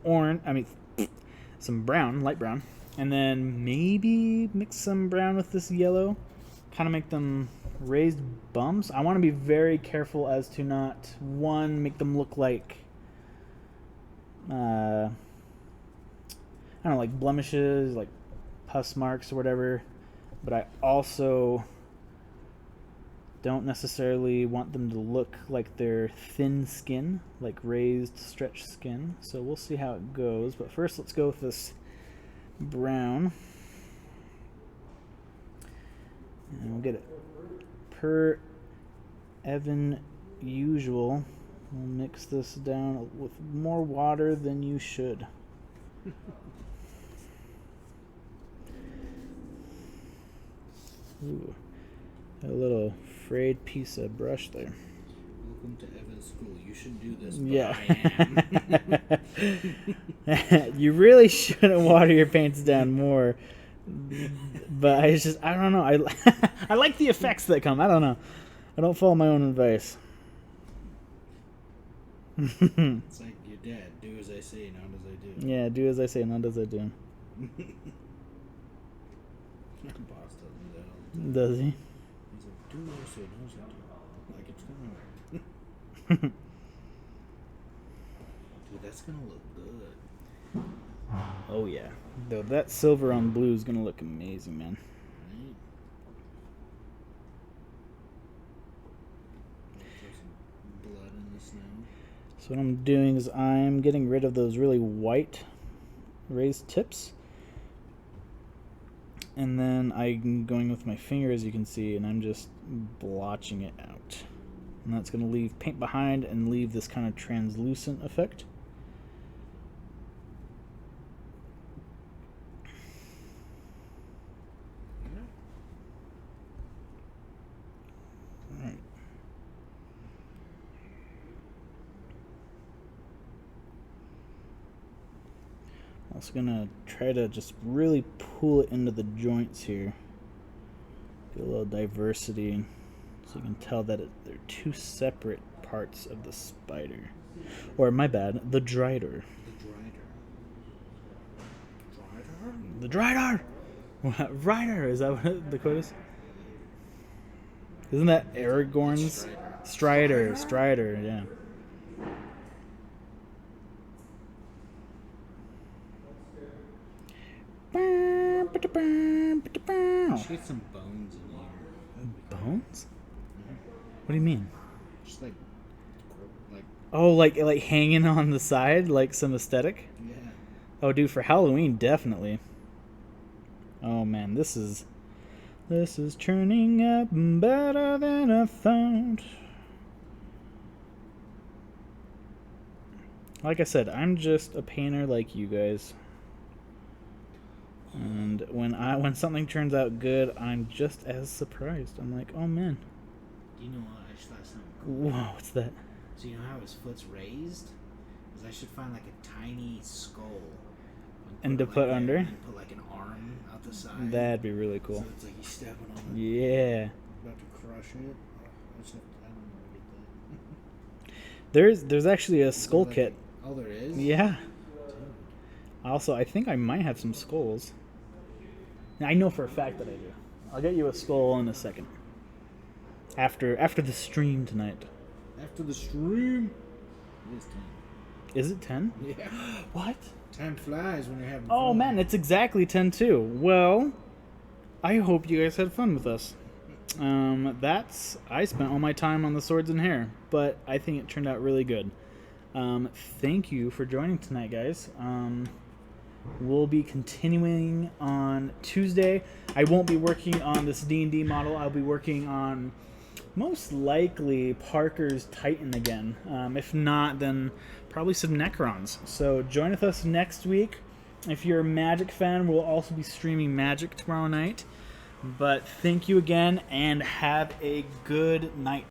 some brown, light brown, and then maybe mix some brown with this yellow, kind of make them raised bumps. I want to be very careful as to not make them look like I don't know, like blemishes, like pus marks or whatever, but I also don't necessarily want them to look like they're thin skin, like raised, stretched skin. So we'll see how it goes. But first, let's go with this brown. And we'll get it per Evan usual. We'll mix this down with more water than you should. Ooh, a little frayed piece of brush there. Welcome to Evan's school. You should do this, but yeah. I am. You really shouldn't water your paints down more. But I don't know. I like the effects that come. I don't know. I don't follow my own advice. It's like your dad. Do as I say, not as I do. Yeah, do as I say, not as I do. My boss tells me that all the time. Does he? He's like, do what I say, not as I do. Like it's gonna work. Dude, that's gonna look good. Oh yeah. Though that silver on blue is gonna look amazing, man. Right? Throw some blood in this now. So what I'm doing is I'm getting rid of those really white raised tips. And then I'm going with my finger, as you can see, and I'm just blotching it out. And that's going to leave paint behind and leave this kind of translucent effect. Alright. Also going to try to just really pull it into the joints here. Get a little diversity. So you can tell that they're two separate parts of the spider. Or, my bad, the Drider. The Drider? The Drider! Drider! Is that what the quote is? Isn't that Aragorn's? Strider, yeah. Should get some bones in here. Bones? What do you mean? Just like Oh, like hanging on the side, like some aesthetic? yeah. Oh, dude, for Halloween, definitely. Oh man, this is turning out better than I thought. Like I said, I'm just a painter like you guys. And when something turns out good, I'm just as surprised. I'm like, oh man. You know what? I just thought something cool. Whoa, what's that? So you know how his foot's raised? Is I should find like a tiny skull. And to put under? And put like an arm out the side. That'd be really cool. So it's like he's stepping on it. Yeah. About to crush it. I don't know how to get that. There's actually a skull Like- kit. Oh, there is? Yeah. Also, I think I might have some skulls. I know for a fact that I do. I'll get you a skull in a second. After the stream tonight. After the stream. It is 10. Is it 10? Yeah. What? Time flies when you're having Oh fun. man, it's exactly 10 too. Well, I hope you guys had fun with us. I spent all my time on the swords and hair, but I think it turned out really good. Thank you for joining tonight, guys. We'll be continuing on Tuesday. I won't be working on this D&D model. I'll be working on most likely Parker's Titan again. If not, then probably some Necrons. So join with us next week. If you're a Magic fan, we'll also be streaming Magic tomorrow night. But thank you again, and have a good night.